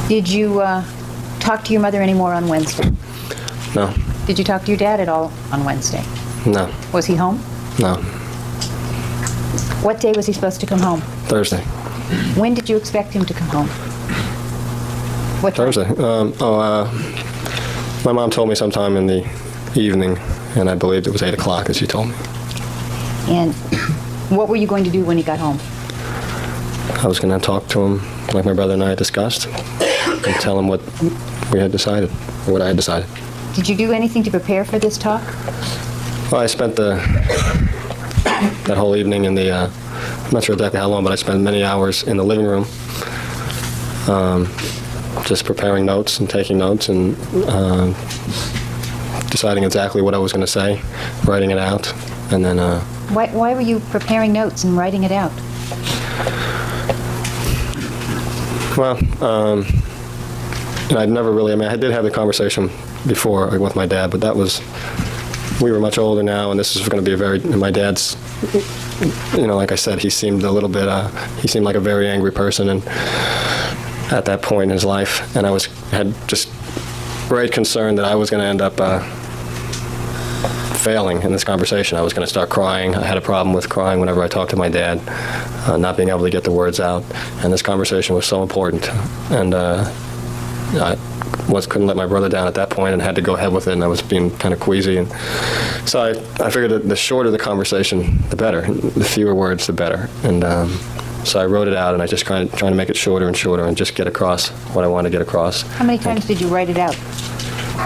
Did you talk to your mother anymore on Wednesday? No. Did you talk to your dad at all on Wednesday? No. Was he home? No. What day was he supposed to come home? Thursday. When did you expect him to come home? What time? Thursday. My mom told me sometime in the evening, and I believed it was 8 o'clock, as she told me. And what were you going to do when he got home? I was going to talk to him like my brother and I had discussed, and tell him what we had decided, or what I had decided. Did you do anything to prepare for this talk? Well, I spent that whole evening in the not sure exactly how long, but I spent many hours in the living room, just preparing notes and taking notes and deciding exactly what I was going to say, writing it out, and then... Why were you preparing notes and writing it out? Well, I'd never really, I did have the conversation before with my dad, but we were much older now, and this is going to be my dad's, like I said, he seemed a little bit, he seemed like a very angry person and at that point in his life, and I had just great concern that I was going to end up failing in this conversation. I was going to start crying. I had a problem with crying whenever I talked to my dad, not being able to get the words out. And this conversation was so important. And I couldn't let my brother down at that point and had to go ahead with it, and I was being kind of queasy. And so I figured that the shorter the conversation, the better. The fewer words, the better. And so I wrote it out, and I just trying to make it shorter and shorter and just get across what I want to get across. How many times did you write it out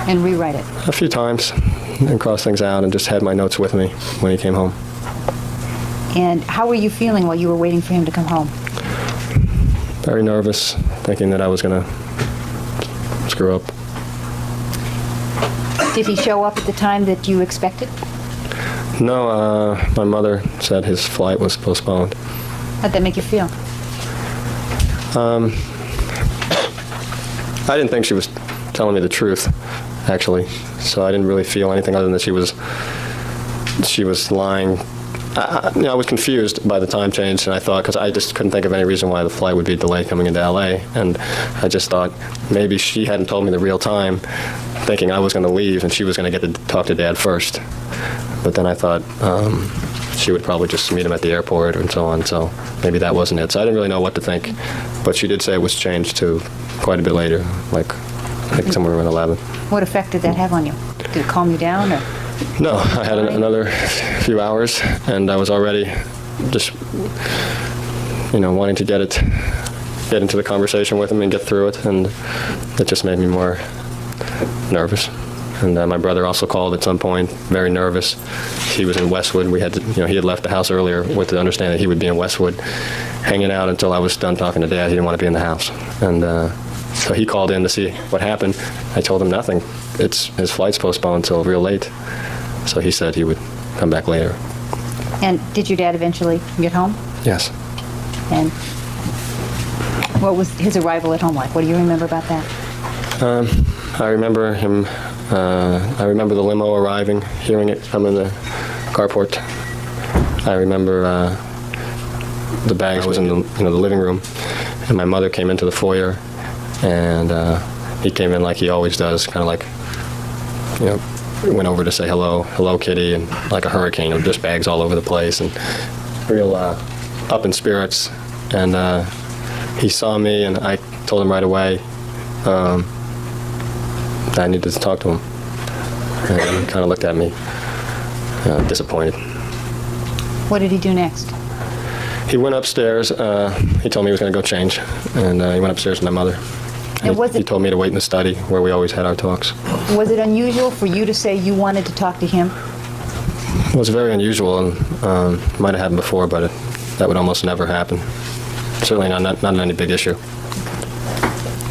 and rewrite it? A few times, and cross things out, and just had my notes with me when he came home. And how were you feeling while you were waiting for him to come home? Very nervous, thinking that I was going to screw up. Did he show up at the time that you expected? No, my mother said his flight was postponed. How'd that make you feel? I didn't think she was telling me the truth, actually. So I didn't really feel anything other than that she was lying. I was confused by the time change, and I thought, because I just couldn't think of any reason why the flight would be delayed coming into L.A., and I just thought maybe she hadn't told me the real time, thinking I was going to leave and she was going to get to talk to Dad first. But then I thought she would probably just meet him at the airport and so on, so maybe that wasn't it. So I didn't really know what to think, but she did say it was changed to quite a bit later, like I think somewhere around 11. What effect did that have on you? Did it calm you down, or? No, I had another few hours, and I was already just, wanting to get into the conversation with him and get through it, and it just made me more nervous. And my brother also called at some point, very nervous. He was in Westwood. We had to, he had left the house earlier with the understanding that he would be in Westwood, hanging out until I was done talking to Dad. He didn't want to be in the house, and so he called in to see what happened. I told him nothing. His flight's postponed until real late. So he said he would come back later. And did your dad eventually get home? Yes. And what was his arrival at home like? What do you remember about that? I remember him. I remember the limo arriving, hearing it come in the carport. I remember the bags was in the living room, and my mother came into the foyer, and he came in like he always does, kind of like, went over to say hello kitty, and like a hurricane, just bags all over the place, and real up in spirits. And he saw me, and I told him right away that I needed to talk to him. And he kind of looked at me disappointed. What did he do next? He went upstairs. He told me he was going to go change, and he went upstairs with my mother. And he told me to wait in the study where we always had our talks. Was it unusual for you to say you wanted to talk to him? It was very unusual, and might have happened before, but that would almost never happen. Certainly not any big issue.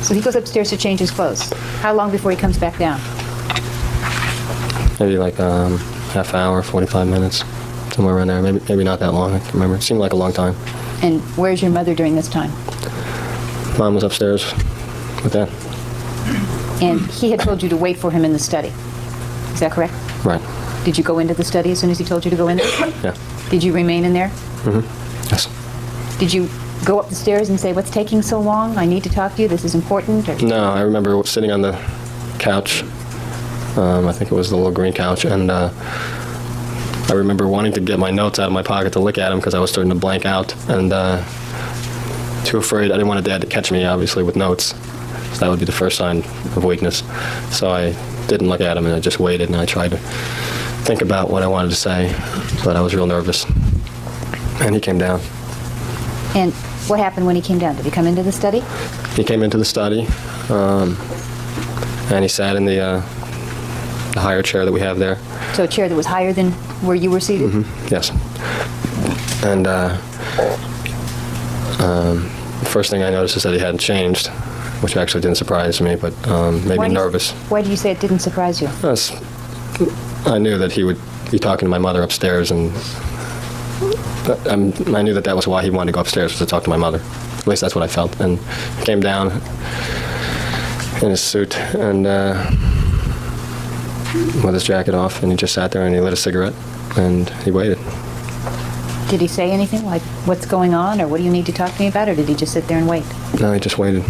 So he goes upstairs to change his clothes. How long before he comes back down? Maybe like half hour, 45 minutes, somewhere around there. Maybe not that long. I can't remember. It seemed like a long time. And where's your mother during this time? Mom was upstairs with Dad. And he had told you to wait for him in the study. Is that correct? Right. Did you go into the study as soon as he told you to go in there? Yeah. Did you remain in there? Mm-hmm. Yes. Did you go up the stairs and say, what's taking so long? I need to talk to you. This is important? Or? No, I remember sitting on the couch. I think it was the little green couch, and I remember wanting to get my notes out of my pocket to look at them because I was starting to blank out, and too afraid. I didn't want Dad to catch me, obviously, with notes. So that would be the first sign of weakness. So I didn't look at him, and I just waited, and I tried to think about what I wanted to say, but I was real nervous. And he came down. And what happened when he came down? Did he come into the study? He came into the study, and he sat in the higher chair that we have there. So a chair that was higher than where you were seated? Mm-hmm. Yes. And The first thing I noticed is that he hadn't changed, which actually didn't surprise me, but made me nervous. Why do you say it didn't surprise you? I knew that he would be talking to my mother upstairs, and I knew that that was why he wanted to go upstairs, was to talk to my mother. At least that's what I felt. And he came down in his suit and with his jacket off, and he just sat there and he lit a cigarette and he waited. Did he say anything like, what's going on, or what do you need to talk to me about, or did he just sit there and wait? No, he just waited.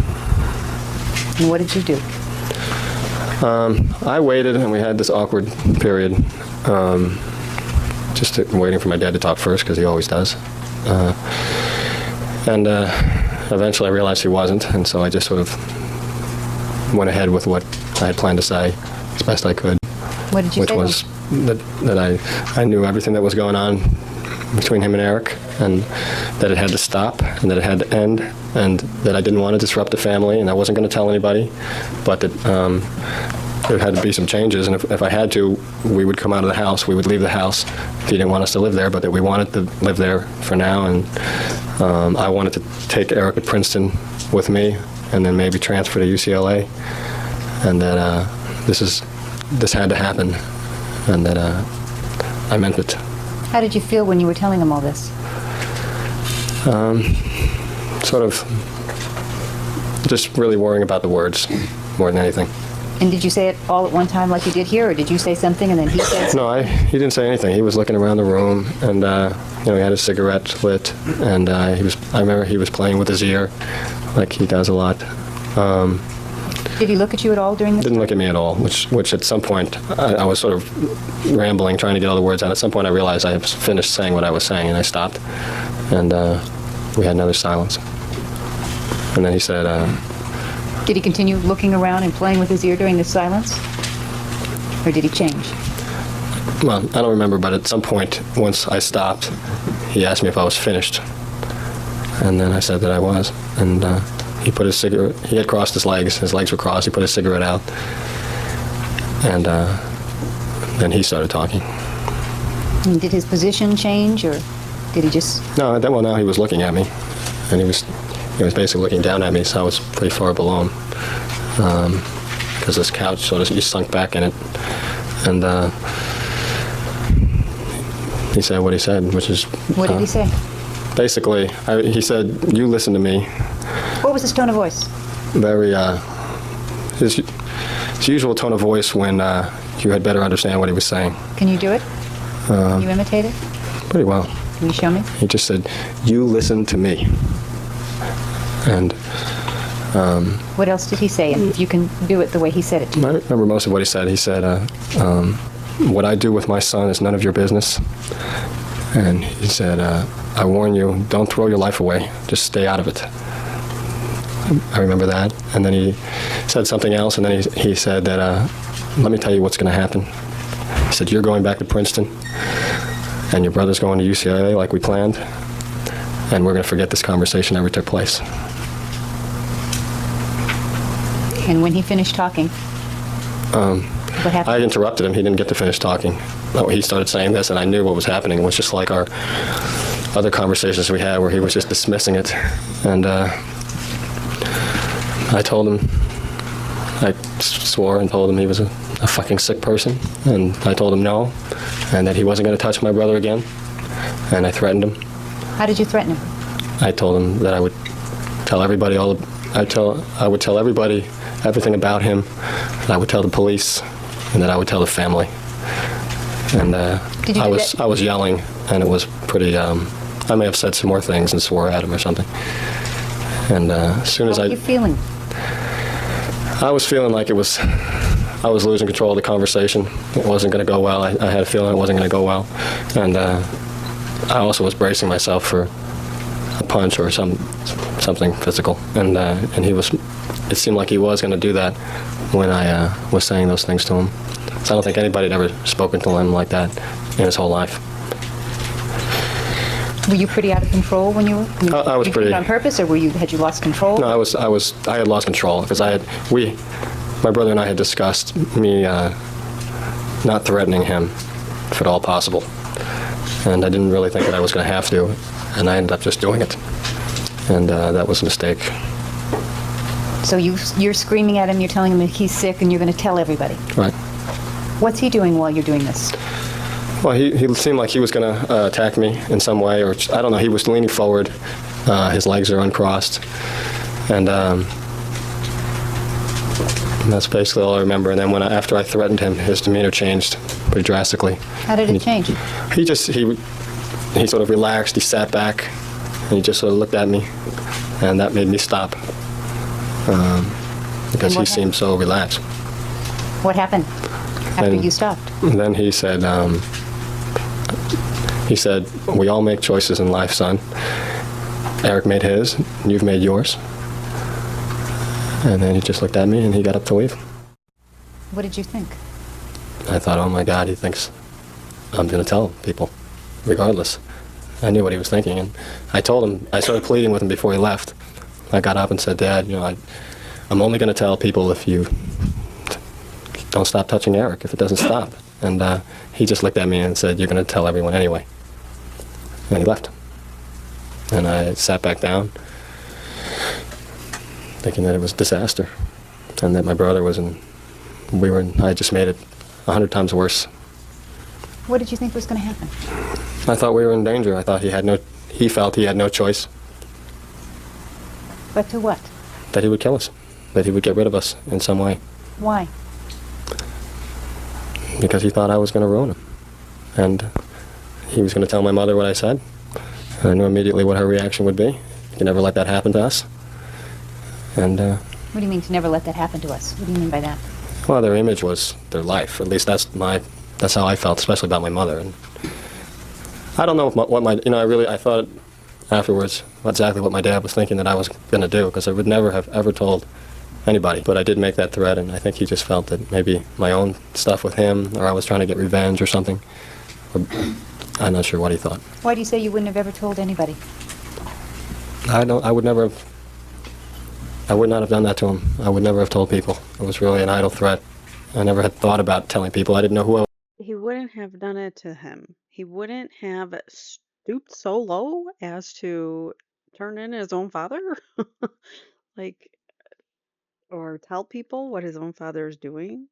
And what did you do? I waited, and we had this awkward period, just waiting for my dad to talk first, because he always does. And eventually I realized he wasn't, and so I just sort of went ahead with what I had planned to say as best I could. What did you which say? Was that I knew everything that was going on between him and Erik, and that it had to stop, and that it had to end, and that I didn't want to disrupt the family, and I wasn't going to tell anybody, but that there had to be some changes, and if I had to, we would come out of the house, we would leave the house if he didn't want us to live there, but that we wanted to live there for now, and I wanted to take Erik at Princeton with me, and then maybe transfer to UCLA, and that this had to happen, and that I meant it. How did you feel when you were telling him all this? Sort of just really worrying about the words more than anything. And did you say it all at one time like you did here, or did you say something and then he said something? No, he didn't say anything. He was looking around the room, and he had his cigarette lit, and I remember he was playing with his ear, like he does a lot. Did he look at you at all during this? Didn't look at me at all, which at some point I was sort of rambling, trying to get all the words out. At some point I realized I had finished saying what I was saying, and I stopped, and we had another silence. And then he said, Did he continue looking around and playing with his ear during the silence? Or did he change? well, I don't remember, but at some point, once I stopped, he asked me if I was finished. And then I said that I was. And he put his cigarette, he had crossed his legs were crossed, he put his cigarette out. And then he started talking. And did his position change, or did he just... No, well, now he was looking at me. And he was basically looking down at me, so I was pretty far below him. Because this couch, sort of, he sunk back in it. And he said what he said, which is... What did he say? Basically, he said, "You listen to me." What was his tone of voice? Very, his usual tone of voice when you had better understand what he was saying. Can you do it? Can you imitate it? Pretty well. Can you show me? He just said, "You listen to me." And What else did he say? And if you can do it the way he said it to you. I remember most of what he said. He said, "What I do with my son is none of your business." And he said, "I warn you, don't throw your life away. Just stay out of it." I remember that. And then he said something else, and then he said that, "Let me tell you what's going to happen." He said, "You're going back to Princeton, and your brother's going to UCLA like we planned, and we're going to forget this conversation ever took place." And when he finished talking, what happened? I interrupted him. He didn't get to finish talking. He started saying this, and I knew what was happening. It was just like our other conversations we had where he was just dismissing it. And I told him, I swore and told him he was a fucking sick person. And I told him no, and that he wasn't going to touch my brother again. And I threatened him. How did you threaten him? I told him that I would tell everybody I would tell everybody everything about him, and I would tell the police, and that I would tell the family. And I was yelling, and it was pretty. I may have said some more things and swore at him or something. And as soon as How were you feeling? I was feeling like I was losing control of the conversation. It wasn't going to go well. I had a feeling it wasn't going to go well, and I also was bracing myself for a punch or something physical. And he was. It seemed like he was going to do that when I was saying those things to him. So I don't think anybody had ever spoken to him like that in his whole life. Were you pretty out of control when you were? I was did you pretty. do it on purpose, or had you lost control? No, I had lost control because my brother and I had discussed me not threatening him if at all possible, and I didn't really think that I was going to have to. and I ended up just doing it. And that was a mistake. So you're screaming at him, you're telling him that he's sick, and you're going to tell everybody. Right. What's he doing while you're doing this? Well, he seemed like he was going to attack me in some way, or I don't know. He was leaning forward. His legs are uncrossed. And that's basically all I remember. And then after I threatened him, his demeanor changed pretty drastically. How did it change? He sort of relaxed. He sat back, and he just sort of looked at me, and that made me stop because he seemed so relaxed. What happened after you stopped? And then he said, "We all make choices in life, son. Erik made his, and you've made yours." And then he just looked at me, and he got up to leave. What did you think? I thought, oh my God, he thinks I'm going to tell people, regardless. I knew what he was thinking, and I told him, I started pleading with him before he left. I got up and said, Dad, I'm only going to tell people if you don't stop touching Erik, if it doesn't stop. And he just looked at me and said, you're going to tell everyone anyway. And he left. And I sat back down, thinking that it was a disaster, and that my brother I just made it 100 times worse. What did you think was going to happen? I thought we were in danger. I thought he felt he had no choice. But to what? That he would kill us, that he would get rid of us in some way. Why? Because he thought I was going to ruin him. And he was going to tell my mother what I said. And I knew immediately what her reaction would be. You can never let that happen to us. And what do you mean to never let that happen to us? What do you mean by that? well, their image was their life. At least that's how I felt, especially about my mother. And I don't know if I thought afterwards exactly what my dad was thinking that I was going to do, because I would never have ever told anybody. But I did make that threat, and I think he just felt that maybe my own stuff with him, or I was trying to get revenge or something. I'm not sure what he thought. Why do you say you wouldn't have ever told anybody? I would not have done that to him. I would never have told people. It was really an idle threat. I never had thought about telling people. I didn't know who I was. He wouldn't have done it to him. He wouldn't have stooped so low as to turn in his own father, like, or tell people what his own father is doing.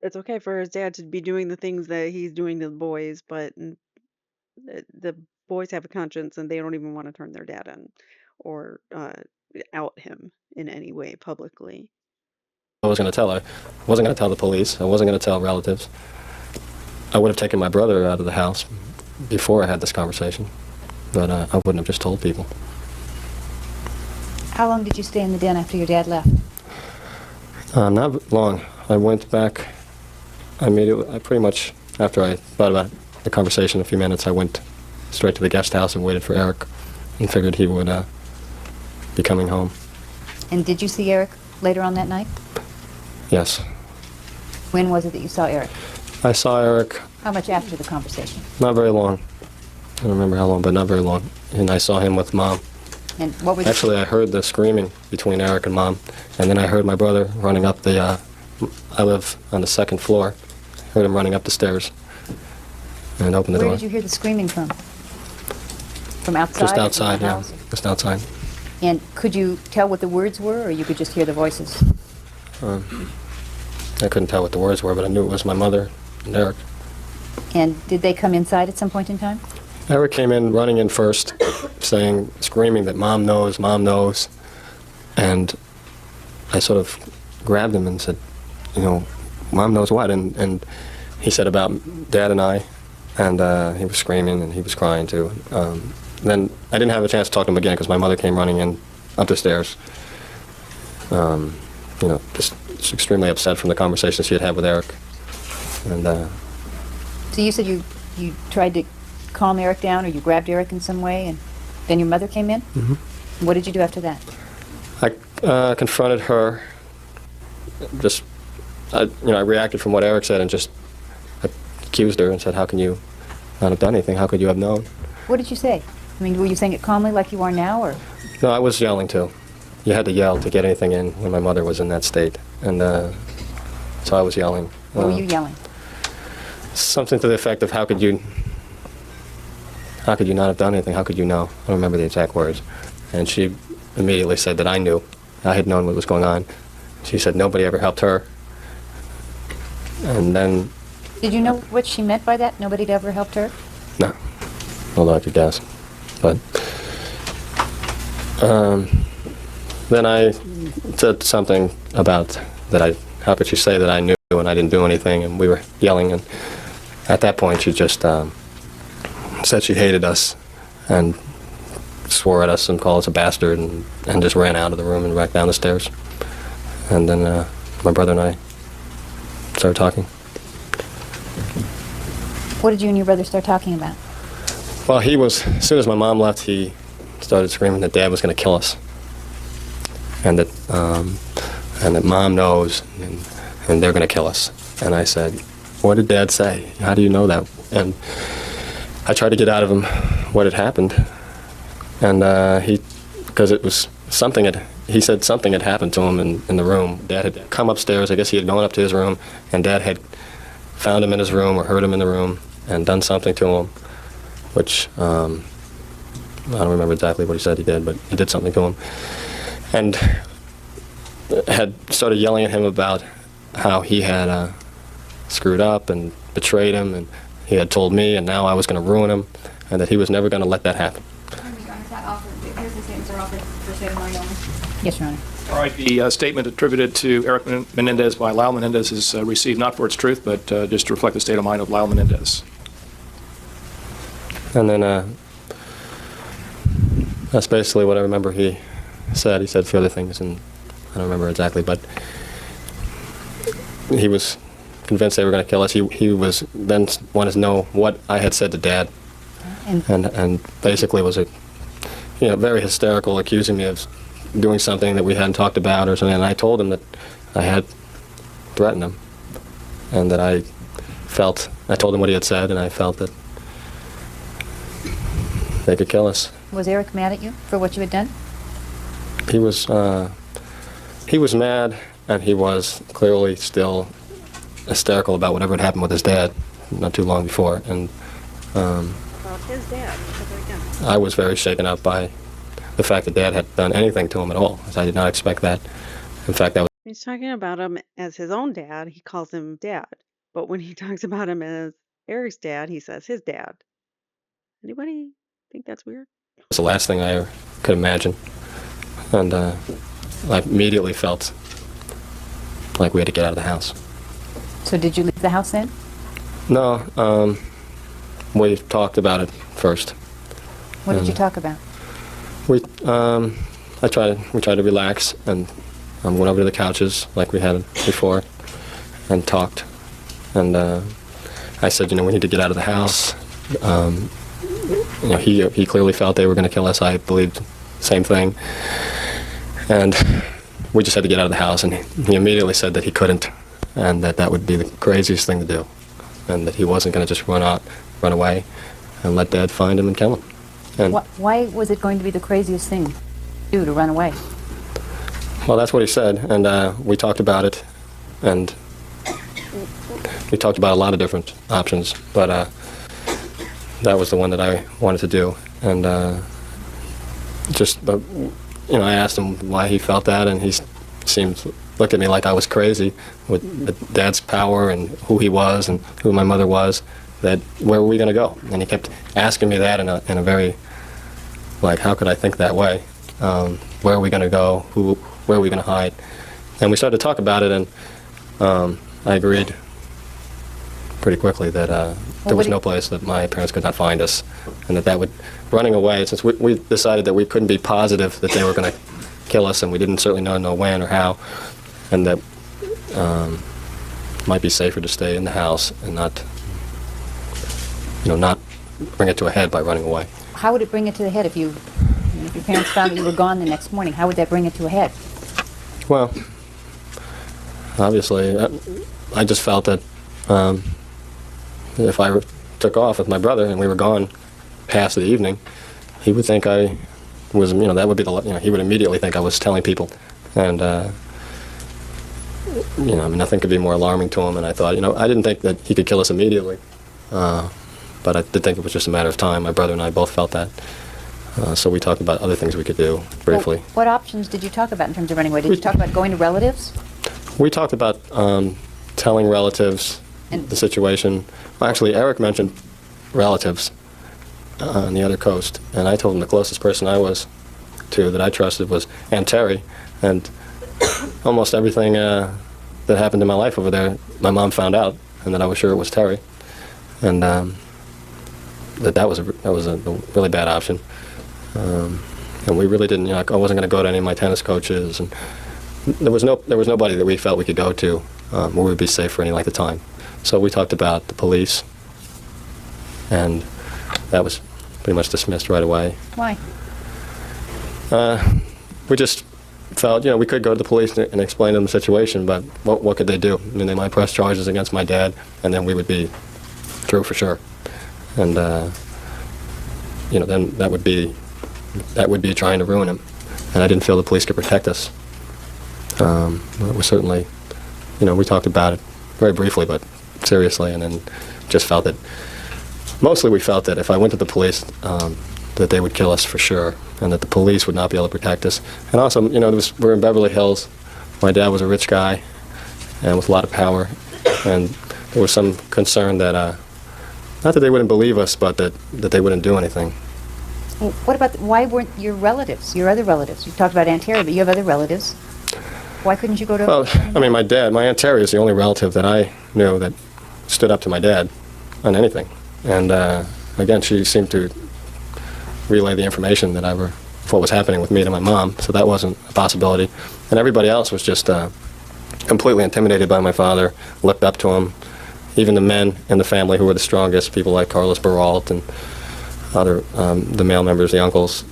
It's okay for his dad to be doing the things that he's doing to the boys, but the boys have a conscience and they don't even want to turn their dad in or out him in any way publicly. I was going to tell her. I wasn't going to tell the police. I wasn't going to tell relatives. I would have taken my brother out of the house before I had this conversation, but I wouldn't have just told people. How long did you stay in the den after your dad left? Not long. I went back immediately. I pretty much, after I thought about the conversation a few minutes, I went straight to the guest house and waited for Erik and figured he would be coming home. And did you see Erik later on that night? Yes. When was it that you saw Erik? I saw Erik How much after the conversation? not very long. I don't remember how long, but not very long. And I saw him with Mom. And what were the... Actually, I heard the screaming between Erik and Mom, and then I heard my brother running up the, I live on the second floor, heard him running up the stairs and opened the Where door. did you hear the screaming from? From outside? Just or from outside, the yeah, house? just outside. And could you tell what the words were, or you could just hear the voices? I couldn't tell what the words were, but I knew it was my mother and Erik. And did they come inside at some point in time? Erik came in, running in first, screaming that Mom knows, and I sort of grabbed him and said, Mom knows what? And he said about Dad and I, and he was screaming and he was crying too. Then I didn't have a chance to talk to him again because my mother came running in up the stairs, just extremely upset from the conversation she had had with Erik. And So you said you tried to calm Erik down, or you grabbed Erik in some way, and then your mother came in? Mm-hmm. What did you do after that? I confronted her. I reacted from what Erik said and just accused her and said, how can you not have done anything? How could you have known? What did you say? I mean, were you saying it calmly like you are now, or? No, I was yelling too. You had to yell to get anything in when my mother was in that state. And so I was yelling. What were you yelling? Something to the effect of, how could you how could you not have done anything? How could you know? I don't remember the exact words. And she immediately said that I knew. I had known what was going on. She said nobody ever helped her. And then, Did you know what she meant by that? Nobody'd ever helped her? no, although I could guess. But then I said something about that how could she say that I knew and I didn't do anything, and we were yelling, and at that point she just said she hated us and swore at us and called us a bastard and just ran out of the room and back down the stairs. And then my brother and I started talking. What did you and your brother start talking about? Well, as soon as my mom left, he started screaming that Dad was going to kill us. And that Mom knows, and they're going to kill us. And I said, what did Dad say? How do you know that? And I tried to get out of him what had happened. And because it was something he said something had happened to him in the room. Dad had come upstairs. I guess he had gone up to his room, and Dad had found him in his room or heard him in the room and done something to him, which I don't remember exactly what he said he did, but he did something to him. And had started yelling at him about how he had screwed up and betrayed him, and he had told me, and now I was going to ruin him, and that he was never going to let that happen. Yes, Your Honor. All right, the statement attributed to Erik Menendez by Lyle Menendez is received not for its truth, but just to reflect the state of mind of Lyle Menendez. And then that's basically what I remember he said. He said a few other things, and I don't remember exactly, but he was convinced they were going to kill us. He was then wanted to know what I had said to Dad, and basically was very hysterical, accusing me of doing something that we hadn't talked about or something. And I told him that I had threatened him, and that I told him what he had said, and I felt that they could kill us. Was Erik mad at you for what you had done? He was mad, and he was clearly still hysterical about whatever had happened with his dad not too long before. And About his dad. I was very shaken up by the fact that Dad had done anything to him at all. I did not expect that. In fact, that was He's talking about him as his own dad. He calls him dad. But when he talks about him as Eric's dad, he says his dad. Anybody think that's weird? the last thing I ever could imagine. And I immediately felt like we had to get out of the house. So did you leave the house then? No, we talked about it first. What did you talk about? We tried to relax and went over to the couches like we had before and talked. And I said, we need to get out of the house. He clearly felt they were going to kill us. I believed the same thing. And we just had to get out of the house. And he immediately said that he couldn't, and that would be the craziest thing to do, and that he wasn't going to just run away and let Dad find him and kill him. And Why was it going to be the craziest thing to do, to run away? well, that's what he said, and we talked about it, and we talked about a lot of different options, but that was the one that I wanted to do. And I asked him why he felt that, and he looked at me like I was crazy with Dad's power and who he was and who my mother was, that where were we going to go? And he kept asking me that in a very, how could I think that way? Where are we going to go? Where are we going to hide? And we started to talk about it, and I agreed pretty quickly that there was no place that my parents could not find us, and that would, running away, since we decided that we couldn't be positive that they were going to kill us, and we didn't certainly know when or how, and that it might be safer to stay in the house and not bring it to a head by running away. How would it bring it to the head if your parents found that you were gone the next morning? How would that bring it to a head? Well, obviously, I just felt that if I took off with my brother and we were gone past the evening, he would think I was, that would be he would immediately think I was telling people. And, nothing could be more alarming to him. And I thought, I didn't think that he could kill us immediately. but I did think it was just a matter of time. My brother and I both felt that. So we talked about other things we could do briefly. Well, what options did you talk about in terms of running away? Did you talk about going to relatives? We talked about telling relatives And- the situation. Well, actually, Erik mentioned relatives on the other coast, and I told him the closest person I was to that I trusted was Aunt Terry, and almost everything that happened in my life over there, my mom found out, and that I was sure it was Terry, and that was a really bad option. And we really didn't, I wasn't going to go to any of my tennis coaches, and there was nobody that we felt we could go to where we would be safe for any length of time. So we talked about the police, and that was pretty much dismissed right away. Why? We just felt, we could go to the police and explain to them the situation, but what could they do? I mean, they might press charges against my dad, and then we would be through for sure. And then that would be trying to ruin him. And I didn't feel the police could protect us. It was certainly, we talked about it very briefly, but seriously, and then just felt that, mostly we felt that if I went to the police, that they would kill us for sure, and that the police would not be able to protect us. And also, we're in Beverly Hills. My dad was a rich guy, and with a lot of power, and there was some concern that, not that they wouldn't believe us, but that they wouldn't do anything. Well, what about, why weren't your relatives, your other relatives? You talked about Aunt Terry, but you have other relatives. Why couldn't you go to... Well, I mean, my Aunt Terry is the only relative that I knew that stood up to my dad on anything. And again, she seemed to relay the information that what was happening with me to my mom, so that wasn't a possibility. And everybody else was just completely intimidated by my father, looked up to him. Even the men in the family who were the strongest, people like Carlos Baralt and other, the male members, the uncles,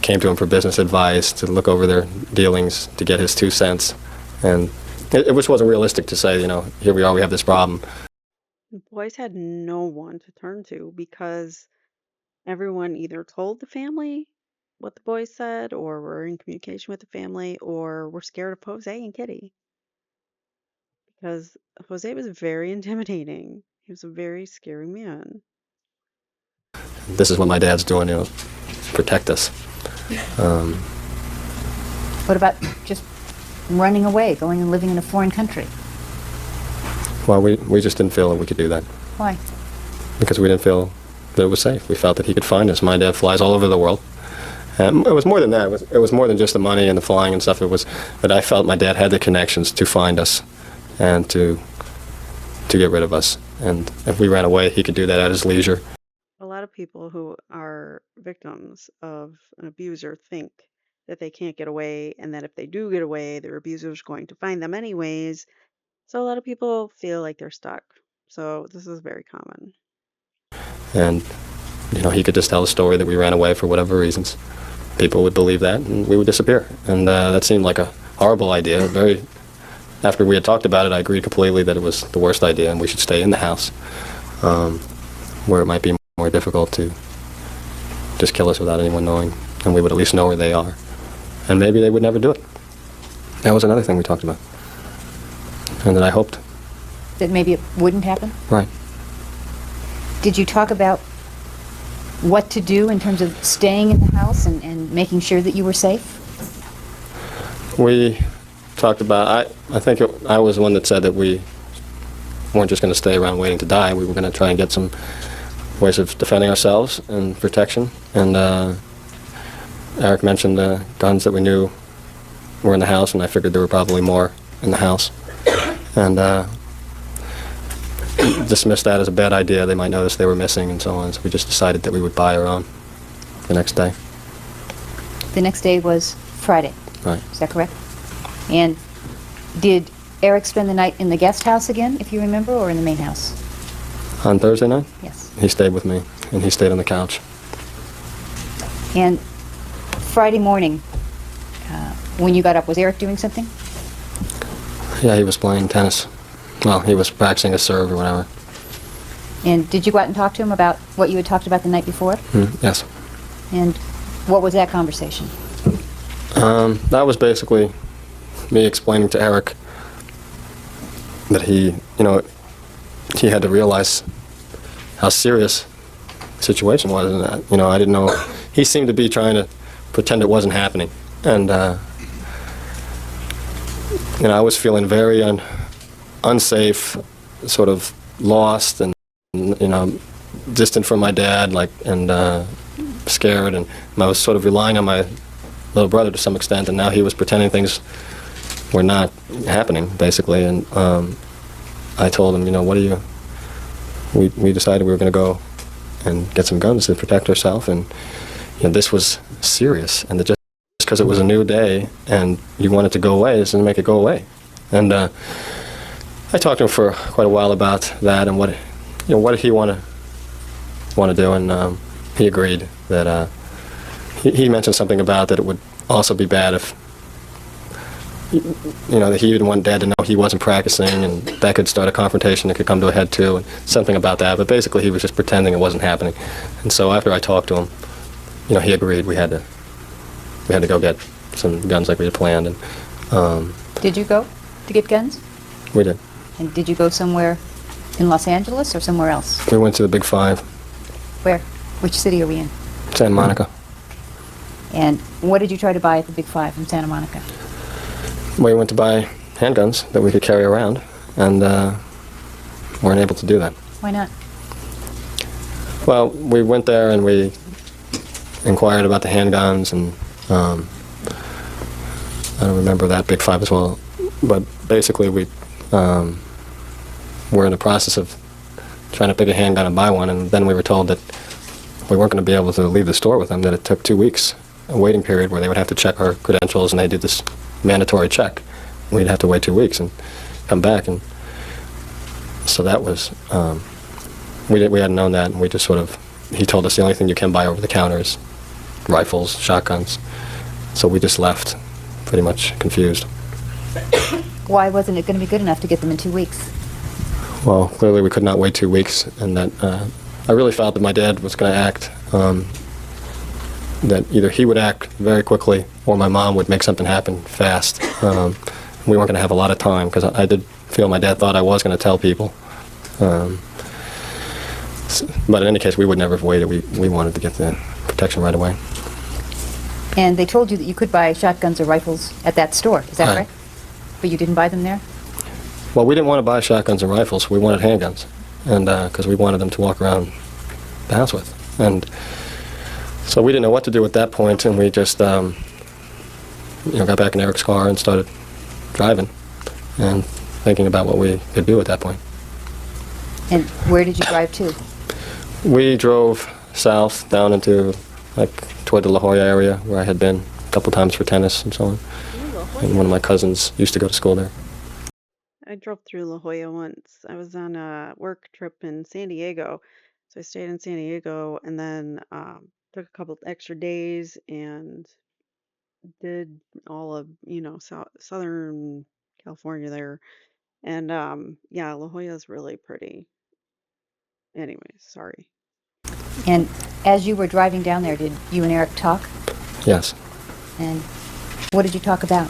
came to him for business advice, to look over their dealings, to get his 2 cents. And it just wasn't realistic to say, here we are, we have this problem. The boys had no one to turn to because everyone either told the family what the boys said, or were in communication with the family, or were scared of Jose and Kitty. Because Jose was very intimidating. He was a very scary man. This is what my dad's doing, protect us. What about just running away, going and living in a foreign country? Well, we just didn't feel that we could do that. Why? Because we didn't feel that it was safe. We felt that he could find us. My dad flies all over the world. And it was more than that. It was more than just the money and the flying and stuff. But I felt my dad had the connections to find us and to get rid of us. And if we ran away, he could do that at his leisure. A lot of people who are victims of an abuser think that they can't get away, and that if they do get away, their abuser is going to find them anyways. So a lot of people feel like they're stuck. So this is very common. And, he could just tell the story that we ran away for whatever reasons. People would believe that, and we would disappear. And that seemed like a horrible idea. After we had talked about it, I agreed completely that it was the worst idea, and we should stay in the house, where it might be more difficult to just kill us without anyone knowing, and we would at least know where they are. And maybe they would never do it. That was another thing we talked about. And that I hoped. That maybe it wouldn't happen? Right. Did you talk about what to do in terms of staying in the house and making sure that you were safe? We talked about, I think I was the one that said that we weren't just going to stay around waiting to die. We were going to try and get some ways of defending ourselves and protection. And Erik mentioned the guns that we knew were in the house, and I figured there were probably more in the house. And dismissed that as a bad idea. They might notice they were missing and so on. So we just decided that we would buy our own the next day. The next day was Friday. Right. Is that correct? And did Erik spend the night in the guest house again, if you remember, or in the main house? On Thursday night? Yes. He stayed with me, and he stayed on the couch. And Friday morning, when you got up, was Erik doing something? Yeah, he was playing tennis. Well, he was practicing a serve or whatever. And did you go out and talk to him about what you had talked about the night before? Yes. And what was that conversation? That was basically me explaining to Erik that he had to realize how serious situation was. And I didn't know. He seemed to be trying to pretend it wasn't happening, and I was feeling very unsafe, sort of lost, and distant from my dad, and scared, and I was sort of relying on my little brother to some extent, and now he was pretending things were not happening, basically. And I told him, what do you? We decided we were going to go and get some guns to protect ourselves, and this was serious, and just because it was a new day and you want it to go away doesn't make it go away. And I talked to him for quite a while about that and what did he want to do, and he agreed that he mentioned something about that it would also be bad if that he didn't want Dad to know he wasn't practicing, and that could start a confrontation that could come to a head too, and something about that. But basically, he was just pretending it wasn't happening. And so after I talked to him, he agreed we had to go get some guns like we had planned. And Did you go to get guns? we did. And did you go somewhere in Los Angeles or somewhere else? We went to the Big Five, Where? Which city are we in? Santa Monica. And what did you try to buy at the Big Five in Santa Monica? We went to buy handguns that we could carry around, and weren't able to do that. Why not? Well, we went there and we inquired about the handguns, and I don't remember that Big Five as well, but basically we were in the process of trying to pick a handgun and buy one, and then we were told that we weren't going to be able to leave the store with them, that it took 2 weeks, a waiting period where they would have to check our credentials, and they did this mandatory check. We'd have to wait 2 weeks and come back, and so that was, we hadn't known that, and we just sort of, he told us the only thing you can buy over the counter is rifles, shotguns, so we just left pretty much confused. Why wasn't it going to be good enough to get them in 2 weeks? Well, clearly we could not wait 2 weeks, and that I really felt that my dad was going to act, that either he would act very quickly or my mom would make something happen fast. We weren't going to have a lot of time, because I did feel my dad thought I was going to tell people. But in any case, we would never have waited. We wanted to get the protection right away. And they told you that you could buy shotguns or rifles at that store, is that Right. right? But you didn't buy them there? Well, we didn't want to buy shotguns and rifles. We wanted handguns, and because we wanted them to walk around the house with. And so we didn't know what to do at that point, and we just got back in Erik's car and started driving and thinking about what we could do at that point. And where did you drive to? We drove south down into, toward the La Jolla area, where I had been a couple times for tennis and so on. And one of my cousins used to go to school there. I drove through La Jolla once. I was on a work trip in San Diego. So I stayed in San Diego and then took a couple extra days and did all of, Southern California there. And yeah, La Jolla is really pretty. Anyways, sorry. And as you were driving down there, did you and Erik talk? Yes. And what did you talk about?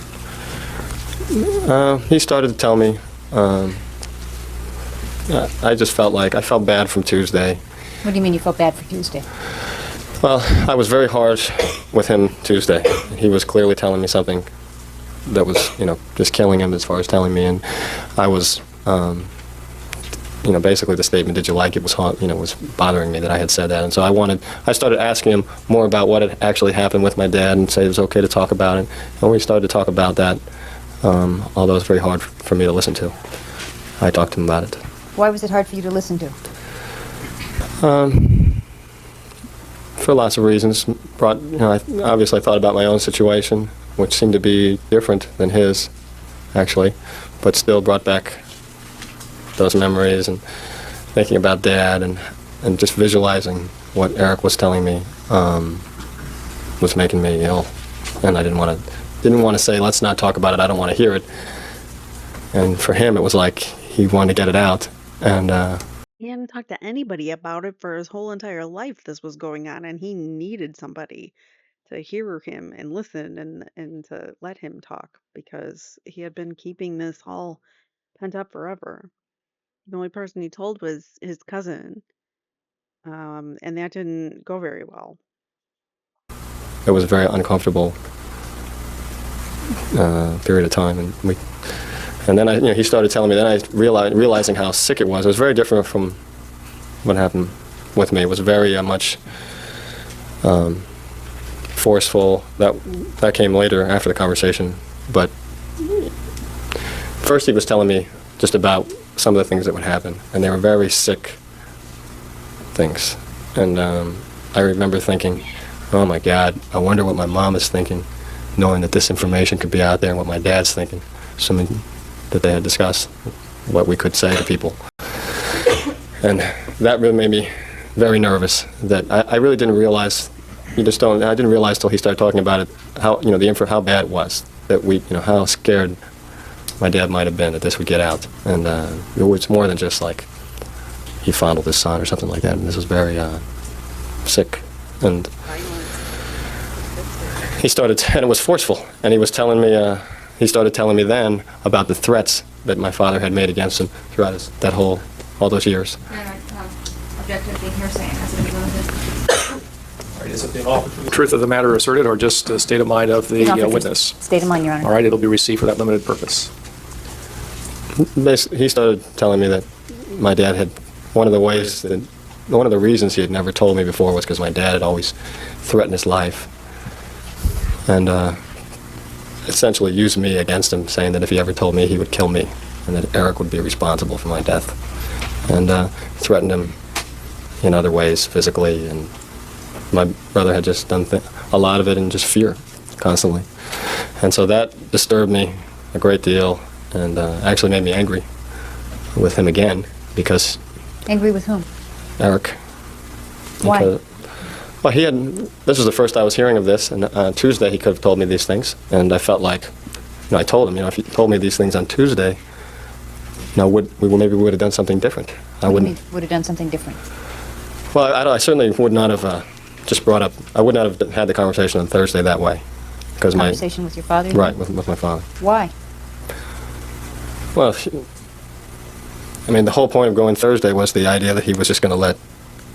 He started to tell me. I just felt bad from Tuesday. What do you mean you felt bad for Tuesday? Well, I was very harsh with him Tuesday. He was clearly telling me something that was, just killing him as far as telling me. And I was, basically the statement, "Did you like it?" was bothering me that I had said that. And so I started asking him more about what had actually happened with my dad and say it was okay to talk about it. And we started to talk about that, although it was very hard for me to listen to. I talked to him about it. Why was it hard for you to listen to? For lots of reasons. I obviously thought about my own situation, which seemed to be different than his, actually, but still brought back those memories, and thinking about Dad and just visualizing what Erik was telling me was making me ill, and I didn't want to say, let's not talk about it, I don't want to hear it. And for him, it was like he wanted to get it out, and He hadn't talked to anybody about it for his whole entire life. This was going on, and he needed somebody to hear him and listen and to let him talk because he had been keeping this all pent up forever. The only person he told was his cousin. and that didn't go very well. It was a very uncomfortable period of time, and then he started telling me. Then I realizing how sick it was. It was very different from what happened with me. It was very much forceful. That came later after the conversation. But first, he was telling me just about some of the things that would happen, and they were very sick things. And I remember thinking, "Oh my God, I wonder what my mom is thinking, knowing that this information could be out there, and what my dad's thinking." Something that they had discussed, what we could say to people. And that really made me very nervous. That I really didn't realize. I didn't realize till he started talking about it how how bad it was. That how scared my dad might have been that this would get out. And it was more than just like he fondled his son or something like that. And this was very sick. And and it was forceful. And he was telling me. He started telling me then about the threats that my father had made against him throughout all those years. Objective being hearsay and has to be limited. All right, is it the truth of the matter asserted, or just a state of mind of the witness? State of mind, Your Honor. All right, it'll be received for that limited purpose. Basically, he started telling me that my dad had one of the reasons he had never told me before was because my dad had always threatened his life, and essentially used me against him, saying that if he ever told me, he would kill me, and that Erik would be responsible for my death, and threatened him in other ways, physically, and my brother had just done a lot of it in just fear, constantly. And so that disturbed me a great deal, and actually made me angry with him again, because... Angry with whom? Erik. Why? Well, this was the first I was hearing of this, and on Tuesday he could have told me these things, and I felt like, I told him, if he told me these things on Tuesday, maybe we would have done something different. What do you mean, would have done something different? Well, I certainly would not have I would not have had the conversation on Thursday that way. Because Conversation with your father? Right, with my father. Why? Well, the whole point of going Thursday was the idea that he was just going to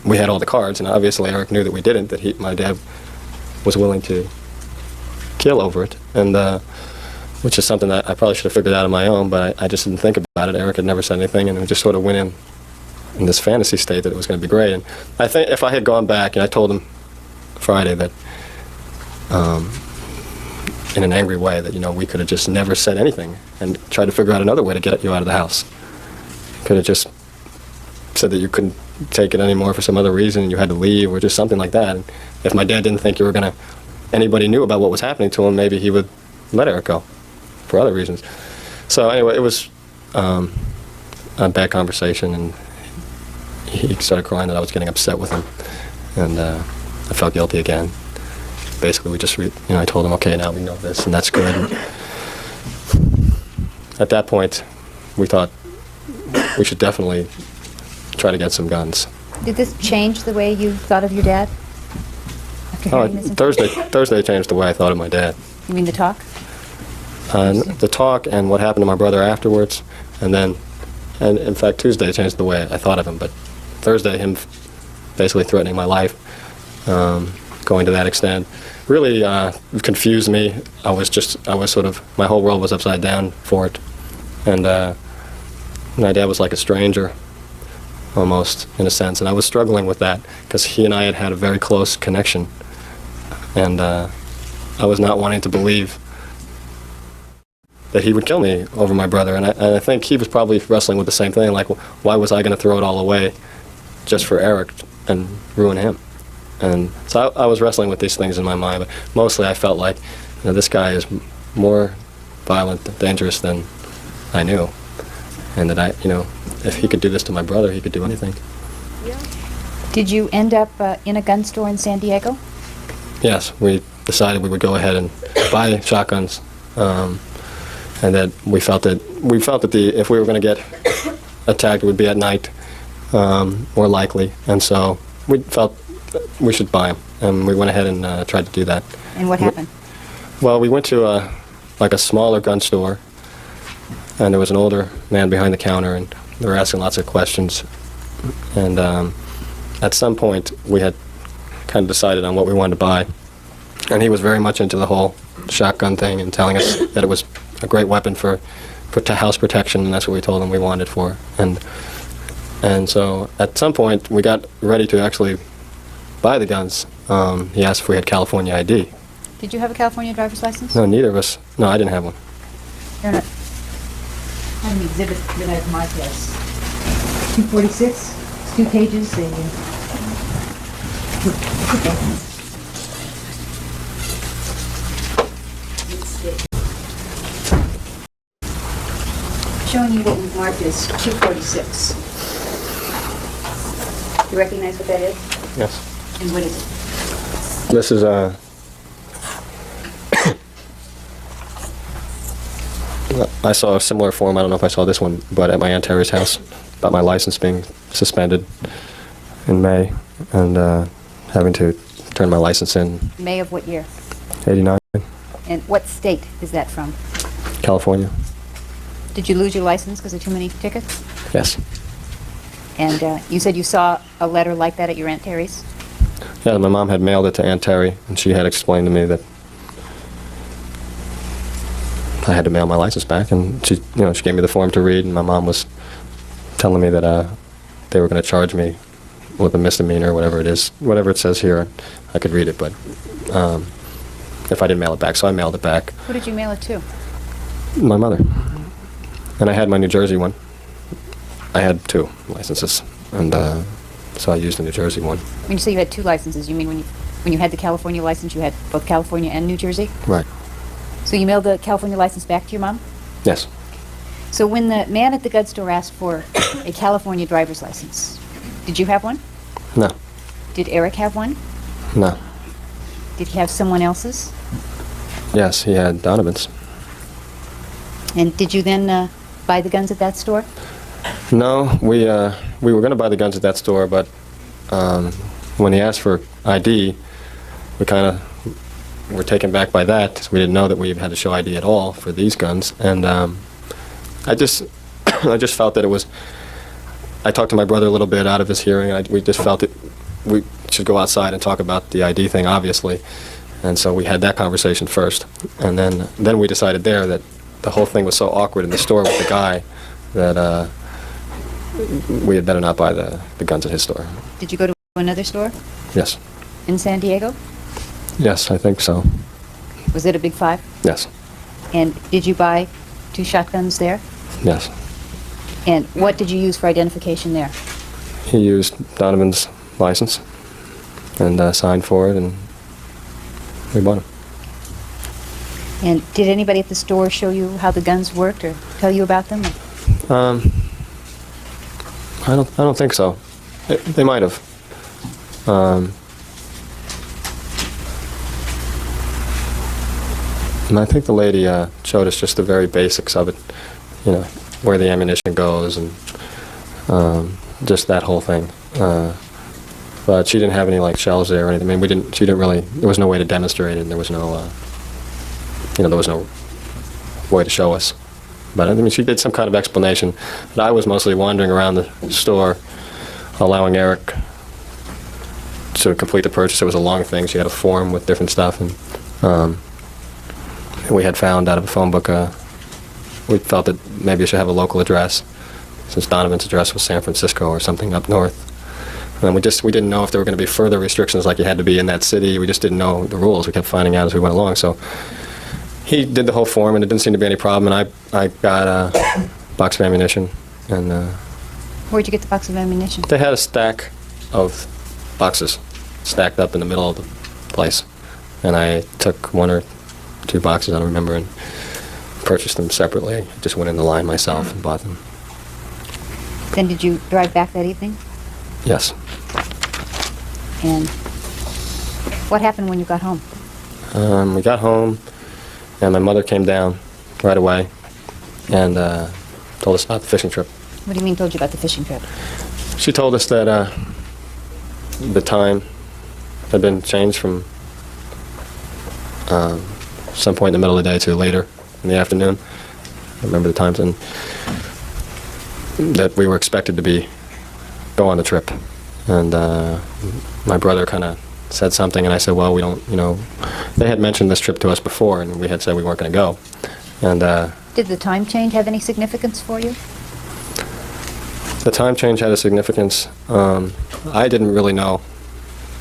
we had all the cards, and obviously Erik knew that we didn't, that my dad was willing to kill over it, and which is something that I probably should have figured out on my own, but I just didn't think about it. Erik had never said anything, and we just sort of went in this fantasy state that it was going to be great. And I think if I had gone back, and I told him Friday that, in an angry way, that, we could have just never said anything and tried to figure out another way to get you out of the house. Could have just said that you couldn't take it anymore for some other reason and you had to leave, or just something like that. And if my dad didn't think anybody knew about what was happening to him, maybe he would let Erik go for other reasons. So anyway, it was a bad conversation, and he started crying that I was getting upset with him, and I felt guilty again. Basically, we just, I told him, okay, now we know this, and that's good. And at that point, we thought we should definitely try to get some guns. Did this change the way you thought of your dad? After hearing this Thursday changed the way I thought of my dad. You mean the talk? The talk and what happened to my brother afterwards, and in fact Tuesday changed the way I thought of him, but Thursday, him basically threatening my life, going to that extent, really confused me. I was sort of, my whole world was upside down for it, and my dad was like a stranger, almost, in a sense, and I was struggling with that, because he and I had a very close connection, and I was not wanting to believe that he would kill me over my brother, and I think he was probably wrestling with the same thing, like, why was I going to throw it all away just for Erik and ruin him? And so I was wrestling with these things in my mind, but mostly I felt like, this guy is more violent and dangerous than I knew, and that if he could do this to my brother, he could do anything. Did you end up in a gun store in San Diego? Yes, we decided we would go ahead and buy shotguns, and that we felt that if we were going to get attacked, it would be at night, more likely, and so we felt we should buy them, and we went ahead and tried to do that. And what happened? Well, we went to a smaller gun store, and there was an older man behind the counter, and they were asking lots of questions, and at some point, we had kind of decided on what we wanted to buy. And he was very much into the whole shotgun thing and telling us that it was a great weapon for house protection, and that's what we told him we wanted for. And so at some point, we got ready to actually buy the guns. He asked if we had California ID. Did you have a California driver's license? No, neither of us. No, I didn't have one. They're not. I have an exhibit that I've marked as 246. It's 2 pages. Showing you what we've marked as 246. You recognize what that is? Yes. And what is it? This is I saw a similar form. I don't know if I saw this one, but at my Aunt Terry's house, about my license being suspended in May and having to turn my license in. May of what year? 89, And what state is that from? California. Did you lose your license because of too many tickets? Yes. And you said you saw a letter like that at your Aunt Terry's? Yeah, my mom had mailed it to Aunt Terry, and she had explained to me that I had to mail my license back, and she gave me the form to read, and my mom was telling me that they were going to charge me with a misdemeanor, whatever it is, whatever it says here. I could read it, but if I didn't mail it back, so I mailed it back. Who did you mail it to? My mother. And I had my New Jersey one. I had 2 licenses, and so I used the New Jersey one. When you say you had 2 licenses, you mean when you had the California license, you had both California and New Jersey? Right. So you mailed the California license back to your mom? Yes. So when the man at the gun store asked for a California driver's license, did you have one? No. Did Erik have one? No. Did he have someone else's? Yes, he had Donovan's. And did you then buy the guns at that store? No, we were going to buy the guns at that store, but when he asked for ID, we kind of were taken back by that. So we didn't know that we had to show ID at all for these guns, and I just I just felt that it was. I talked to my brother a little bit out of his hearing, and we just felt that we should go outside and talk about the ID thing, obviously, and so we had that conversation first, and then we decided there that the whole thing was so awkward in the store with the guy that we had better not buy the guns at his store. Did you go to another store Yes. in San Diego? Yes, I think so. Was it a Big Five? Yes. And did you buy 2 shotguns there? Yes. And what did you use for identification there? He used Donovan's license and signed for it, and we bought them. And did anybody at the store show you how the guns worked or tell you about them? I don't think so. They might have. And I think the lady showed us just the very basics of it, where the ammunition goes and just that whole thing. But she didn't have any shells there or anything. I mean, she didn't really. There was no way to demonstrate it. And there was no. There was no way to show us. But I mean, she did some kind of explanation. But I was mostly wandering around the store, allowing Erik to complete the purchase. It was a long thing. She had a form with different stuff, and we had found out of a phone book. We felt that maybe you should have a local address, since Donovan's address was San Francisco or something up north. And we didn't know if there were going to be further restrictions, like you had to be in that city. We just didn't know the rules. We kept finding out as we went along. So he did the whole form, and it didn't seem to be any problem. And I got a box of ammunition, and Where'd you get the box of ammunition? they had a stack of boxes stacked up in the middle of the place, and I took 1 or 2 boxes, I don't remember, and purchased them separately. Just went in the line myself and bought them. Then did you drive back that evening? Yes. And what happened when you got home? We got home, and my mother came down right away and told us about the fishing trip. What do you mean told you about the fishing trip? She told us that the time had been changed from some point in the middle of the day to later in the afternoon. I remember the times, and that we were expected to go on the trip. And my brother kind of said something, and I said, well, we don't, they had mentioned this trip to us before, and we had said we weren't going to go. And Did the time change have any significance for you? the time change had a significance. I didn't really know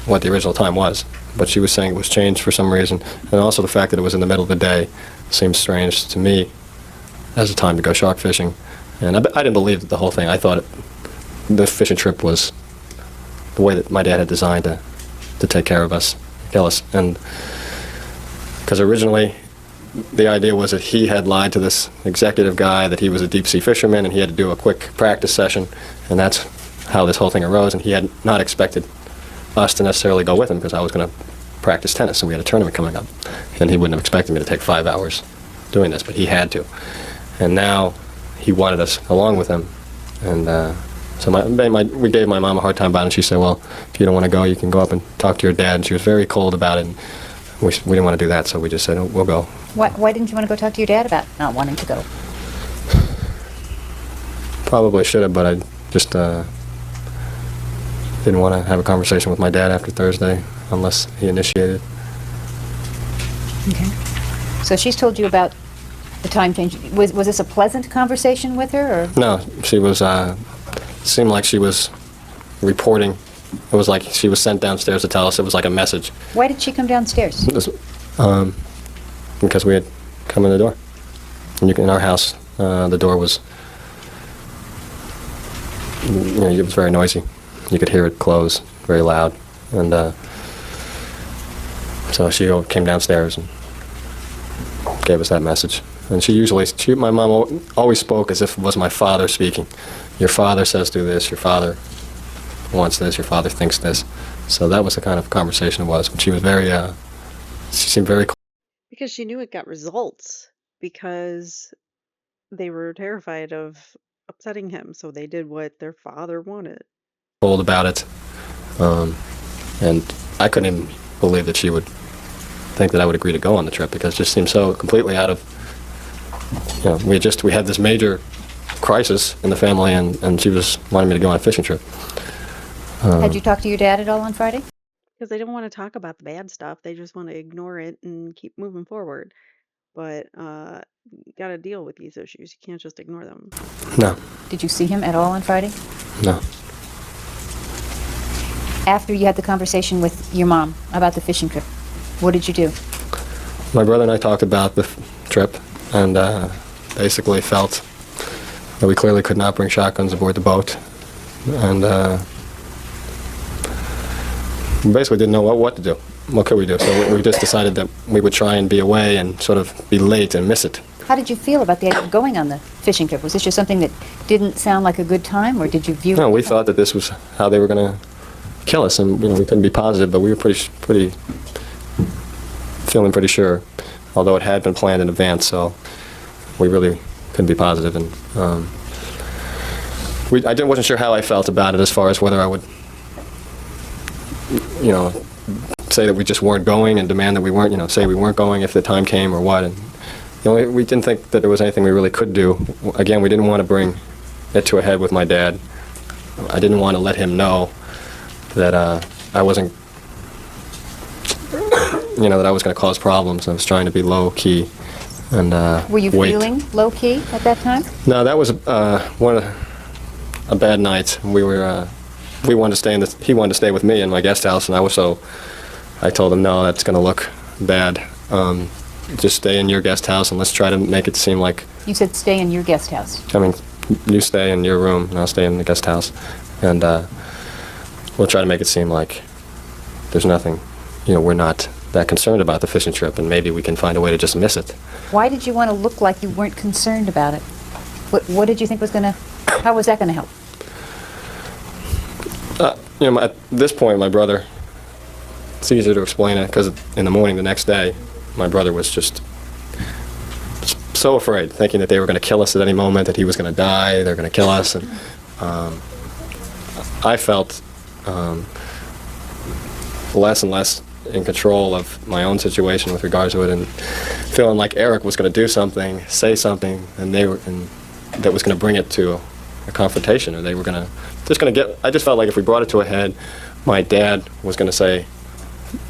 what the original time was, but she was saying it was changed for some reason. And also the fact that it was in the middle of the day seemed strange to me as a time to go shark fishing. And I didn't believe the whole thing. I thought the fishing trip was the way that my dad had designed to take care of us, kill us. And because originally the idea was that he had lied to this executive guy that he was a deep-sea fisherman and he had to do a quick practice session, and that's how this whole thing arose. And he had not expected us to necessarily go with him because I was going to practice tennis, and we had a tournament coming up. And he wouldn't have expected me to take 5 hours doing this, but he had to. And now he wanted us along with him. And so we gave my mom a hard time about it, and she said, well, if you don't want to go, you can go up and talk to your dad. And she was very cold about it, and we didn't want to do that, so we just said, oh, we'll go. Why didn't you want to go talk to your dad about not wanting to go? Probably should have, but I just didn't want to have a conversation with my dad after Thursday unless he initiated. Okay. So she's told you about the time change. Was this a pleasant conversation with her, or? No, she was, seemed like she was reporting. It was like she was sent downstairs to tell us. It was like a message. Why did she come downstairs? Because we had come in the door. And in our house, the door was, it was very noisy. You could hear it close, very loud. And so she came downstairs and gave us that message. And my mom always spoke as if it was my father speaking. Your father says do this, your father wants this, your father thinks this. So that was the kind of conversation it was. But she was she seemed very Because she knew it got results because they were terrified of upsetting him, so they did what their father wanted. cold about it. And I couldn't even believe that she would think that I would agree to go on the trip, because it just seemed so completely out of, we had this major crisis in the family, and she was wanting me to go on a fishing trip. Had you talked to your dad at all on Friday? Because they don't want to talk about the bad stuff. They just want to ignore it and keep moving forward. But you got to deal with these issues. You can't just ignore them. No, Did you see him at all on Friday? no. After you had the conversation with your mom about the fishing trip, what did you do? My brother and I talked about the trip, and basically felt that we clearly could not bring shotguns aboard the boat, and we basically didn't know what to do. What could we do? So we just decided that we would try and be away and sort of be late and miss it. How did you feel about the idea of going on the fishing trip? Was this just something that didn't sound like a good time, or did you view? No, we thought that this was how they were going to kill us, and we couldn't be positive, but we were feeling pretty sure, although it had been planned in advance, so we really couldn't be positive. And I wasn't sure how I felt about it, as far as whether I would, say that we just weren't going and demand that we weren't, say we weren't going if the time came, or what. And we didn't think that there was anything we really could do. Again, we didn't want to bring it to a head with my dad. I didn't want to let him know that I wasn't, that I was going to cause problems. I was trying to be low key and Were you wait. feeling low key at that time? No, that was a bad night. We wanted to stay he wanted to stay with me in my guest house, and I told him, no, that's going to look bad. Just stay in your guest house, and let's try to make it seem like, You said stay in your guest house. you stay in your room, and I'll stay in the guest house. And we'll try to make it seem like there's nothing, we're not that concerned about the fishing trip, and maybe we can find a way to just miss it. Why did you want to look like you weren't concerned about it? What did you think was going to, how was that going to help? At this point, my brother, it's easier to explain it, because in the morning the next day, my brother was just so afraid, thinking that they were going to kill us at any moment, that he was going to die, they're going to kill us. And I felt less and less in control of my own situation with regards to it, and feeling like Erik was going to do something, say something, and that was going to bring it to a confrontation, or they were just going to get. I just felt like if we brought it to a head, my dad was going to say,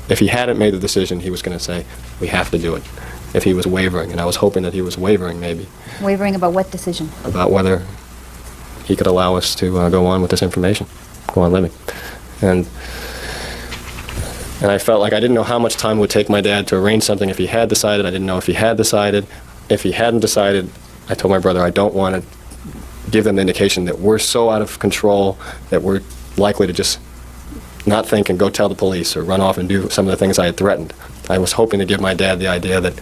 if he hadn't made the decision, he was going to say, we have to do it. If he was wavering, and I was hoping that he was wavering, maybe. Wavering about what decision? About whether he could allow us to go on with this information, go on living. And I felt like I didn't know how much time it would take my dad to arrange something if he had decided. I didn't know if he had decided. If he hadn't decided, I told my brother I don't want to give them the indication that we're so out of control that we're likely to just not think and go tell the police or run off and do some of the things I had threatened. I was hoping to give my dad the idea that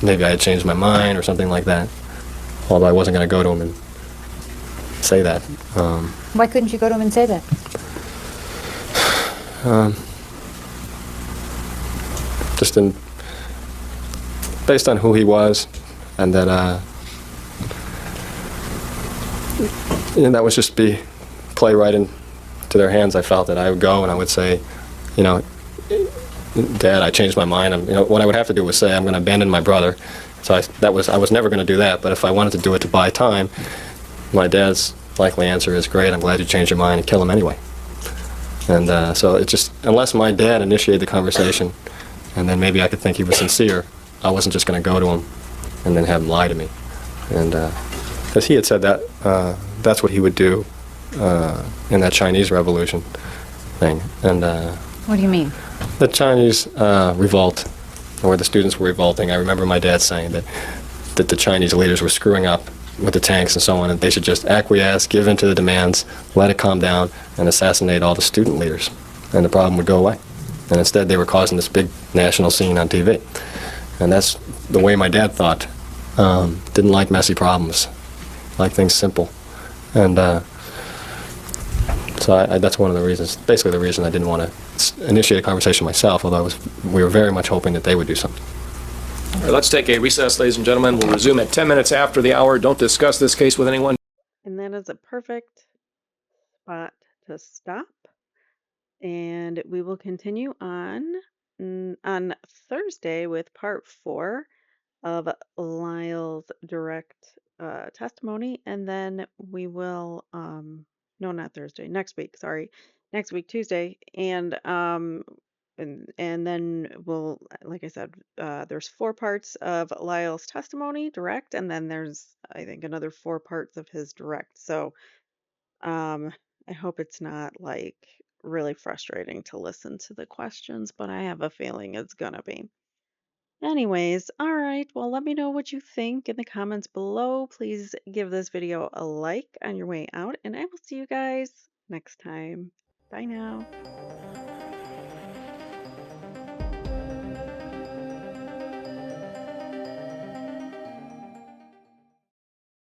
maybe I had changed my mind or something like that, although I wasn't going to go to him and say that. Why couldn't you go to him and say that? Just based on who he was, and that that was just play right into their hands. I felt that I would go and I would say, Dad, I changed my mind. What I would have to do was say I'm going to abandon my brother. So I was never going to do that. But if I wanted to do it to buy time, my dad's likely answer is, great, I'm glad you changed your mind, and kill him anyway. And so it just, unless my dad initiated the conversation, and then maybe I could think he was sincere, I wasn't just going to go to him and then have him lie to me. And because he had said that that's what he would do in that Chinese Revolution thing. And What do you mean? the Chinese revolt, where the students were revolting, I remember my dad saying that the Chinese leaders were screwing up with the tanks and so on, and they should just acquiesce, give in to the demands, let it calm down, and assassinate all the student leaders, and the problem would go away. And instead they were causing this big national scene on TV. And that's the way my dad thought. Didn't like messy problems, liked things simple. And so that's one of the reasons, basically the reason I didn't want to initiate a conversation myself, although we were very much hoping that they would do something. All right, let's take a recess, ladies and gentlemen. We'll resume at 10 minutes after the hour. Don't discuss this case with anyone. And that is a perfect spot to stop. And we will continue on Thursday with part 4 of Lyle's direct testimony, and then we will no, not Thursday, next week, sorry, next week Tuesday, and then we'll, like I said, there's 4 parts of Lyle's testimony direct, and then there's, I think, another 4 parts of his direct. So I hope it's not like really frustrating to listen to the questions, but I have a feeling it's gonna be. Anyways, all right. Well, let me know what you think in the comments below. Please give this video a like on your way out, and I will see you guys next time. Bye now.